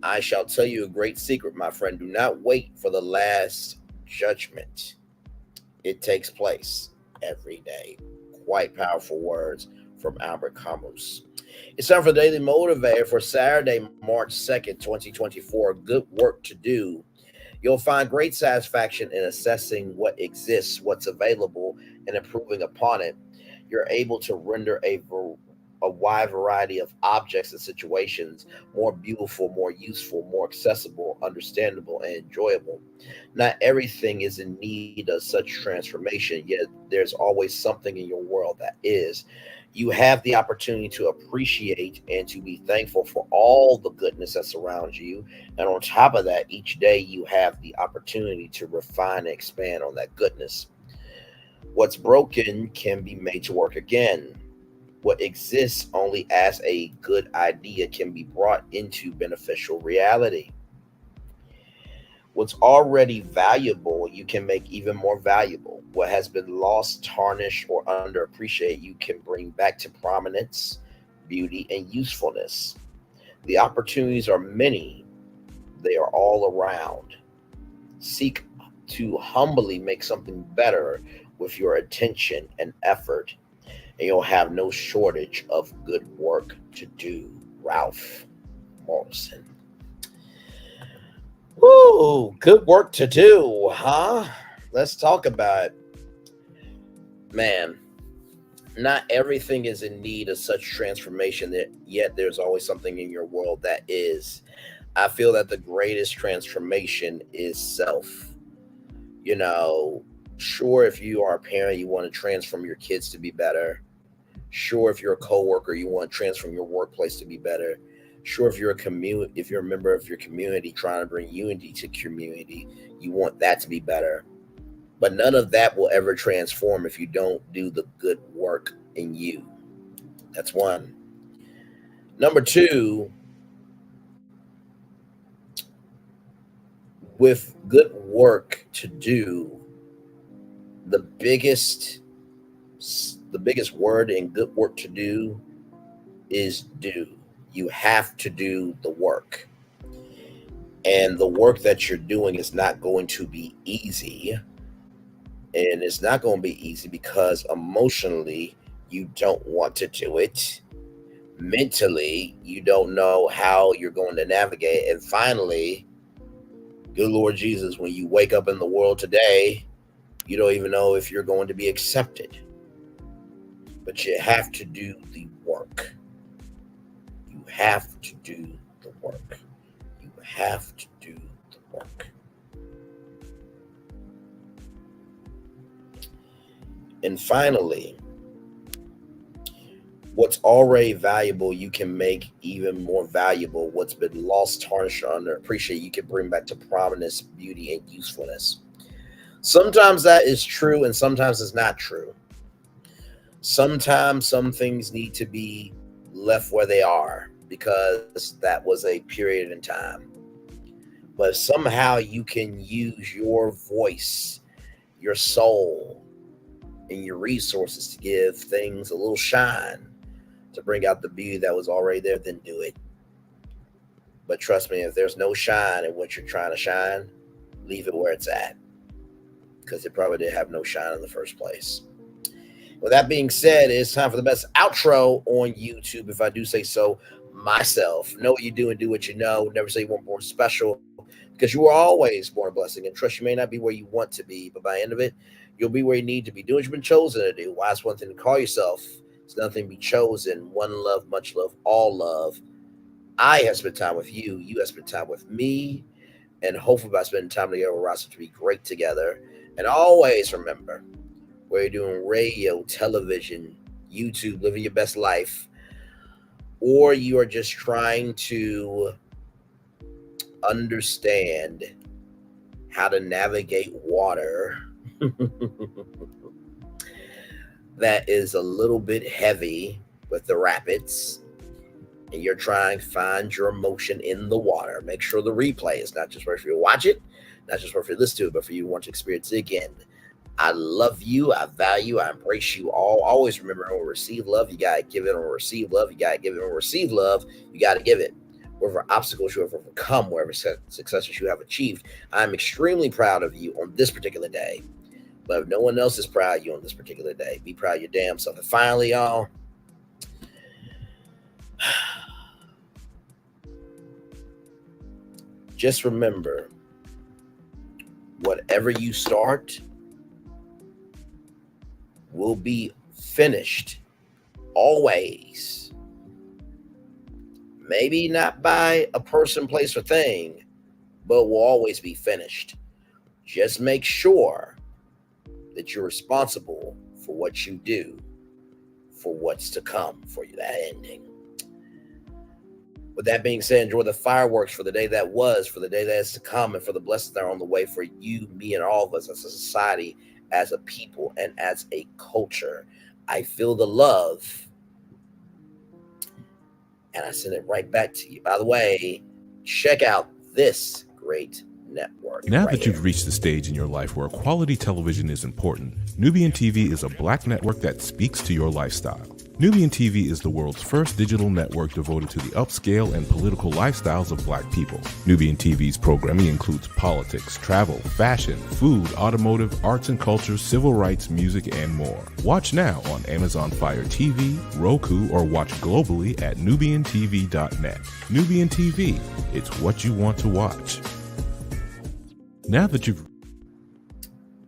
I shall tell you a great secret, my friend. Do not wait for the last judgment. It takes place every day. Quite powerful words from Albert Camus. It's time for the Daily Motivator for Saturday, March 2nd, 2024. Good work to do. You'll find great satisfaction in assessing what exists, what's available, and improving upon it. You're able to render a wide variety of objects and situations more beautiful, more useful, more accessible, understandable, and enjoyable. Not everything is in need of such transformation, yet there's always something in your world that is. You have the opportunity to appreciate and to be thankful for all the goodness that surrounds you. And on top of that, each day you have the opportunity to refine and expand on that goodness. What's broken can be made to work again. What exists only as a good idea can be brought into beneficial reality. What's already valuable, you can make even more valuable. What has been lost, tarnished, or underappreciated, you can bring back to prominence, beauty, and usefulness. The opportunities are many. They are all around. Seek to humbly make something better with your attention and effort, and you'll have no shortage of good work to do. Ralph Morrison. Woo, good work to do, huh? Let's talk about it. Man, not everything is in need of such transformation, that yet there's always something in your world that is. I feel that the greatest transformation is self. Sure, if you are a parent, you want to transform your kids to be better. Sure, if you're a coworker, you want to transform your workplace to be better. Sure, if you're a member of your community trying to bring unity to community, you want that to be better. But none of that will ever transform if you don't do the good work in you. That's one. Number two, with good work to do, the biggest word in good work to do is do. You have to do the work. And the work that you're doing is not going to be easy. And it's not going to be easy because emotionally, you don't want to do it. Mentally, you don't know how you're going to navigate. And finally, good Lord Jesus, when you wake up in the world today, you don't even know if you're going to be accepted. But you have to do the work. You have to do the work. You have to do the work. And finally, what's already valuable, you can make even more valuable. What's been lost, tarnished, or underappreciated, you can bring back to prominence, beauty, and usefulness. Sometimes that is true, and sometimes it's not true. Sometimes some things need to be left where they are because that was a period in time. But somehow you can use your voice, your soul and your resources to give things a little shine, to bring out the beauty that was already there, then do it. But trust me, if there's no shine in what you're trying to shine, leave it where it's at, because it probably didn't have no shine in the first place. With that being said, it's time for the best outro on YouTube, if I do say so myself. Know what you do and do what you know. Never say you weren't born special, because you were always born a blessing. And trust, you may not be where you want to be, but by the end of it, you'll be where you need to be. Do what you've been chosen to do. Why? It's one thing to call yourself. It's nothing to be chosen. One love, much love, all love. I have spent time with you. You have spent time with me. And hopefully by spending time together, we're also to be great together. And always remember, whether you're doing radio, television, YouTube, living your best life, or you are just trying to understand how to navigate water that is a little bit heavy with the rapids, and you're trying to find your emotion in the water, make sure the replay is not just for you to watch it, not just for you to listen to it, but for you to want to experience it again. I love you. I value, I embrace you all. Always remember, when we receive love, you got to give it. When we receive love, you got to give it. When we receive love, you got to give it. Whatever obstacles you have overcome, whatever successes you have achieved, I'm extremely proud of you on this particular day. But if no one else is proud of you on this particular day, be proud of your damn self. And finally, y'all, just remember, whatever you start will be finished always. Maybe not by a person, place, or thing, but will always be finished. Just make sure that you're responsible for what you do, for what's to come for you, that ending. With that being said, enjoy the fireworks for the day that was, for the day that is to come, and for the blessings that are on the way for you, me, and all of us as a society, as a people, and as a culture. I feel the love, and I send it right back to you. By the way, check out this great network. Now right that you've here. reached the stage in your life where quality television is important, Nubian TV is a black network that speaks to your lifestyle. Nubian TV is the world's first digital network devoted to the upscale and political lifestyles of black people. Nubian TV's programming includes politics, travel, fashion, food, automotive, arts and culture, civil rights, music, and more. Watch now on Amazon Fire TV, Roku, or watch globally at nubiantv.net. Nubian TV, it's what you want to watch. Now that you've...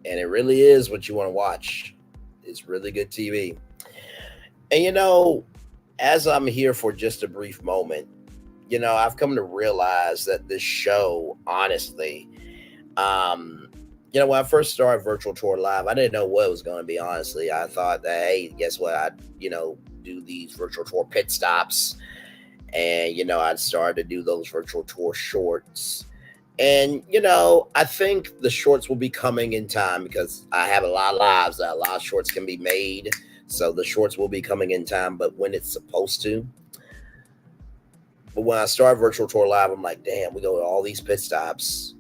And it really is what you want to watch. It's really good TV. And, you know, as I'm here for just a brief moment, you know, I've come to realize that this show, honestly, you know, when I first started Virtual Tour Live, I didn't know what it was going to be, honestly. I thought that, hey, guess what? I'd, you know, do these Virtual Tour pit stops. And, you know, I'd start to do those Virtual Tour shorts. And, you know, I think the shorts will be coming in time, because I have a lot of lives that a lot of shorts can be made. So the shorts will be coming in time, but when it's supposed to. But when I started Virtual Tour Live, I'm like, damn, we go to all these pit stops.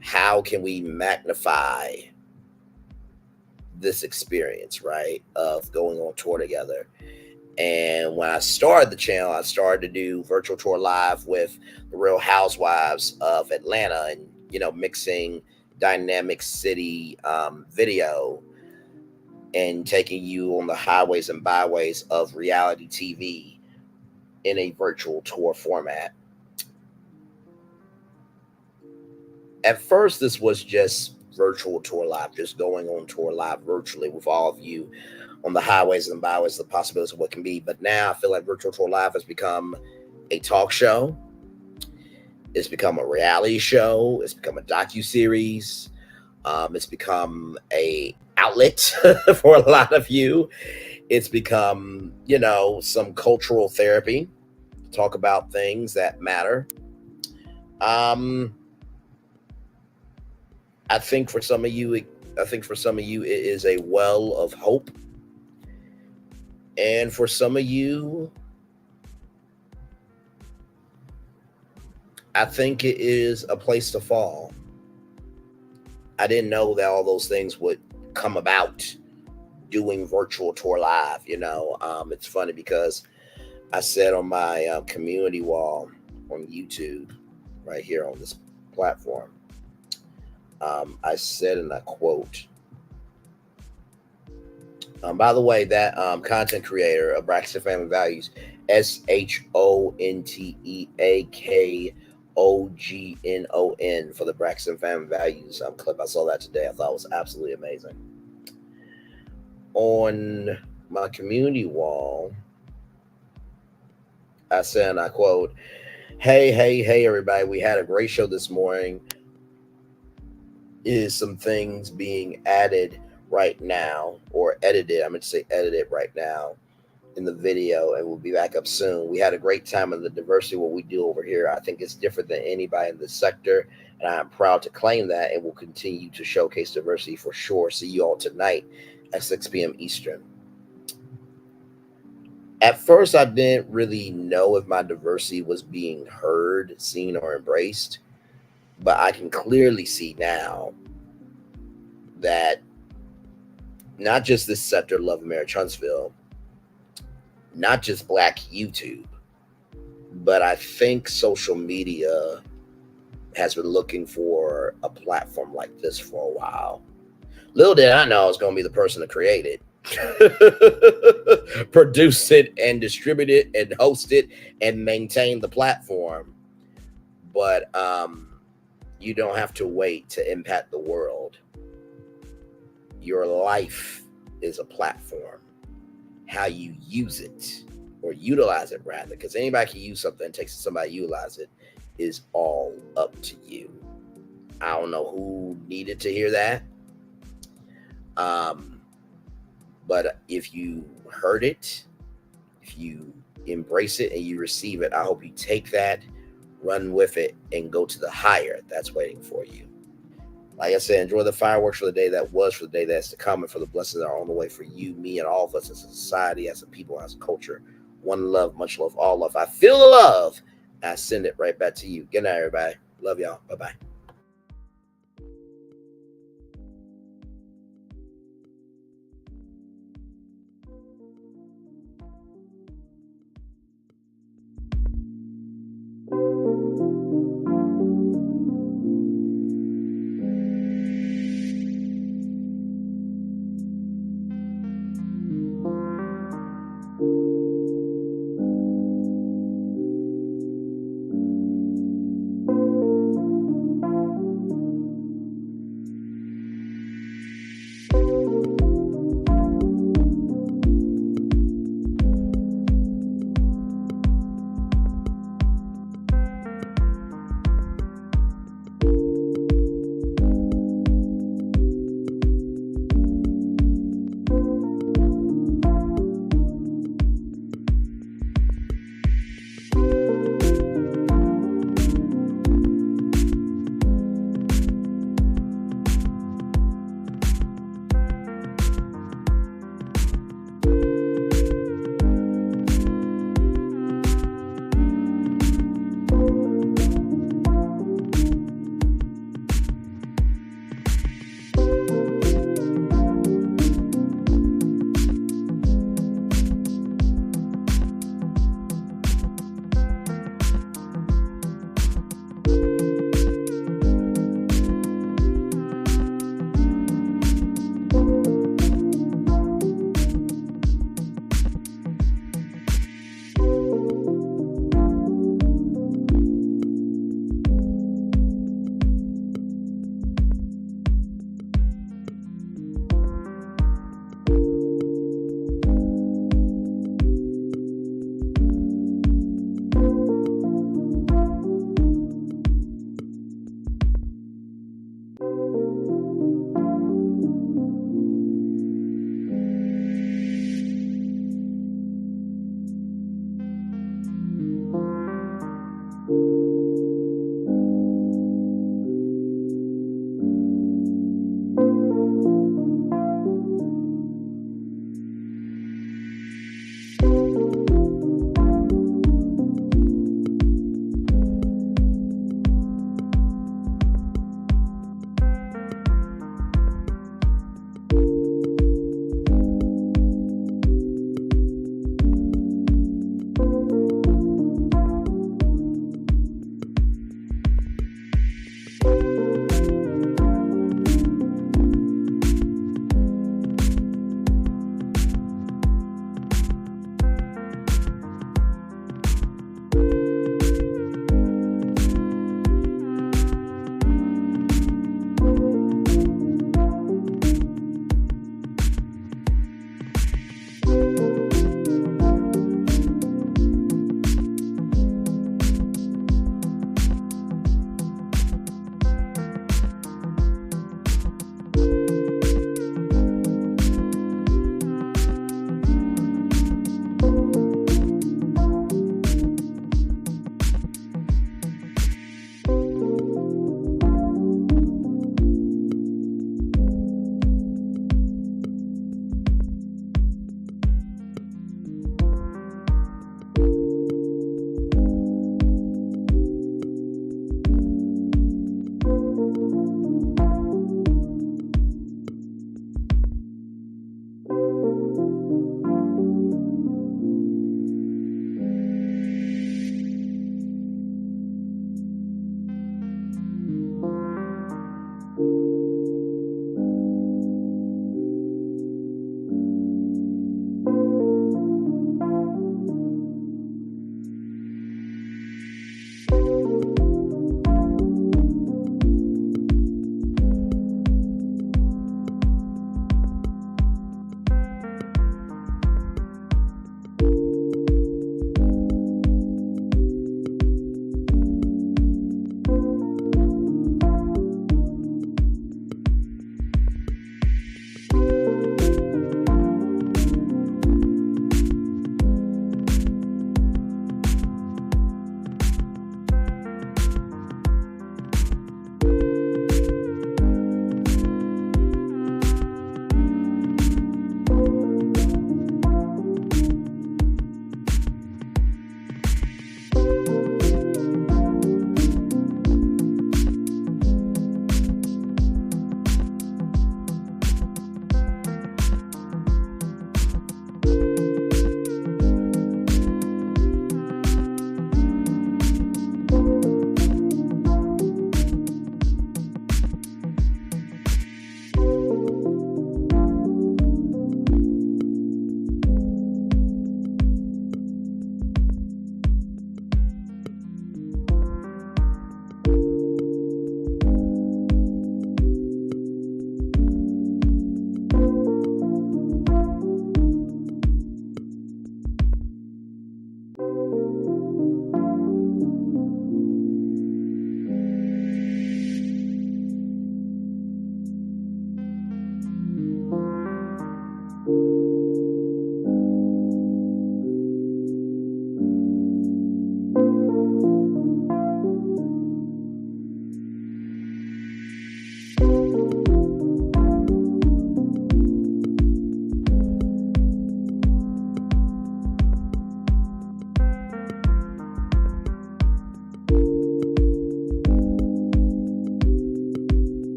How can we magnify this experience, right, of going on tour together? And when I started the channel, I started to do Virtual Tour Live with the Real Housewives of Atlanta, and, you know, mixing Dynamic City video and taking you on the highways and byways of reality TV in a virtual tour format. At first, this was just Virtual Tour Live, just going on tour live virtually with all of you on the highways and byways, the possibilities of what can be. But now I feel like Virtual Tour Live has become a talk show. It's become a reality show. It's become a docuseries. It's become a outlet for a lot of you. It's become, you know, some cultural therapy to talk about things that matter. I think for some of you, it is a well of hope. And for some of you, I think it is a place to fall. I didn't know that all those things would come about doing virtual tour live. It's funny because I said on my community wall on YouTube, right here on this platform, I said, and I quote, by the way, that content creator of Braxton Family Values, SHONTEAKOGNON for the Braxton Family Values clip. I saw that today. I thought it was absolutely amazing. On my community wall, I said, and I quote, hey, everybody. We had a great show this morning. Is some things being added right now, or edited. I'm going to say edited right now in the video, and we'll be back up soon. We had a great time in the diversity, what we do over here. I think it's different than anybody in the sector, and I'm proud to claim that, and we'll continue to showcase diversity for sure. See you all tonight at 6 p.m. Eastern. At first, I didn't really know if my diversity was being heard, seen, or embraced, but I can clearly see now that not just this sector, Love Marriage Huntsville, not just Black YouTube, but I think social media has been looking for a platform like this for a while. Little did I know I was going to be the person to create it, produce it, and distribute it, and host it, and maintain the platform. But you don't have to wait to impact the world. Your life is a platform. How you use it, or utilize it rather, because anybody can use something, it takes somebody to utilize it, is all up to you. I don't know who needed to hear that. But if you heard it, if you embrace it and you receive it, I hope you take that, run with it, and go to the higher that's waiting for you. Like I said, enjoy the fireworks for the day that was, for the day that's to come, and for the blessings that are on the way for you, me, and all of us as a society, as a people, as a culture. One love, much love, all love. I feel the love. I send it right back to you. Good night, everybody. Love y'all. Bye-bye.